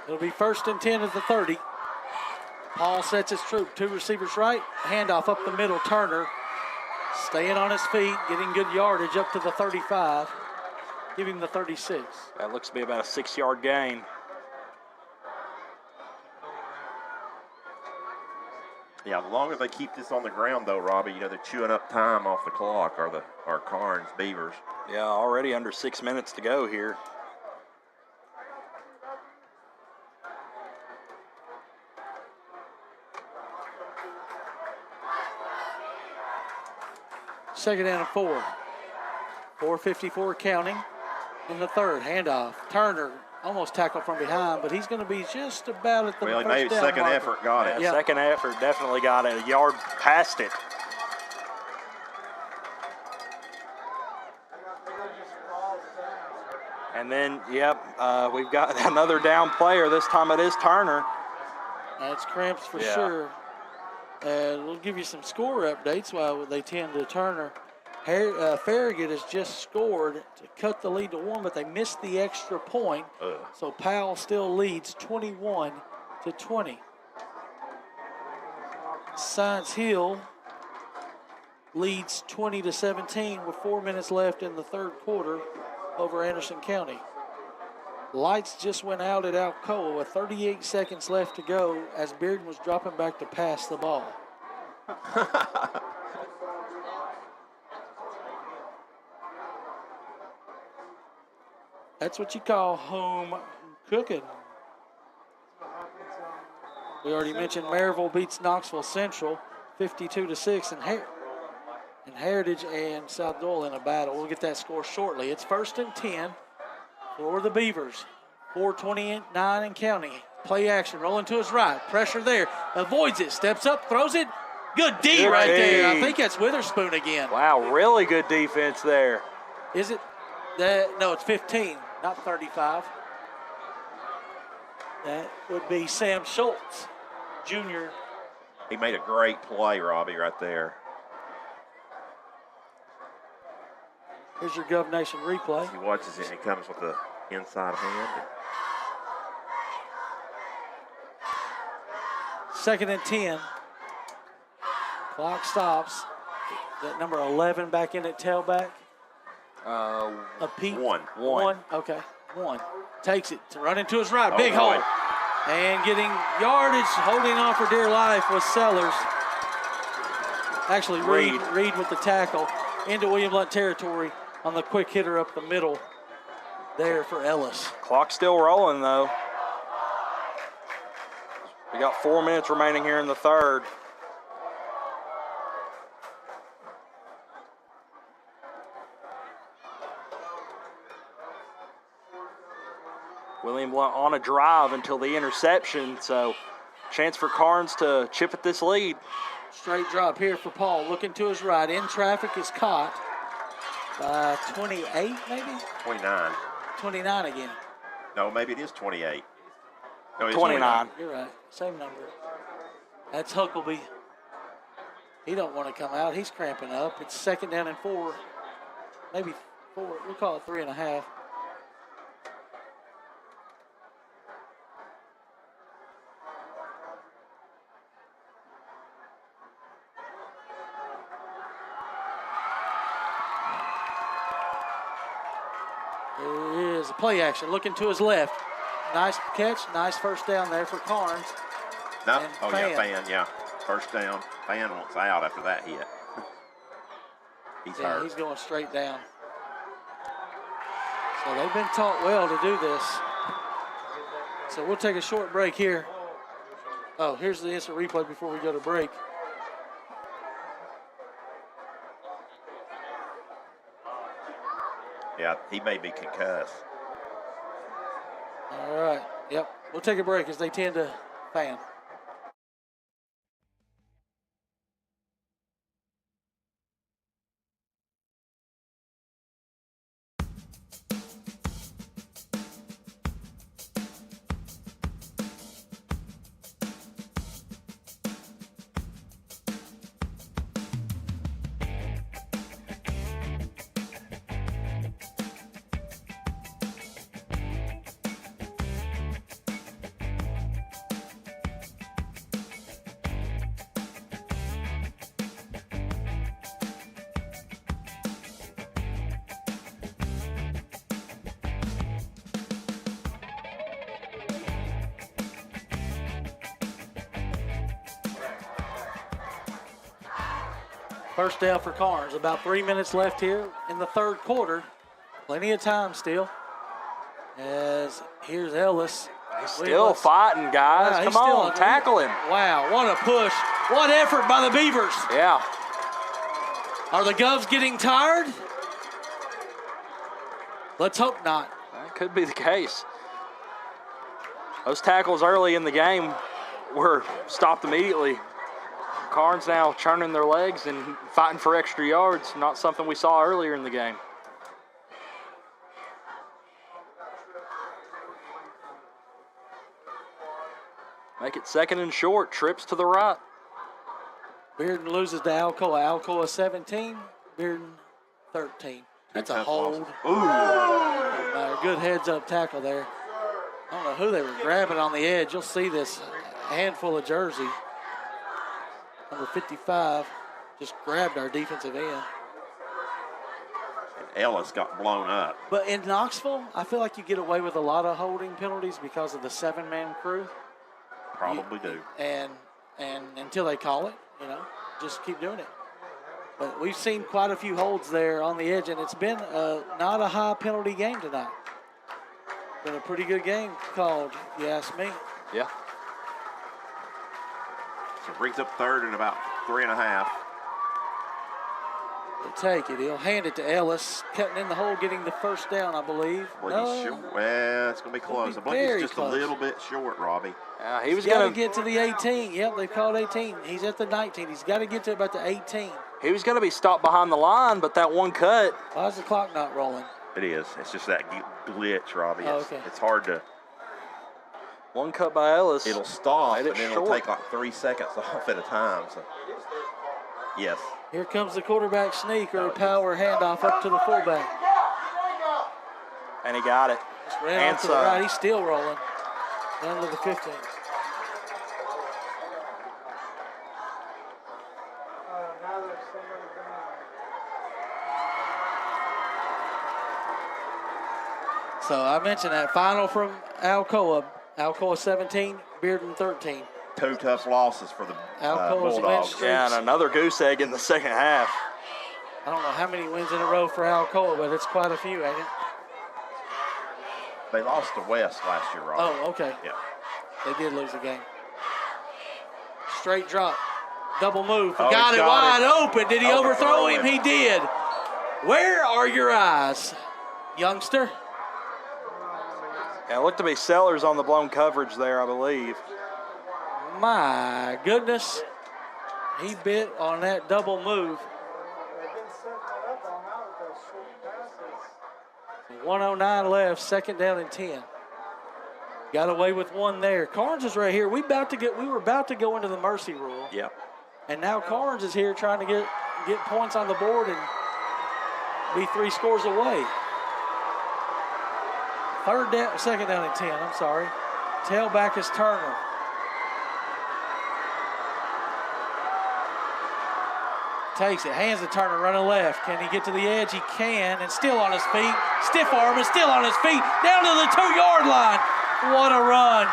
It'll be 1st and 10 at the 30. Paul sets his troop. 2 receivers right. Handoff up the middle. Turner staying on his feet, getting good yardage up to the 35. Give him the 36. That looks to be about a 6-yard gain. Yeah, the longer they keep this on the ground, though, Robbie, they're chewing up time off the clock, or Karns Beavers. Yeah, already under 6 minutes to go here. Second down and 4. 4:54 counting in the third. Handoff. Turner almost tackled from behind, but he's going to be just about at the Well, he first made down second marker. effort, got it. Yeah. Second effort definitely got it. A yard past it. And then, we've got another down player. This time it is Turner. That's cramps for sure. We'll give you some score updates while they tend to Turner. Farragut has just scored to cut the lead to 1, but they missed the extra point. So Powell still leads 21-20. Science Hill leads 20-17 with 4 minutes left in the third quarter over Anderson County. Lights just went out at Alcoa with 38 seconds left to go as Bearden was dropping back to pass the ball. That's what you call home cooking. We already mentioned Maryville beats Knoxville Central 52-6, and Heritage and South Doyle in a battle. We'll get that score shortly. It's 1st and 10 for the Beavers. 4:29 in counting. Play action, rolling to his right. Pressure there. Avoids it. Steps up, throws it. Good D Good right D. there. I think that's Witherspoon again. Wow, really good defense there. Is it? No, it's 15, not 35. That would be Sam Schultz, Jr. He made a great play, Robbie, right there. Here's your Gov Nation replay. He watches it and he comes with the inside hand. 2nd and 10. Clock stops. That number 11 back in at tailback. A Pete. One. Okay. 1. Takes it to run into his right. Oh, Big boy. hole. And getting yardage, holding on for dear life was Sellers. Actually, Reed with the tackle into William Blount territory on the quick hitter up the middle there for Ellis. Clock still rolling, though. We got 4 minutes remaining here in the third. William Blount on a drive until the interception, so chance for Karns to chip at this lead. Straight drop here for Paul. Looking to his right. In traffic is caught by 28, maybe? 29. 29 again. No, maybe it is 28. No, it's 29. You're right. Same number. That's Huckleby. He don't want to come out. He's cramping up. It's 2nd down and 4. Maybe 4. We'll call it 3.5. There is a play action. Looking to his left. Nice catch. Nice first down there for Karns. No. And Oh, Fan. yeah, Fan, yeah. First down. Fan wants out after that hit. He's Yeah, hurt. he's going straight down. So they've been taught well to do this. So we'll take a short break here. Oh, here's the instant replay before we go to break. Yeah, he may be concussed. All right. Yep. We'll take a break as they tend to fan. First down for Karns. About 3 minutes left here in the third quarter. Plenty of time still. As here's Ellis. He's still fighting, guys. Wow, Come on, tackle him. Wow, what a push. What effort by the Beavers. Yeah. Are the Govs getting tired? Let's hope not. That could be the case. Those tackles early in the game were stopped immediately. Karns now churning their legs and fighting for extra yards, not something we saw earlier in the game. Make it 2nd and short, trips to the right. Bearden loses to Alcoa. Alcoa 17, Bearden 13. That's a hold. Good heads-up tackle there. I don't know who they were grabbing on the edge. You'll see this handful of jersey. Number 55 just grabbed our defensive end. Ellis got blown up. But in Knoxville, I feel like you get away with a lot of holding penalties because of the 7-man crew. Probably do. And until they call it, just keep doing it. But we've seen quite a few holds there on the edge, and it's been not a high penalty game tonight. Been a pretty good game called, if you ask me. Yeah. So brings up third and about 3.5. He'll take it. He'll hand it to Ellis, cutting in the hole, getting the first down, I believe. Well, he's short. Well, it's going to be close. I believe he's just close. A little bit short, Robbie. He was He's got going to get to the 18. Yep, they called 18. He's at the 19. He's got to get to about the 18. He was going to be stopped behind the line, but that one cut. Why is the clock not rolling? It is. It's just that glitch, Robbie. Oh, okay. It's hard to. One cut by Ellis. It'll stop, Made and it then it'll short. take like 3 seconds off at a time. So, yes. Here comes the quarterback sneak or power handoff up to the fullback. And he got it. Just ran off to the right. He's still rolling. Down to the 15. So I mentioned that final from Alcoa. Alcoa 17, Bearden 13. 2 tough losses for the Alcoa's Bulldogs. win Yeah, and another goose egg in the second half. I don't know how many wins in a row for Alcoa, but it's quite a few, ain't it? They lost to West last year, Robbie. Oh, okay. Yeah. They did lose the game. Straight drop. Double move. Oh, Got he's it got wide open. Did he overthrow him? He did. Where are your eyes, youngster? Yeah, it looked to be Sellers on the blown coverage there, I believe. My goodness. He bit on that double move. 109 left, second down and 10. Got away with one there. Karns is right here. We were about to go into the mercy rule. Yeah. And now Karns is here trying to get points on the board and be 3 scores away. Second down and 10, I'm sorry. Tailback is Turner. Takes it, hands to Turner, running left. Can he get to the edge? He can, and still on his feet. Stiff arm and still on his feet. Down to the 2-yard line. What a run.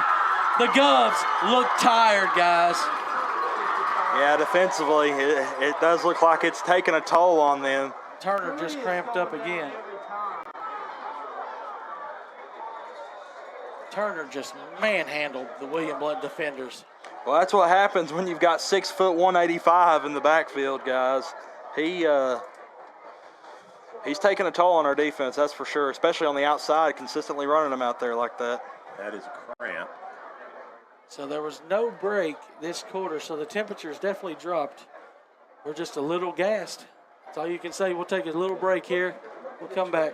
The Govs look tired, guys. Yeah, defensively, it does look like it's taking a toll on them. Turner just cramped up again. Turner just manhandled the William Blount defenders. Well, that's what happens when you've got 6 foot 185 in the backfield, guys. He's taking a toll on our defense, that's for sure, especially on the outside, consistently running them out there like that. That is a cramp. So there was no break this quarter, so the temperature's definitely dropped. We're just a little gassed. That's all you can say. We'll take a little break here. We'll come back.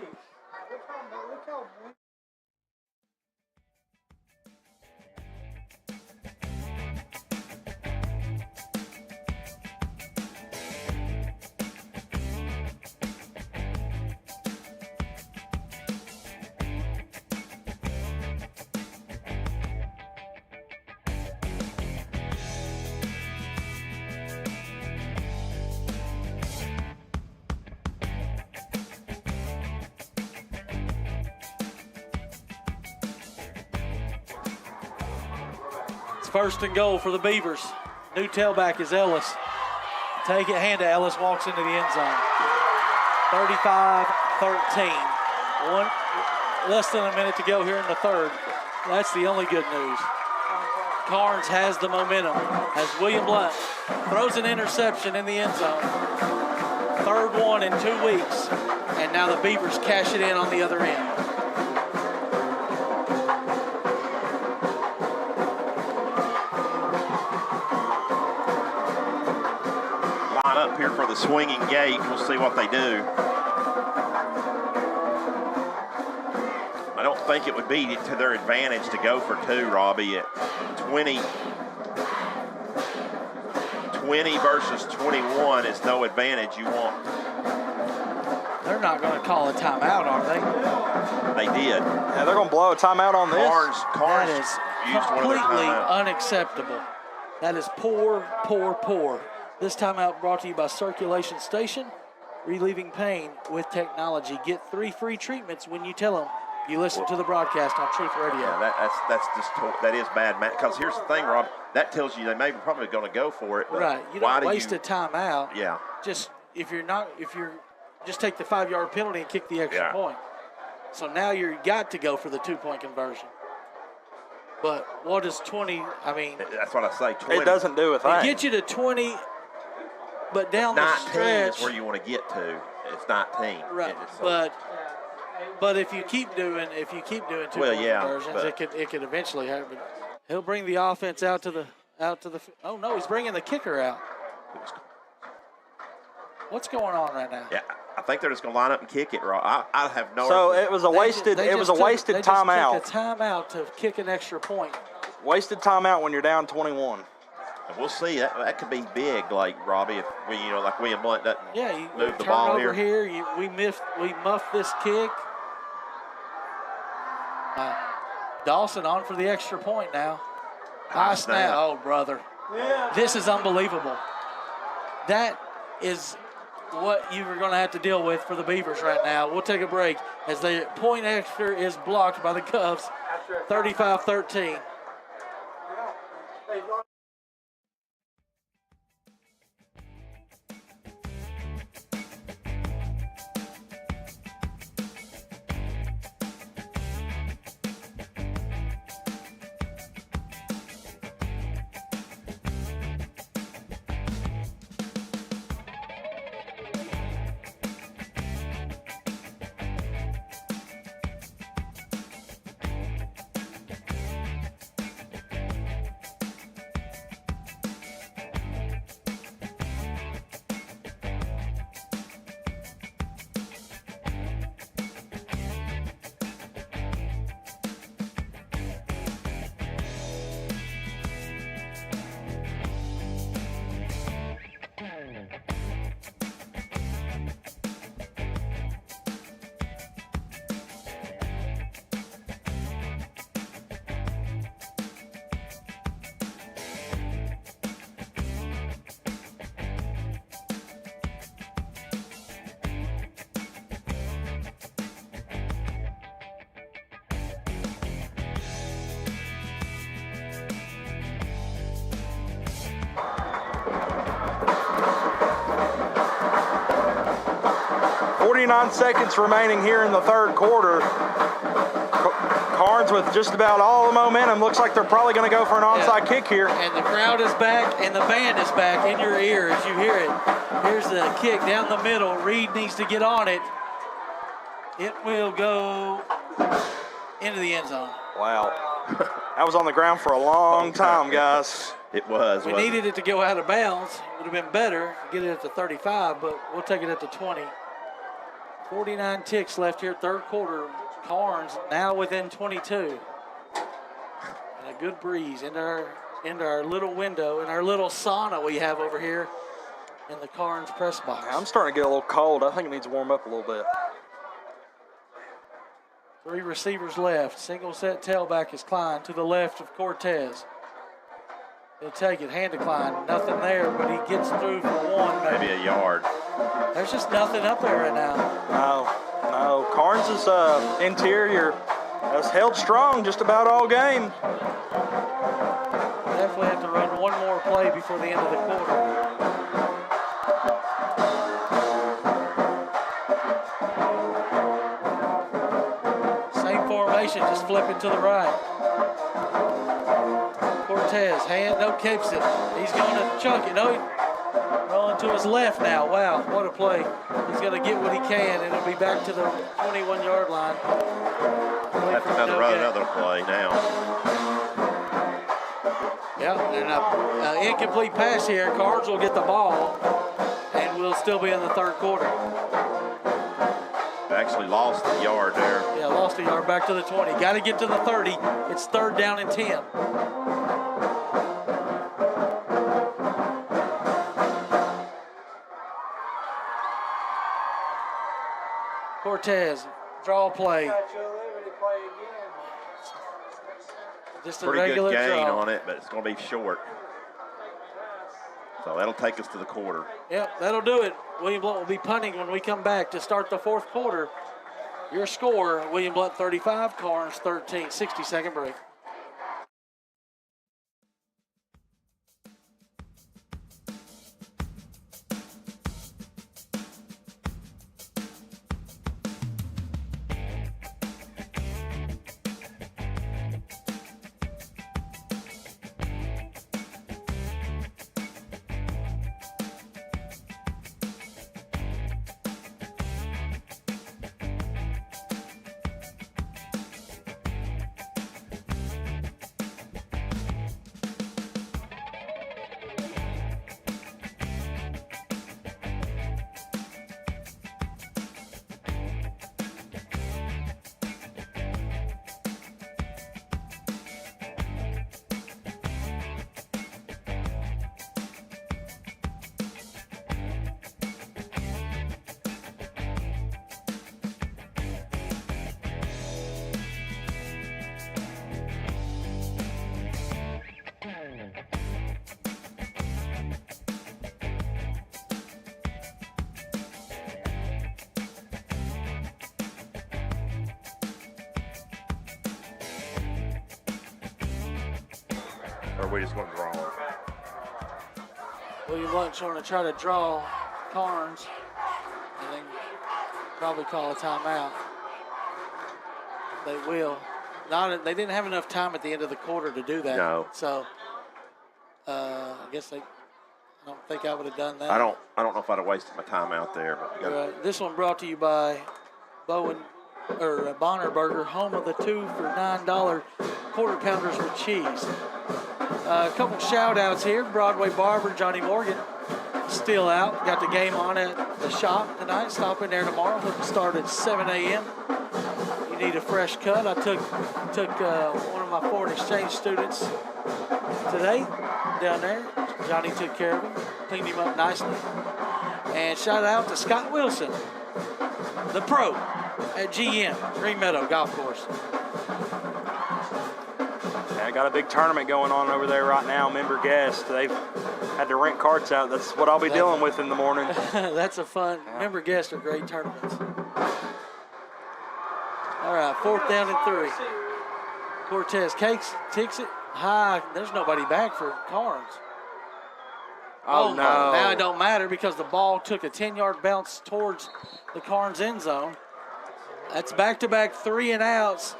First and goal for the Beavers. New tailback is Ellis. Take it, hand to Ellis, walks into the end zone. 35-13. Less than a minute to go here in the third. That's the only good news. Karns has the momentum as William Blount throws an interception in the end zone. Third one in 2 weeks. And now the Beavers cash it in on the other end. Up here for the swinging gate. We'll see what they do. I don't think it would be to their advantage to go for 2, Robbie, at 20 versus 21 is no advantage you want. They're not going to call a timeout, are they? They did. Yeah, they're going to blow a timeout on this. Karns that is used one of their completely timeouts. unacceptable. That is poor, poor, poor. This timeout brought to you by Circulation Station, relieving pain with technology. Get 3 free treatments when you tell them you listen to the broadcast on Truth Radio. Yeah, that is bad, Matt. Because here's the thing, Rob. That tells you they may be probably going to go for it. But right. You don't waste a timeout. Yeah. Just if you're just take the 5-yard penalty and kick the extra point. So now you've got to go for the 2-point conversion. But what is 20? I mean, that's what I say. 20. It doesn't do a thing. It gets you to 20, but down the 19 stretch is where you want to get to. It's 19. Right. But if you keep doing 2-point conversions, it could eventually happen. He'll bring the offense out to the. Oh no, he's bringing the kicker out. What's going on right now? Yeah, I think they're just going to line up and kick it. I have no. So it was a wasted. It was a wasted timeout. They just took a timeout to kick an extra point. Wasted timeout when you're down 21. And we'll see. That could be big, like Robbie, if like William Blount doesn't move the turn ball over here. We muff this kick. Dawson on for the extra point now. High snap. Oh, brother. Yeah. This is unbelievable. That is what you are going to have to deal with for the Beavers right now. We'll take a break as the point extra is blocked by the Cubs, 35-13. 49 seconds remaining here in the third quarter. Karns with just about all the momentum. Looks like they're probably going to go for an onside kick here. And the crowd is back, and the band is back in your ear as you hear it. Here's the kick down the middle. Reed needs to get on it. It will go into the end zone. Wow. That was on the ground for a long time, guys. It was. We needed it to go out of bounds. It would have been better to get it at the 35, but we'll take it at the 20. 49 ticks left here, third quarter. Karns now within 22. And a good breeze into our little window, in our little sauna we have over here in the Karns press box. I'm starting to get a little cold. I think it needs to warm up a little bit. 3 receivers left. Single set tailback is Klein to the left of Cortez. He'll take it, hand to Klein. Nothing there, but he gets through for one. Maybe a yard. There's just nothing up there right now. No. Karns' interior has held strong just about all game. Definitely have to run one more play before the end of the quarter. Same formation, just flip it to the right. Cortez, keeps it. He's going to chunk it. Rolling to his left now. Wow, what a play. He's going to get what he can, and it'll be back to the 21-yard line. Have to run another play now. Yeah, and an incomplete pass here. Karns will get the ball, and we'll still be in the third quarter. Actually lost a yard there. Yeah, lost a yard back to the 20. Got to get to the 30. It's third down and 10. Cortez, draw play. Just a pretty regular good gain draw on it, but it's going to be short. So that'll take us to the quarter. Yep, that'll do it. William Blount will be punting when we come back to start the fourth quarter. Your score, William Blount 35, Karns 13, 60-second break. Or are we just going to draw? William Blount's going to try to draw Karns and then probably call a timeout. They will. They didn't have enough time at the end of the quarter to do that. No. So I guess I don't think I would have done that. I don't know if I'd have wasted my time out there. But This one brought to you by Bonner Burger, home of the 2 for $9 quarter pounders with cheese. A couple shout outs here. Broadway Barber Johnny Morgan still out. Got the game on at the shop tonight. Stop in there tomorrow. It'll start at 7 a.m. You need a fresh cut. I took one of my foreign exchange students today down there. Johnny took care of him, cleaned him up nicely. And shout out to Scott Wilson, the pro at GM, Green Meadow Golf Course. Yeah, I got a big tournament going on over there right now, member guest. They've had to rent carts out. That's what I'll be dealing with in the morning. That's a fun, member guests are great tournaments. All right, 4th down and 3. Cortez kicks it high. There's nobody back for Karns. Oh, no. Now it don't matter because the ball took a 10-yard bounce towards the Karns end zone. That's back-to-back 3 and outs.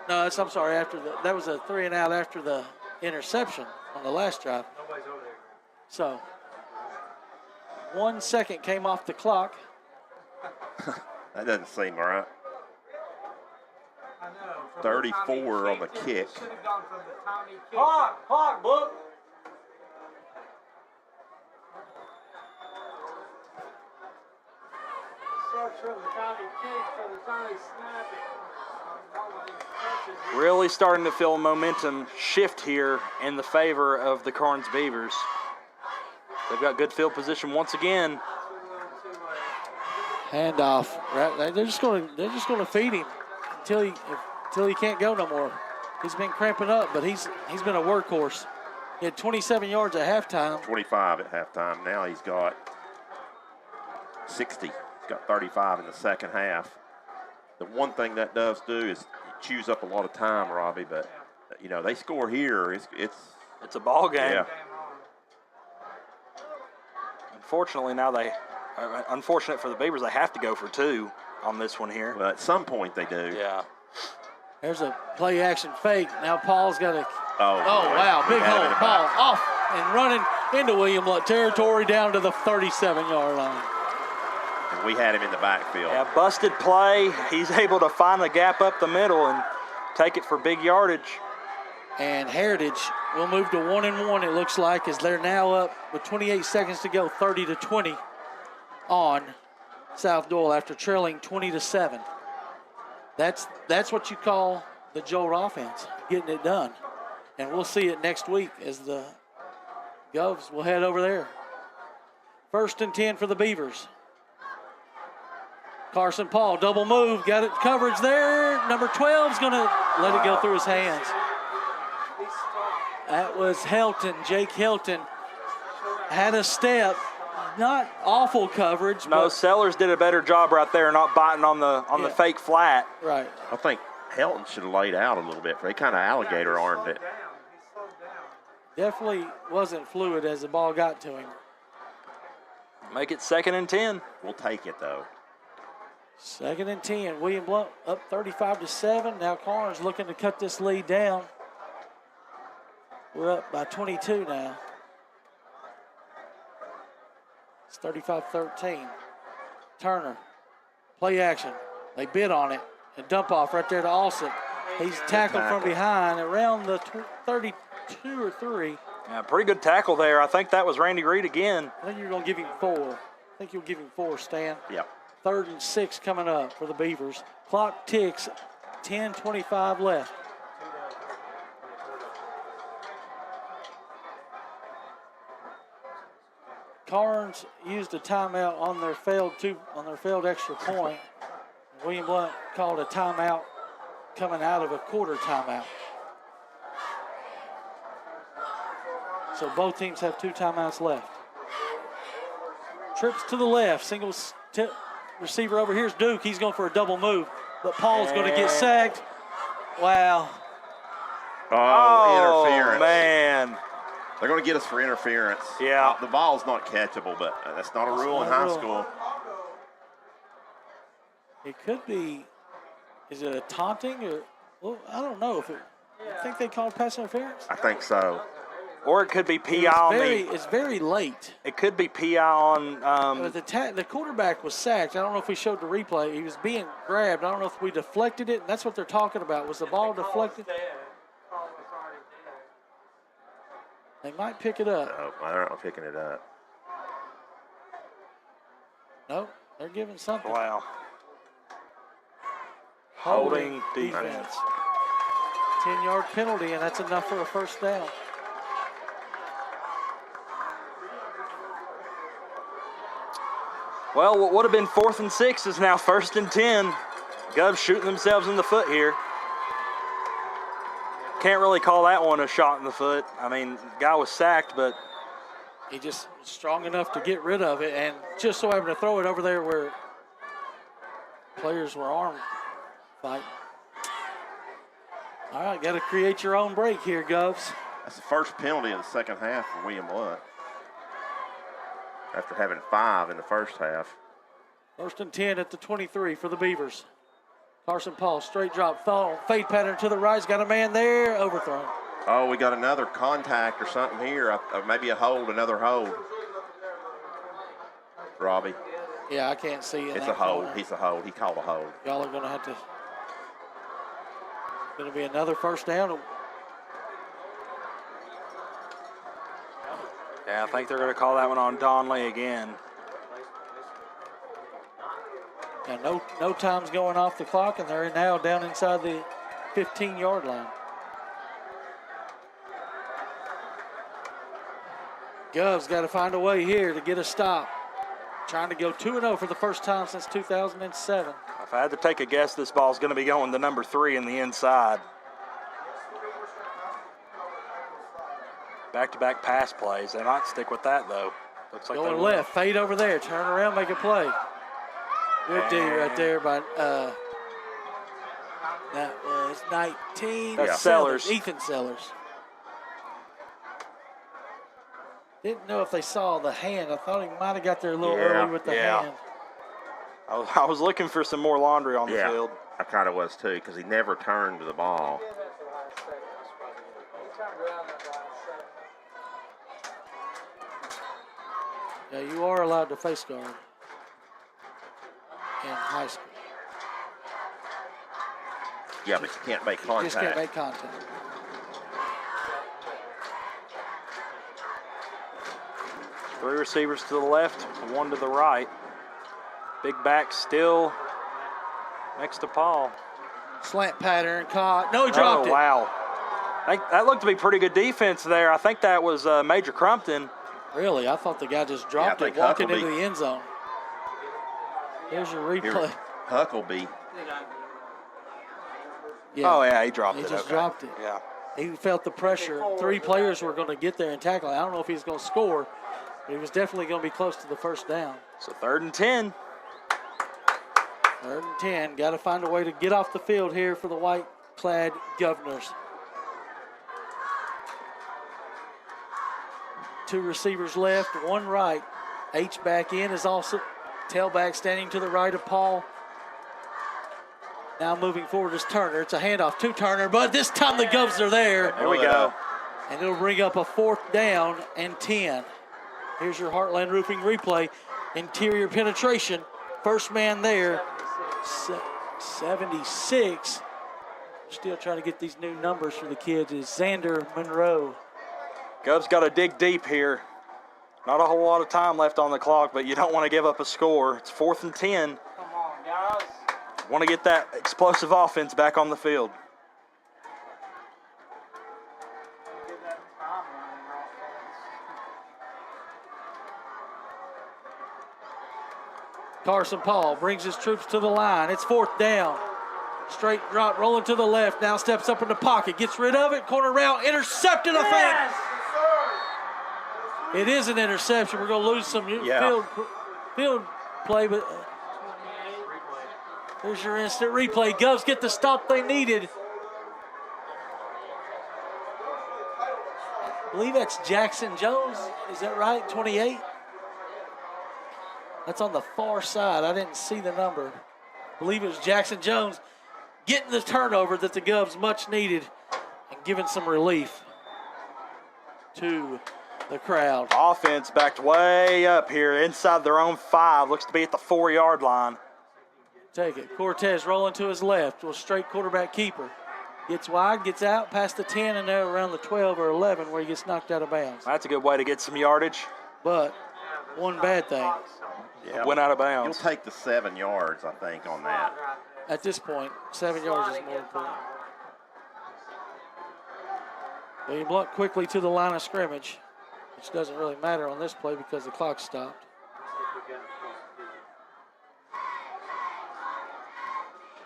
No, I'm sorry. That was a 3 and out after the interception on the last drive. Nobody's over there. So 1 second came off the clock. that doesn't seem right. I know. 34 on the kick. Should have gone from the Tommy kick. Hawk, book. Starts from the Tommy kick for the Tommy snap it. Nobody touches it. Really starting to feel momentum shift here in the favor of the Karns Beavers. They've got good field position once again. Handoff. Right, they're just going to feed him until he can't go no more. He's been cramping up, but he's been a workhorse. He had 27 yards at halftime. 25 at halftime. Now he's got 60. He's got 35 in the second half. The one thing that does do is it chews up a lot of time, Robbie. But they score here. It's a ball game. Yeah. Unfortunately, unfortunate for the Beavers, they have to go for 2 on this one here. Well, at some point they do. Yeah. There's a play action fake. Now Paul's got a. Oh Wow, big Had him hole. in the Paul back. off and running into William Blount territory down to the 37-yard line. And we had him in the backfield. Yeah, busted play. He's able to find the gap up the middle and take it for big yardage. And Heritage will move to 1-1, it looks like, as they're now up with 28 seconds to go, 30-20 on South Doyle after trailing 20-7. That's what you call the Jolt offense, getting it done. And we'll see it next week as the Govs will head over there. 1st and 10 for the Beavers. Carson Paul, double move, got it coverage there. Number 12's going to let it go through his hands. That was Helton, Jake Helton. had a step. Not awful coverage. No, but Sellers did a better job right there, not biting on the fake flat. right. I think Helton should have laid out a little bit. They kind of alligator armed it. Definitely wasn't fluid as the ball got to him. Make it 2nd and 10. We'll take it, though. 2nd and 10. William Blount up 35-7. Now Karns looking to cut this lead down. We're up by 22 now. It's 35-13. Turner, play action. They bid on it. And dump off right there to Alsop. He's tackled from behind around the 32 or 3. Yeah, pretty good tackle there. I think that was Randy Reed again. I think you're going to give him 4. I think you'll give him 4, Stan. Yep. 3rd and 6 coming up for the Beavers. Clock ticks, 10:25 left. Karns used a timeout on their failed extra point. William Blount called a timeout coming out of a quarter timeout. So both teams have 2 timeouts left. Trips to the left, single tip receiver over. Here's Duke. He's going for a double move, but Paul's going to get sacked. Wow. Oh, interference. Man. They're going to get us for interference. Yeah. The ball's not catchable, but that's not a rule in high school. It could be. Is it a taunting or? Well, I don't know if it. I think they called pass interference. I think so. Or it could be PI on the. It's very late. It could be PI on. But the quarterback was sacked. I don't know if we showed the replay. He was being grabbed. I don't know if we deflected it. And that's what they're talking about. Was the ball deflected? They might pick it up. No, they're not picking it up. No, they're giving something. Wow. Holding defense. 10-yard penalty, and that's enough for a first down. Well, what would have been 4th and 6 is now 1st and 10. Govs shooting themselves in the foot here. Can't really call that one a shot in the foot. I mean, the guy was sacked, but he just was strong enough to get rid of it, and just so happened to throw it over there where players were arm fighting. All right, got to create your own break here, Govs. That's the first penalty of the second half for William Blount, after having 5 in the first half. 1st and 10 at the 23 for the Beavers. Carson Paul, straight drop, fade pattern to the right. He's got a man there, overthrown. Oh, we got another contact or something here. Maybe another hold. Robbie. Yeah, I can't see it. It's a hold. He's a hold. He called a hold. Y'all are going to have to. Going to be another first down. yeah, I think they're going to call that one on Donley again. And no time's going off the clock, and they're now down inside the 15-yard line. Gov's got to find a way here to get a stop. Trying to go 2-0 for the first time since 2007. If I had to take a guess, this ball's going to be going to number 3 in the inside. Back-to-back pass plays. They might stick with that, though. Looks like going left, fade over there, turn around, make a play. Good D right there by, that was 19. That's Sellers. Ethan Sellers. Didn't know if they saw the hand. I thought he might have got there a little early with the hand. I was looking for some more laundry on the field. I kind of was too, because he never turned to the ball. Yeah, you are allowed to face guard in high school. Yeah, but you can't make contact. You just can't make contact. Three receivers to the left, one to the right. Big back still next to Paul. Slant pattern, caught. No, he dropped it. Oh, wow. That looked to be pretty good defense there. I think that was Major Crumpton. Really? I thought the guy just dropped it walking into the end zone. Here's your replay. Huckleby. Yeah. Oh, yeah, he dropped it. He just dropped it. Yeah. He felt the pressure. Three players were going to get there and tackle it. I don't know if he's going to score, But he was definitely going to be close to the first down. So 3rd and 10. 3rd and 10. Got to find a way to get off the field here for the white-clad Governors. 2 receivers left, 1 right. H back in is also tailback standing to the right of Paul. Now moving forward is Turner. It's a handoff to Turner, but this time the Govs are there. There we go. And it'll bring up a 4th down and 10. Here's your Heartland Roofing replay. Interior penetration. First man there. 76. Still trying to get these new numbers for the kids is Xander Monroe. Govs got to dig deep here. Not a whole lot of time left on the clock, but you don't want to give up a score. It's 4th and 10. Come on, guys. Want to get that explosive offense back on the field. Get that time running off Carson Paul brings his troops to the line. It's 4th down. Straight drop, rolling to the left. Now steps up in the pocket. Gets rid of it. Corner route. Intercepted, I think. It is an interception. We're going to lose some field play, but here's your instant replay. Govs get the stop they needed. I believe that's Jackson Jones. Is that right? 28? That's on the far side. I didn't see the number. I believe it was Jackson Jones getting the turnover that the Govs much needed and giving some relief to the crowd. Offense backed way up here inside their own 5. Looks to be at the 4-yard line. Take it. Cortez rolling to his left. Will straight quarterback keeper. Gets wide, gets out past the 10 and there around the 12 or 11 where he gets knocked out of bounds. That's a good way to get some yardage. But one bad thing. Yeah, Went out of bounds. You'll take the 7 yards, I think, on that. At this point, 7 yards is more important. William Blount quickly to the line of scrimmage, which doesn't really matter on this play because the clock stopped.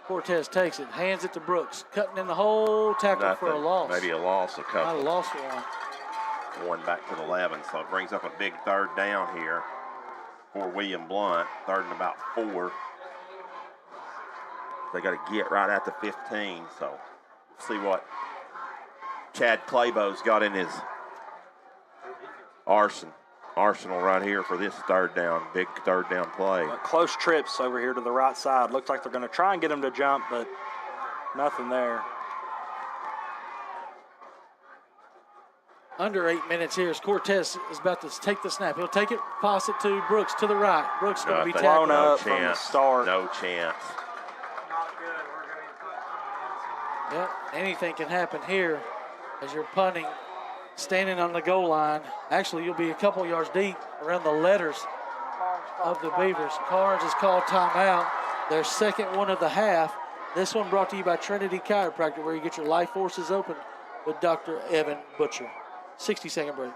Cortez takes it, hands it to Brooks, cutting in the hole, tackle for a loss. Maybe a loss, a Might couple. have lost one. One back to the 11, so it brings up a big 3rd down here for William Blount. 3rd and about 4. They got to get right at the 15, so we'll see what Chad Claybo's got in his arsenal right here for this 3rd down, big 3rd down play. Close trips over here to the right side. Looks like they're going to try and get him to jump, but nothing there. Under 8 minutes here as Cortez is about to take the snap. He'll take it, pass it to Brooks to the right. Brooks going to be Nothing. tackled. Blown No up from the chance. start. No chance. Not good. We're going to put Yep, anything can happen here as you're punting, standing on the goal line. Actually, you'll be a couple yards deep around the letters of the Beavers. Karns has called timeout, their 2nd one of the half. This one brought to you by Trinity Chiropractor, where you get your life forces open with Dr. Evan Butcher. 60-second break.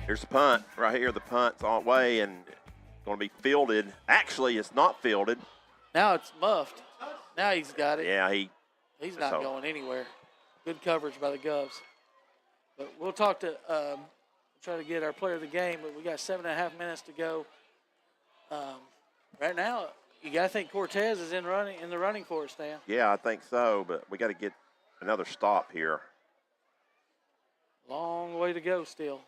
Here's the punt right here. The punt's on the way and going to be fielded. Actually, it's not fielded. Now it's muffed. Now he's got it. Yeah, He's not so- going anywhere. Good coverage by the Govs. But we'll talk to, try to get our player of the game, but we got 7.5 minutes to go. Right now, You got to think Cortez is in the running for it, Stan. Yeah, I think so, but we got to get another stop here. Long way to go still.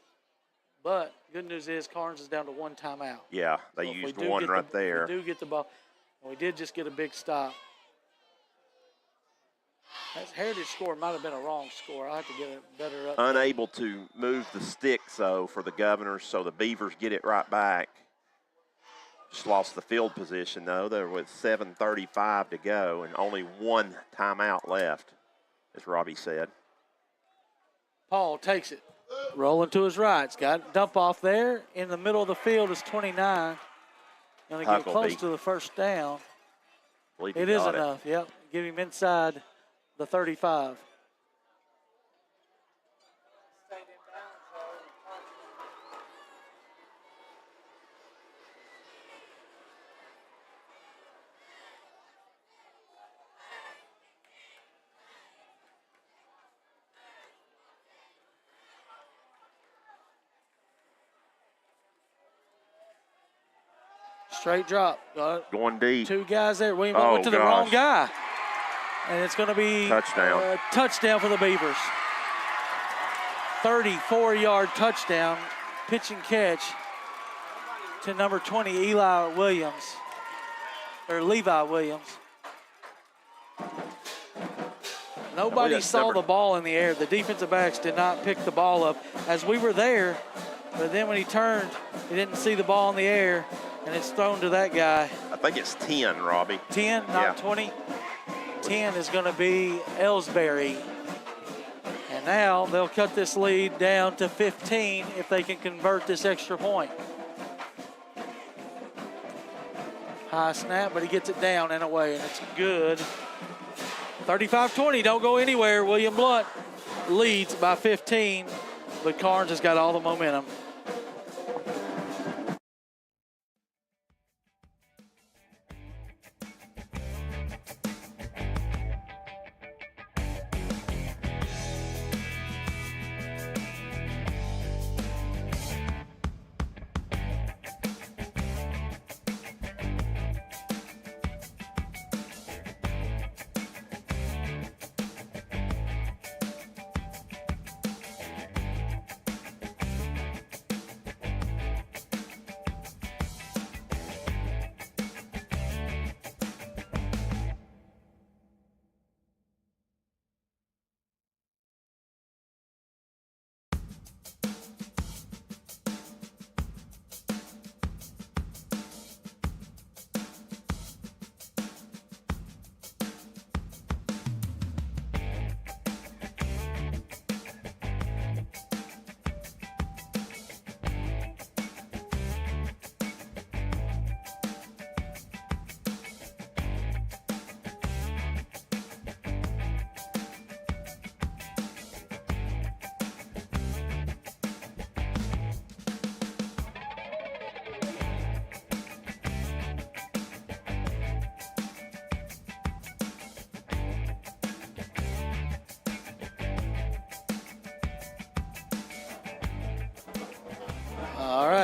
But good news is Karns is down to one timeout. Yeah, they So if we used do one get right there. If we do get the ball. We did just get a big stop. That Heritage score might have been a wrong score. I'll have to get it better up. Unable to move the sticks, though, for the Governors, so the Beavers get it right back. Just lost the field position, though. There was 7:35 to go and only one timeout left, as Robbie said. Paul takes it. Rolling to his right. It's got dump off there. In the middle of the field is 29. Going to get close to the first down. It is enough, yep. Give him inside the 35. Straight drop. Going deep. Two guys there. William went to the wrong guy. And it's going to be touchdown. Touchdown for the Beavers. 34-yard touchdown. Pitch and catch to number 20, Levi Williams. Nobody saw the ball in the air. The defensive backs did not pick the ball up as we were there. But then when he turned, he didn't see the ball in the air. And it's thrown to that guy. I think it's 10, Robbie. 10, not 20. 10 is going to be Ellsbury. And now they'll cut this lead down to 15 if they can convert this extra point. High snap, but he gets it down and away, and it's good. 35-20, don't go anywhere. William Blount leads by 15, but Karns has got all the momentum.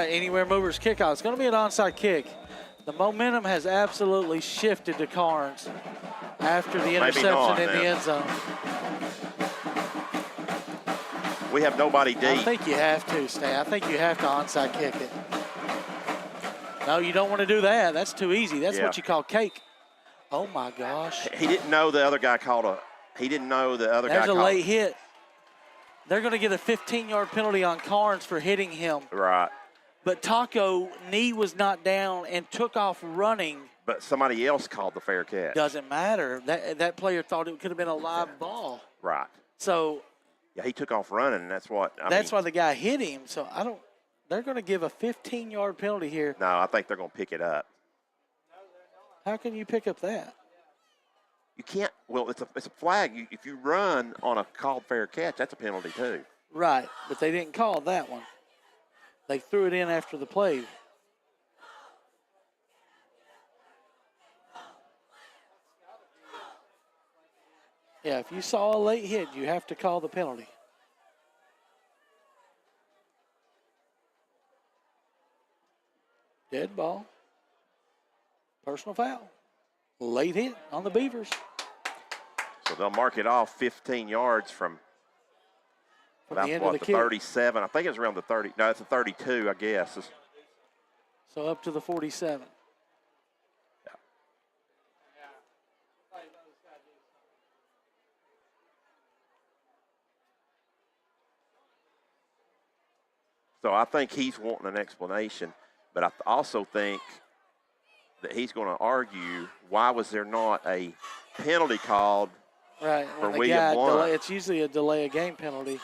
Anywhere movers kickoff. It's going to be an onside kick. The momentum has absolutely shifted to Karns after the interception in the end zone. We have nobody deep. I think you have to, Stan. I think you have to onside kick it. No, you don't want to do that. That's too easy. That's what you call cake. Oh, my gosh. He didn't know the other guy called a – he didn't know the other guy called – There's a late hit. They're going to get a 15-yard penalty on Karns for hitting him. Right. But Taco, knee was not down and took off running. But somebody else called the fair catch. Doesn't matter. That player thought it could have been a live ball. Right. So. Yeah, he took off running, and that's what. That's why the guy hit him. So they're going to give a 15-yard penalty here. No, I think they're going to pick it up. How can you pick up that? You can't. Well, it's a flag. If you run on a called fair catch, that's a penalty too. Right, but they didn't call that one. They threw it in after the play. Yeah, if you saw a late hit, you have to call the penalty. Dead ball. Personal foul. Late hit on the Beavers. So they'll mark it off 15 yards from the end of the kick. 37. I think it's around the 30. No, it's a 32, I guess. So up to the 47. So I think he's wanting an explanation, but I also think that he's going to argue why was there not a penalty called right for when the William guy Blount. it's usually a delay of game penalty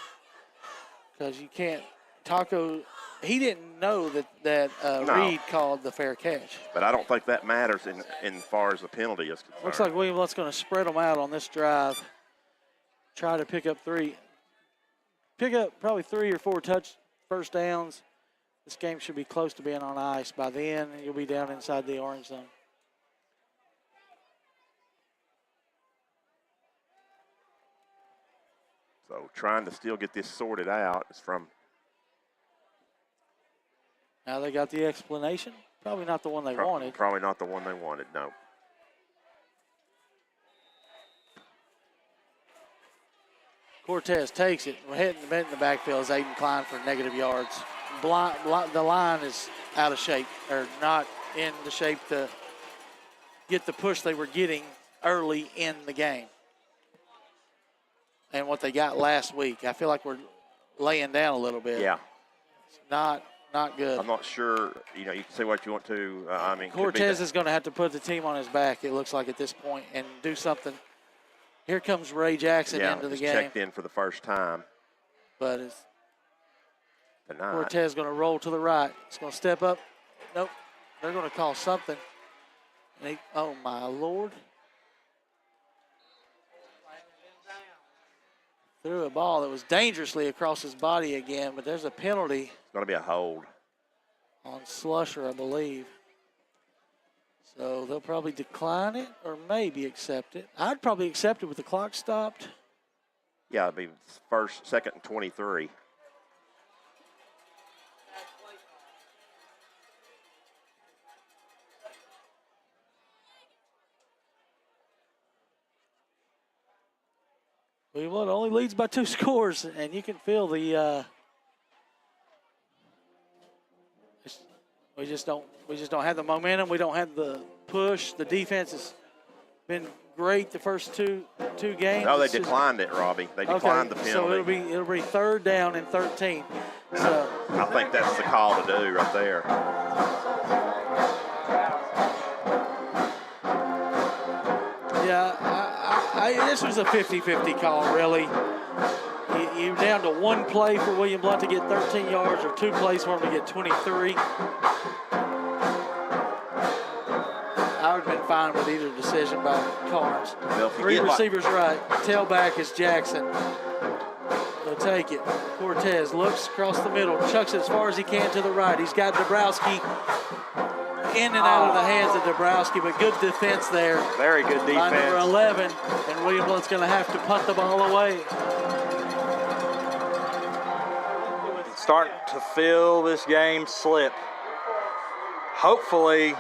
because you can't. Taco, he didn't know that No. Reed called the fair catch. But I don't think that matters in far as the penalty is concerned. Looks like William Blount's going to spread them out on this drive. Try to pick up probably 3 or 4 first downs. This game should be close to being on ice. By then, you'll be down inside the orange zone. So trying to still get this sorted out is from. Now they got the explanation. Probably not the one they wanted. Probably not the one they wanted, no. Cortez takes it. We're hitting the backfield is Aiden Klein for negative yards. The line is out of shape, or not in the shape to get the push they were getting early in the game. And what they got last week. I feel like we're laying down a little bit. Yeah. It's not good. I'm not sure, you can say what you want to. Cortez is going to have to put the team on his back, it looks like, at this point, and do something. Here comes Ray Jackson into the game. Checked in for the first time. But it's tonight. Cortez going to roll to the right. It's going to step up. Nope. They're going to call something. And oh, my Lord. Threw a ball that was dangerously across his body again, but there's a penalty. It's going to be a hold. On Slusher, I believe. So they'll probably decline it or maybe accept it. I'd probably accept it with the clock stopped. Yeah, it'd be second and 23. Well, it only leads by 2 scores, and you can feel the. We just don't have the momentum. We don't have the push. The defense has been great the first two games. No, they declined it, Robbie. They declined the penalty. So it'll be 3rd down and 13. So I think that's the call to do right there. Yeah, this was a 50-50 call, really. You're down to 1 play for William Blount to get 13 yards or 2 plays for him to get 23. I would have been fine with either decision by Karns. Well, 3 receivers right. Tailback is Jackson. They'll take it. Cortez looks across the middle, chucks it as far as he can to the right. He's got Dabrowski in and out of the hands of Dabrowski, but good defense there. Very good defense. By number 11, and William Blount's going to have to punt the ball away. Starting to feel this game slip. Hopefully,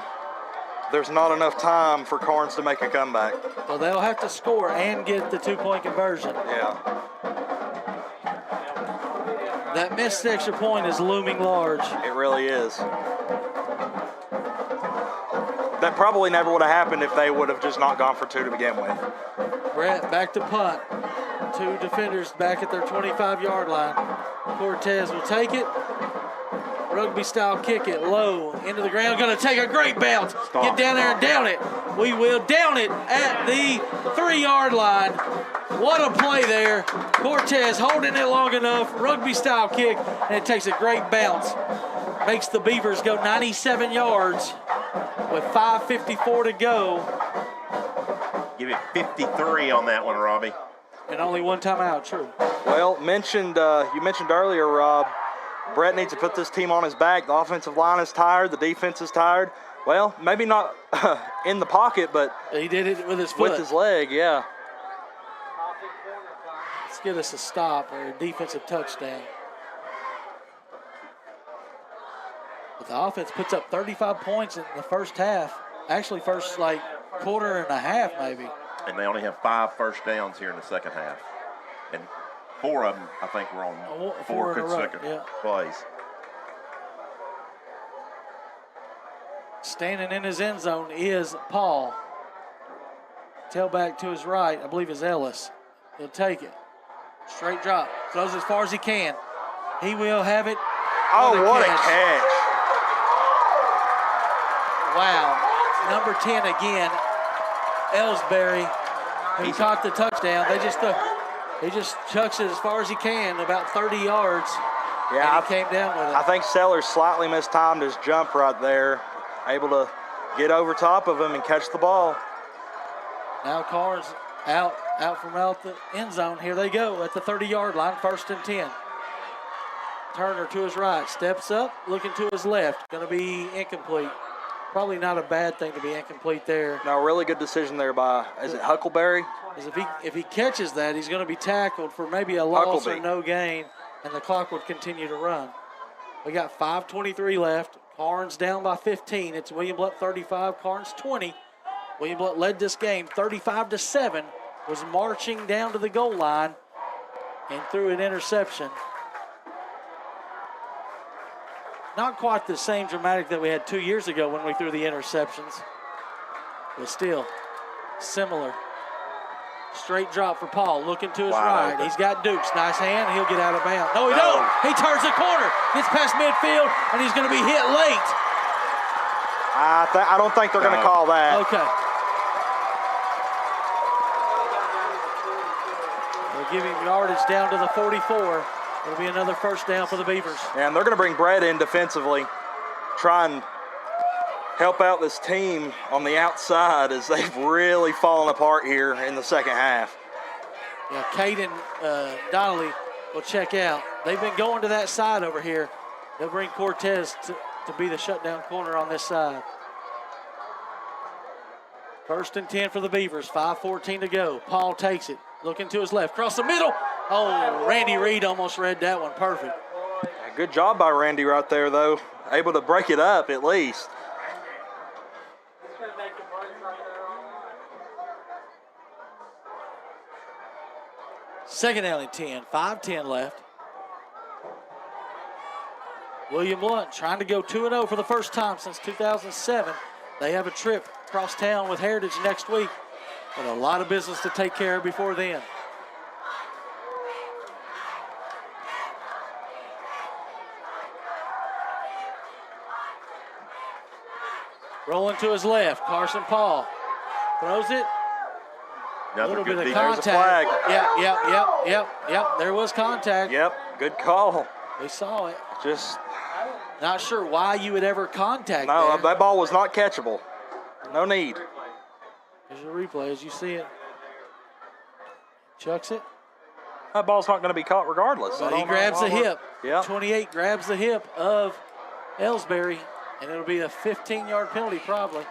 there's not enough time for Karns to make a comeback. Well, they'll have to score and get the 2-point conversion. Yeah. That missed extra point is looming large. It really is. That probably never would have happened if they would have just not gone for 2 to begin with. Brett back to punt. 2 defenders back at their 25-yard line. Cortez will take it. Rugby style kick it low into the ground. Going to take a great bounce. Get down there and down it. We will down it at the 3-yard line. What a play there. Cortez holding it long enough. Rugby style kick, and it takes a great bounce. Makes the Beavers go 97 yards with 5:54 to go. Give it 53 on that one, Robbie. And only 1 timeout, true. Well, you mentioned earlier, Rob, Brett needs to put this team on his back. The offensive line is tired. The defense is tired. Well, maybe not in the pocket, but he did it with his foot. With his leg, yeah. Let's get us a stop or a defensive touchdown. But the offense puts up 35 points in the first half. actually first like quarter and a half maybe. And they only have 5 first downs here in the second half. And 4 of them, I think, were on Four 4 in a row, consecutive yeah. plays. Standing in his end zone is Paul. Tailback to his right, I believe, is Ellis. He'll take it. Straight drop. Throws as far as he can. He will have it. Oh, what a catch. Wow. Number 10 again. Ellsbury, who caught the touchdown. He just chucks it as far as he can, about 30 yards. Yeah, and he came down with it. I think Sellers slightly mistimed his jump right there. Able to get over top of him and catch the ball. Now Karns out from out the end zone. Here they go at the 30-yard line, 1st and 10. Turner to his right, steps up, looking to his left. Going to be incomplete. Probably not a bad thing to be incomplete there. No, really good decision there by, is it Huckleberry? Because if he catches that, he's going to be tackled for maybe a loss or no gain, and the clock would continue to run. We got 5:23 left. Karns down by 15. It's William Blount 35, Karns 20. William Blount led this game 35-7, was marching down to the goal line and threw an interception. Not quite the same dramatic that we had 2 years ago when we threw the interceptions, but still similar. Straight drop for Paul, looking to his right. He's got Dukes, nice hand, he'll get out of bounds. No, he don't. He turns the corner, gets past midfield, and he's going to be hit late. I don't think they're going to call that. Okay. They'll give him yardage down to the 44. It'll be another first down for the Beavers. And they're going to bring Brett in defensively, try and help out this team on the outside as they've really fallen apart here in the second half. Yeah, Caden Donnelly will check out. They've been going to that side over here. They'll bring Cortez to be the shutdown corner on this side. 1st and 10 for the Beavers, 5:14 to go. Paul takes it, looking to his left, across the middle. Oh, Randy Reed almost read that one perfect. Good job by Randy right there, though. Able to break it up at least. Second down and 10, 5:10 left. William Blount trying to go 2-0 for the first time since 2007. They have a trip across town with Heritage next week, but a lot of business to take care of before then. Rolling to his left, Carson Paul throws it. A little bit of contact. There's a flag. Yep. There was contact. Yep, good call. We saw it. Just not sure why you would ever contact no, there. that ball was not catchable. No need. Here's your replay as you see it. Chucks it. That ball's not going to be caught regardless. But he grabs the hip. Yeah. 28 grabs the hip of Ellsbury, and it'll be a 15-yard penalty probably.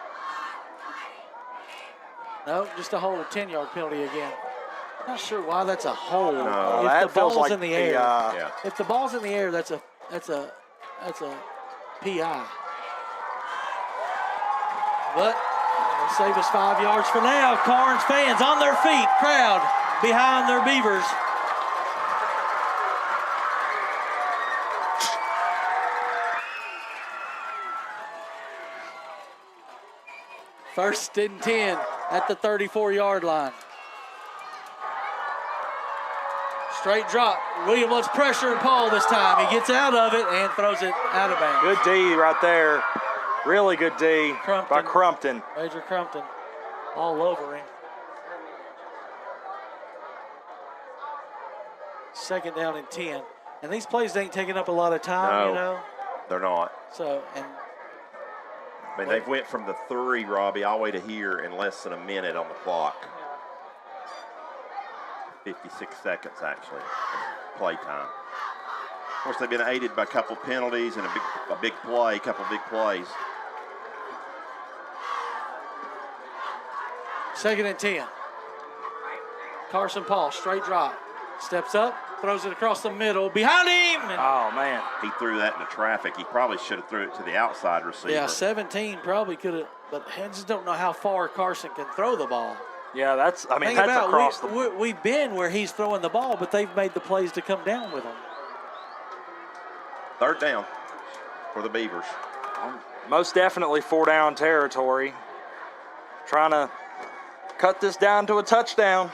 No, just a hold, 10-yard penalty again. Not sure why that's a hold. No, if that the ball's feels like in the air, yeah. If the ball's in the air, that's a PI. But it'll save us 5 yards for now. Karns fans on their feet, crowd behind their Beavers. First and 10 at the 34-yard line. Straight drop. William Blount's pressuring Paul this time. He gets out of it and throws it out of bounds. Good D right there. Really good D by Crumpton. Major Crumpton all over him. Second down and 10. And these plays ain't taking up a lot of time, you know. They're not. So, and I mean, they've went from the 3, Robbie, all the way to here in less than a minute on the clock. 56 seconds, actually, play time. Of course, they've been aided by a couple penalties and a big play, a couple big plays. second and 10. Carson Paul, straight drop. Steps up, throws it across the middle. Behind him! And Oh, man. He threw that into traffic. He probably should have threw it to the outside receiver. yeah, 17 probably could have but I just don't know how far Carson can throw the ball. Yeah, that's Think that's about across we've been where he's throwing the ball, but they've made the plays to come down with him. 3rd down for the Beavers. Most definitely 4-down territory. Trying to cut this down to a touchdown.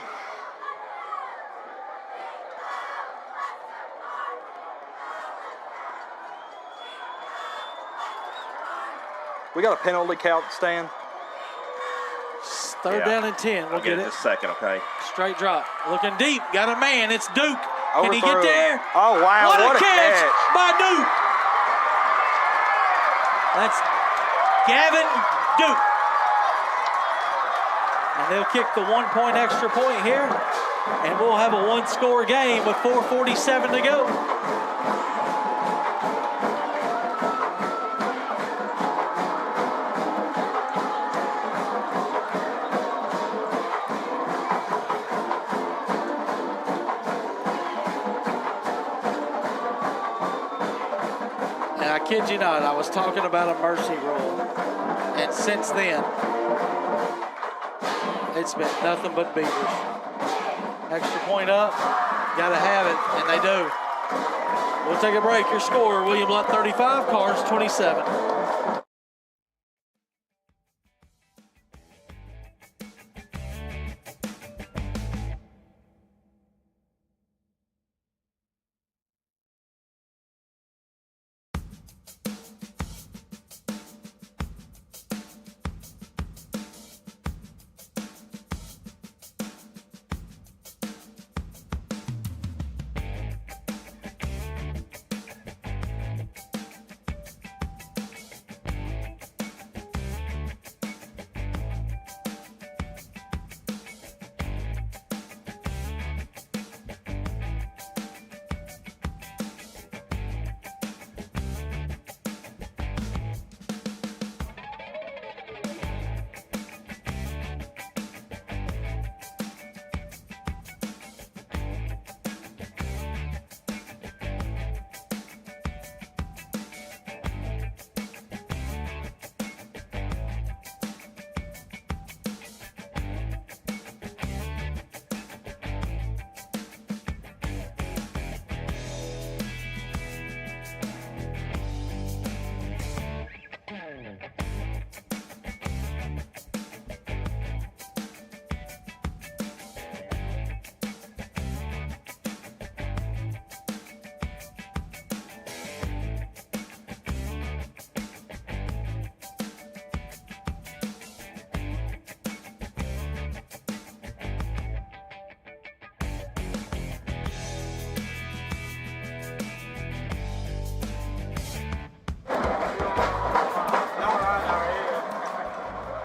We got a penalty count, Stan. 3rd down and 10. We'll I'll get it in it. a second, okay? Straight drop. Looking deep. Got a man. It's Duke. Can he get Overthrow. there? Oh, wow. What a catch catch. by Duke. That's Gavin Duke. And they'll kick the 1-point extra point here. And we'll have a 1-score game with 4:47 to go. And I kid you not, I was talking about a mercy rule. And since then, it's been nothing but Beavers. Extra point up, gotta have it, and they do. We'll take a break. Your score, William Blount 35, Karns 27.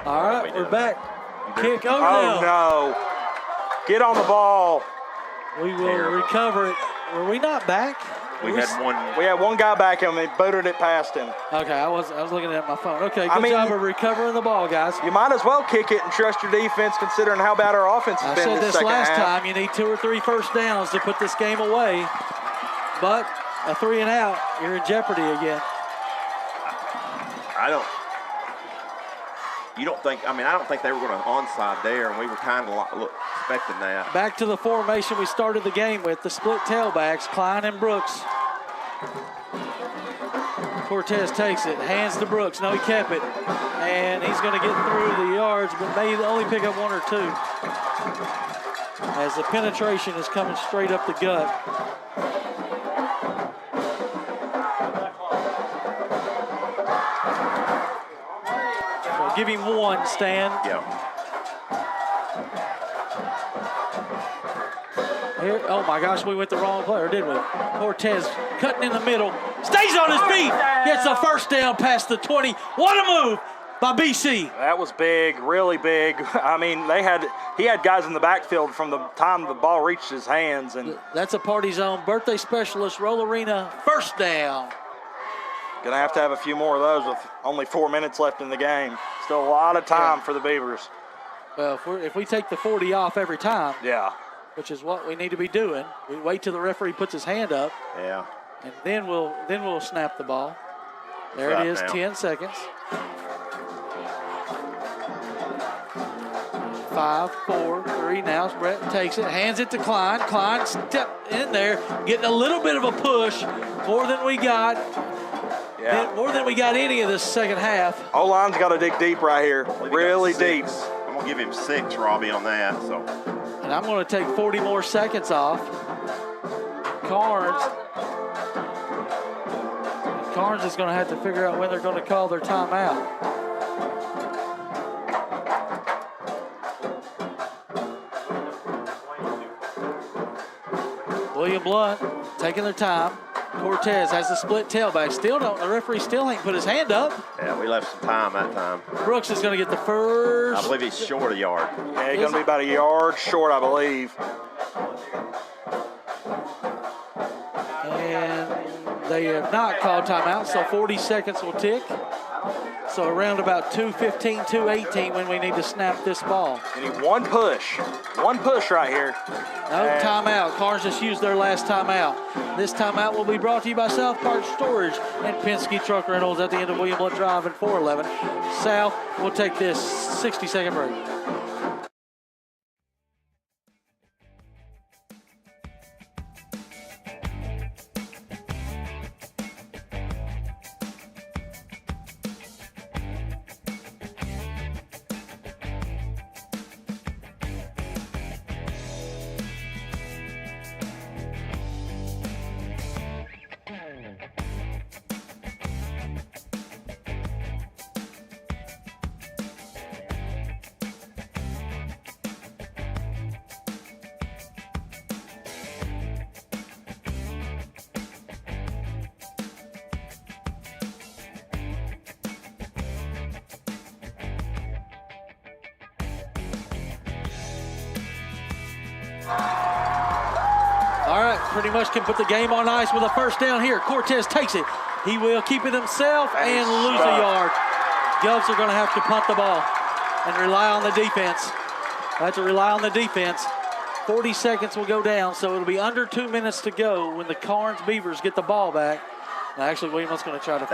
All right, we're back. Kick over Oh, no. Get on the ball. We will recover it. Were we not back? We had one. We had one guy back him. He booted it past him. Okay, I was looking at my phone. Okay, good job of recovering the ball, guys. You might as well kick it and trust your defense, considering how bad our offense has I been said this second last half. time. You need 2 or 3 first downs to put this game away. But a 3 and out, you're in jeopardy again. I don't think they were going to onside there, and we were kind of expecting that. Back to the formation we started the game with, the split tailbacks, Klein and Brooks. Cortez takes it, hands to Brooks. No, he kept it. And he's going to get through the yards, but may only pick up 1 or 2. As the penetration is coming straight up the gut. So give him 1, Stan. Yeah. Here, oh my gosh, we went the wrong player, didn't we? Cortez cutting in the middle, stays on his feet, gets a first down past the 20. What a move by BC. That was big, really big. I mean, he had guys in the backfield from the time the ball reached his hands. And that's a party zone. Birthday specialist, Roll Arena, first down. Gonna have to have a few more of those with only 4 minutes left in the game. Still a lot of time for the Beavers. Well, if we take the 40 off every time, yeah, which is what we need to be doing, we wait till the referee puts his hand up. Yeah. And then we'll snap the ball. There it is, 10 seconds. 5, 4, 3. Now Brett takes it, hands it to Klein. Klein step in there, getting a little bit of a push, more than we got. Yeah. More than we got any of this second half. O-line's got to dig deep right here, really deep. I'm going to give him 6, Robbie, on that. So. And I'm going to take 40 more seconds off. Karns is going to have to figure out when they're going to call their timeout. William Blount taking their time. Cortez has the split tailback. The referee still ain't put his hand up. Yeah, we left some time that time. Brooks is going to get the first. I believe he's short a yard. Yeah, he's going to be about a yard short, I believe. And they have not called timeout, so 40 seconds will tick. So around about 2:15, 2:18 when we need to snap this ball. We need one push right here. No timeout. Karns just used their last timeout. This timeout will be brought to you by South Park Storage and Penske Truck Rentals at the end of William Blount Drive and 411. South will take this 60-second break. All right, pretty much can put the game on ice with a first down here. Cortez takes it. He will keep it himself and lose a yard. Govs are going to have to punt the ball and rely on the defense. Have to rely on the defense. 40 seconds will go down, so it'll be under 2 minutes to go when the Karns Beavers get the ball back. Now, actually, Williams going to try to do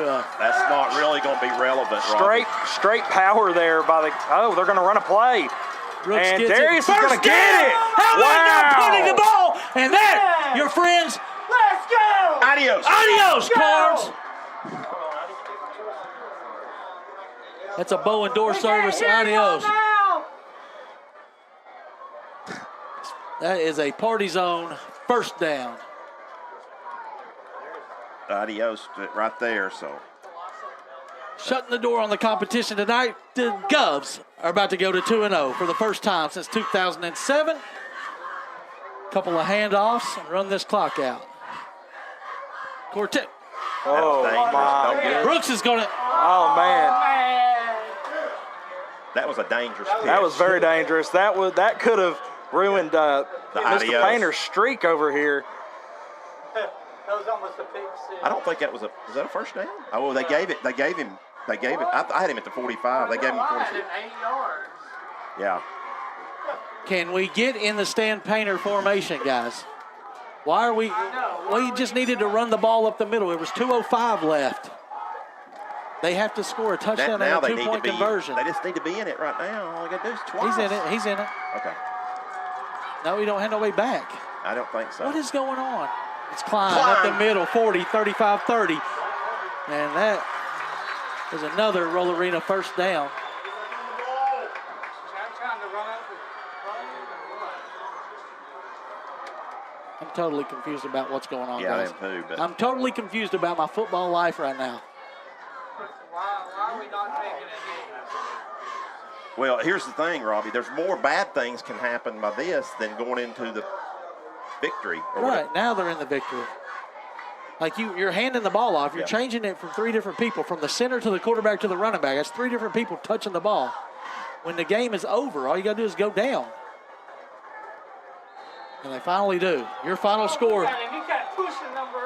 a. That's not really going to be relevant, Robbie. Straight power there by the. Oh, they're going to run a play. Brooks and gets Darius it. is going to get it. How about not punting the ball? And that, your friends. Let's go! Adios, Karns. That's a bow and door service. Adios. That is a party zone first down. Adios right there, so. Shutting the door on the competition tonight, the Govs are about to go to 2-0 for the first time since 2007. Couple of handoffs and run this clock out. Cortez. Oh, my. Brooks is going to. Oh, man. That was a dangerous pitch. That was very dangerous. That could have ruined Mr. Painter's streak over here. That was almost a pick six. I don't think that was a first down? Oh, they gave it. I had him at the 45. They gave him 46. 8 yards. Yeah. Can we get in the Stan Painter formation, guys? Why are we? We just needed to run the ball up the middle. It was 2:05 left. They have to score a touchdown and a 2-point conversion. They just need to be in it right now. All they got to do is twice. He's in it. Okay. No, we don't have no way back. I don't think so. What is going on? It's Klein up the middle, 40, 35, 30. And that is another Roll Arena first down. Trying to run up. I'm totally confused about what's going on, Yeah, I guys. am too. But I'm totally confused about my football life right now. Why are we not taking it? well, here's the thing, Robbie. There's more bad things can happen by this than going into the victory. Or Right, whatever. now they're in the victory. Like you're handing the ball off. You're changing it from 3 different people, from the center to the quarterback to the running back. That's 3 different people touching the ball. When the game is over, all you got to do is go down. And they finally do. Your final score. You got pushing number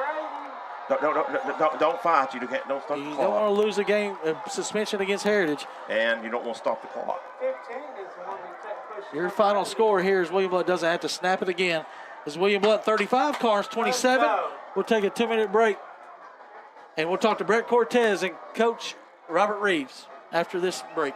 80. Don't fight. You don't start the You clock. don't want to lose a game suspension against Heritage. And you don't want to stop the clock. 15 is the one that kept pushing. Your final score here is William Blount doesn't have to snap it again. Is William Blount 35, Karns 27. We'll take a 2-minute break. And we'll talk to Brett Cortez and Coach Robert Reeves after this break.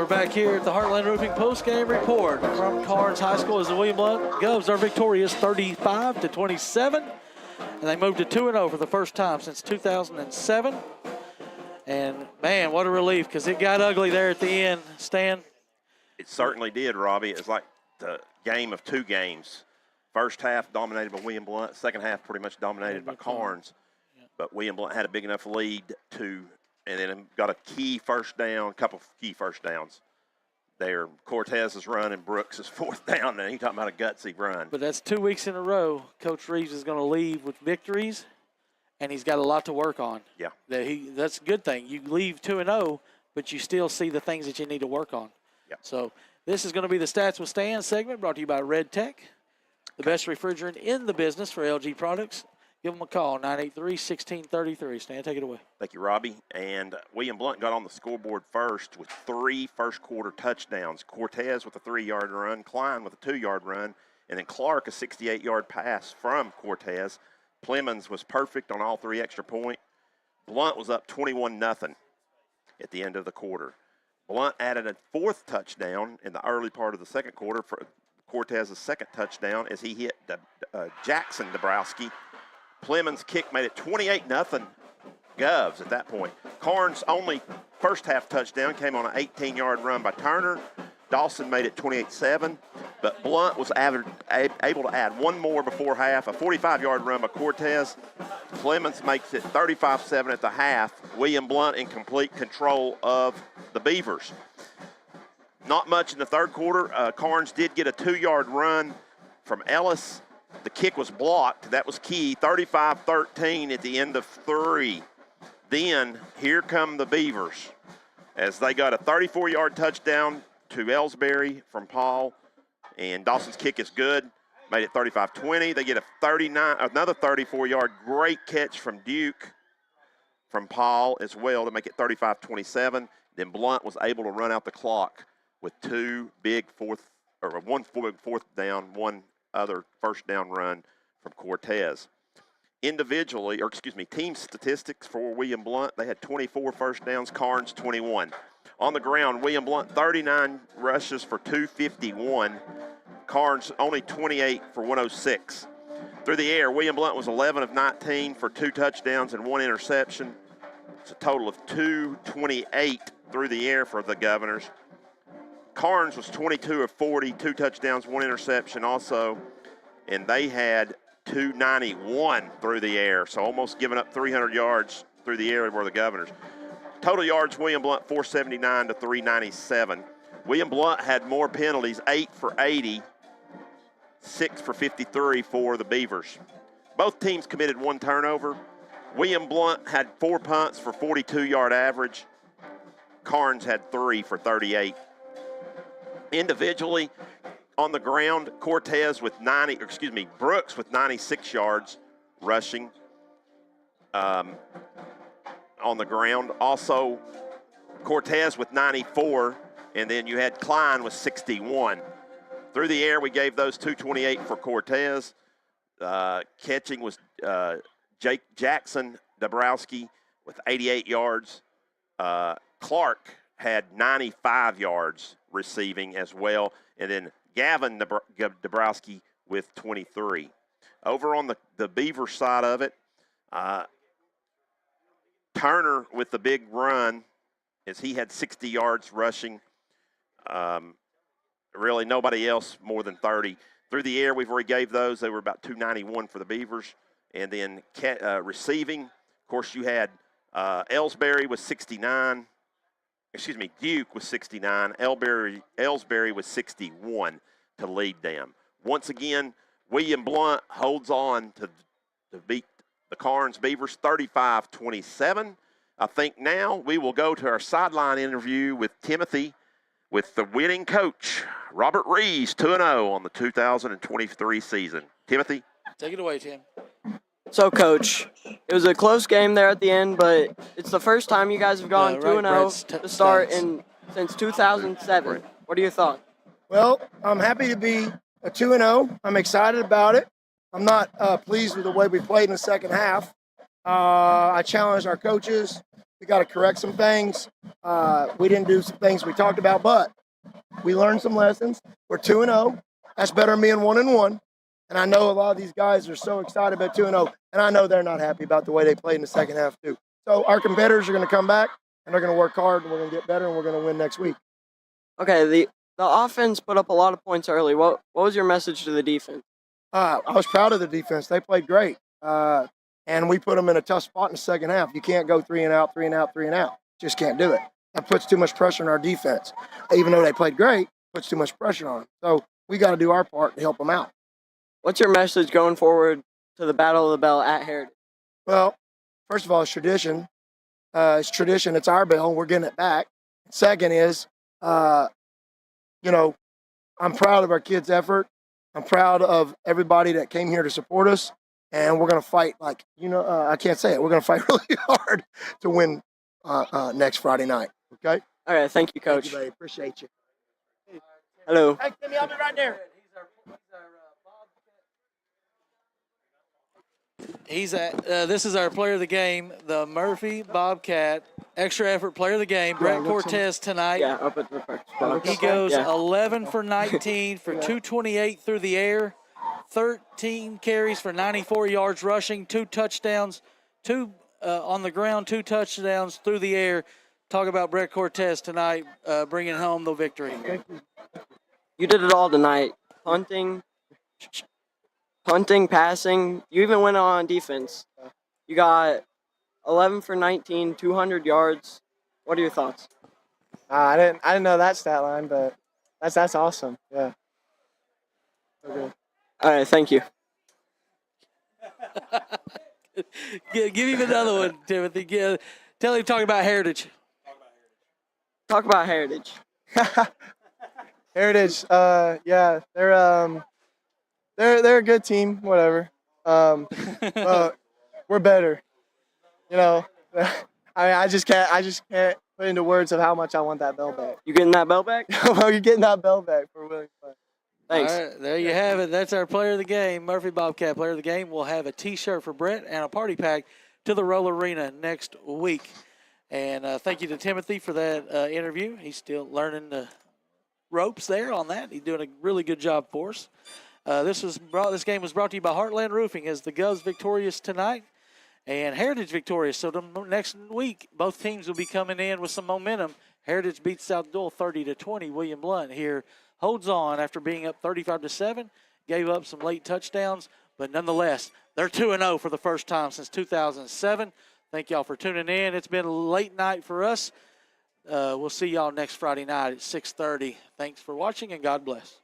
back here at the Heartland Roofing post-game report from Karns High School as the William Blount Govs are victorious 35-27. And they moved to 2-0 for the first time since 2007. And, man, what a relief because it got ugly there at the end, Stan. It certainly did, Robbie. It was like the game of two games. First half dominated by William Blount. Second half pretty much dominated by Karns. But William Blount had a big enough lead and then got a key first down, couple of key first downs there. Cortez's run and Brooks' fourth down, and he's talking about a gutsy run. But that's 2 weeks in a row. Coach Reeves is going to leave with victories, and he's got a lot to work on. Yeah. That's a good thing. You leave 2-0, but you still see the things that you need to work on. Yeah. So this is going to be the Stats with Stan segment brought to you by Red Tech, the best refrigerant in the business for LG products. Give them a call, 983-1633. Stan, take it away. Thank you, Robbie. And William Blount got on the scoreboard first with 3 first-quarter touchdowns. Cortez with a 3-yard run, Klein with a 2-yard run, and then Clark a 68-yard pass from Cortez. Plemons was perfect on all 3 extra point. Blount was up 21-0 at the end of the quarter. Blount added a 4th touchdown in the early part of the second quarter for Cortez's 2nd touchdown as he hit Jackson Dabrowski. Plemons' kick made it 28-0 Govs at that point. Karns' only first half touchdown came on an 18-yard run by Turner. Dawson made it 28-7, but Blount was able to add one more before half, a 45-yard run by Cortez. Plemons makes it 35-7 at the half. William Blount in complete control of the Beavers. Not much in the third quarter. Karns did get a 2-yard run from Ellis. The kick was blocked. That was key. 35-13 at the end of 3. Then here come the Beavers as they got a 34-yard touchdown to Ellsbury from Paul. And Dawson's kick is good. Made it 35-20. They get another 34-yard great catch from Duke from Paul as well to make it 35-27. Then Blount was able to run out the clock with one big fourth down, one other first down run from Cortez. Team statistics for William Blount, they had 24 first downs, Karns 21. On the ground, William Blount 39 rushes for 251, Karns only 28 for 106. Through the air, William Blount was 11 of 19 for 2 touchdowns and 1 interception. It's a total of 228 through the air for the Governors. Karns was 22 of 40, 2 touchdowns, 1 interception also, and they had 291 through the air, so almost giving up 300 yards through the air were the Governors. Total yards, William Blount 479 to 397. William Blount had more penalties, 8 for 80, 6 for 53 for the Beavers. Both teams committed 1 turnover. William Blount had 4 punts for 42-yard average. Karns had 3 for 38. Individually, on the ground, Brooks with 96 yards rushing on the ground. Also, Cortez with 94, and then you had Klein with 61. Through the air, we gave those 228 for Cortez. Catching was Jackson Dabrowski with 88 yards. Clark had 95 yards receiving as well, and then Gavin Dabrowski with 23. Over on the Beaver side of it, Turner with the big run as he had 60 yards rushing. Really nobody else more than 30. Through the air, we've already gave those. They were about 291 for the Beavers. And then receiving, of course, you had Ellsbury with 69. Duke was 69. Ellsbury was 61 to lead them. Once again, William Blount holds on to beat the Karns Beavers 35-27. I think now we will go to our sideline interview with Timothy with the winning coach, Robert Rees, 2-0 on the 2023 season. Timothy? Take it away, Tim. So, Coach, it was a close game there at the end, but it's the first time you guys have gone 2-0 to start since 2007. What are your thoughts? Well, I'm happy to be a 2-0. I'm excited about it. I'm not pleased with the way we played in the second half. I challenged our coaches We got to correct some things. We didn't do some things we talked about, but we learned some lessons. We're 2-0. That's better than being 1-1. And I know a lot of these guys are so excited about 2-0, and I know they're not happy about the way they played in the second half too. So our competitors are going to come back, and they're going to work hard, and we're going to get better, and we're going to win next week. Okay, the offense put up a lot of points early. What was your message to the defense? I was proud of the defense. They played great, and we put them in a tough spot in the second half. You can't go 3 and out, 3 and out, 3 and out. Just can't do it. That puts too much pressure on our defense. Even though they played great, puts too much pressure on them. So we got to do our part to help them out. What's your message going forward to the Battle of the Bell at Heritage? Well, first of all, it's tradition. It's tradition. It's our bell, and we're getting it back. Second is, I'm proud of our kids' effort. I'm proud of everybody that came here to support us, and we're going to fight I can't say it. We're going to fight really hard to win next Friday night. Okay? All right, thank you, Coach. Thank you, buddy. Appreciate you. Hello. Hey, Timmy, I'll be right there. This is our player of the game, the Murphy Bobcat extra effort player of the game, Brett Cortez tonight. Yeah, up at the practice box. He goes 11 for 19 for 228 through the air, 13 carries for 94 yards rushing, 2 touchdowns, 2 on the ground, 2 touchdowns through the air. Talk about Brett Cortez tonight, bringing home the victory. You did it all tonight. Punting, passing. You even went on defense. You got 11 for 19, 200 yards. What are your thoughts? I didn't know that stat line, but that's awesome. Yeah. Okay. All right, thank you. Give him another one, Timothy. Tell him to talk about Heritage. Talk about Heritage. Heritage. Yeah, they're a good team. Whatever. We're better. I just can't put into words of how much I want that bell back. You getting that bell back? Well, you're getting that bell back for William Clark. Thanks. All right, there you have it. That's our player of the game, Murphy Bobcat player of the game. We'll have a T-shirt for Brett and a party pack to the Roll Arena next week. And thank you to Timothy for that interview. He's still learning the ropes there on that. He's doing a really good job for us. This game was brought to you by Heartland Roofing as the Govs victorious tonight and Heritage victorious. So next week, both teams will be coming in with some momentum. Heritage beats South Dole 30-20. William Blount here holds on after being up 35-7, gave up some late touchdowns, but nonetheless, they're 2-0 for the first time since 2007. Thank y'all for tuning in. It's been a late night for us. We'll see y'all next Friday night at 6:30. Thanks for watching, and God bless.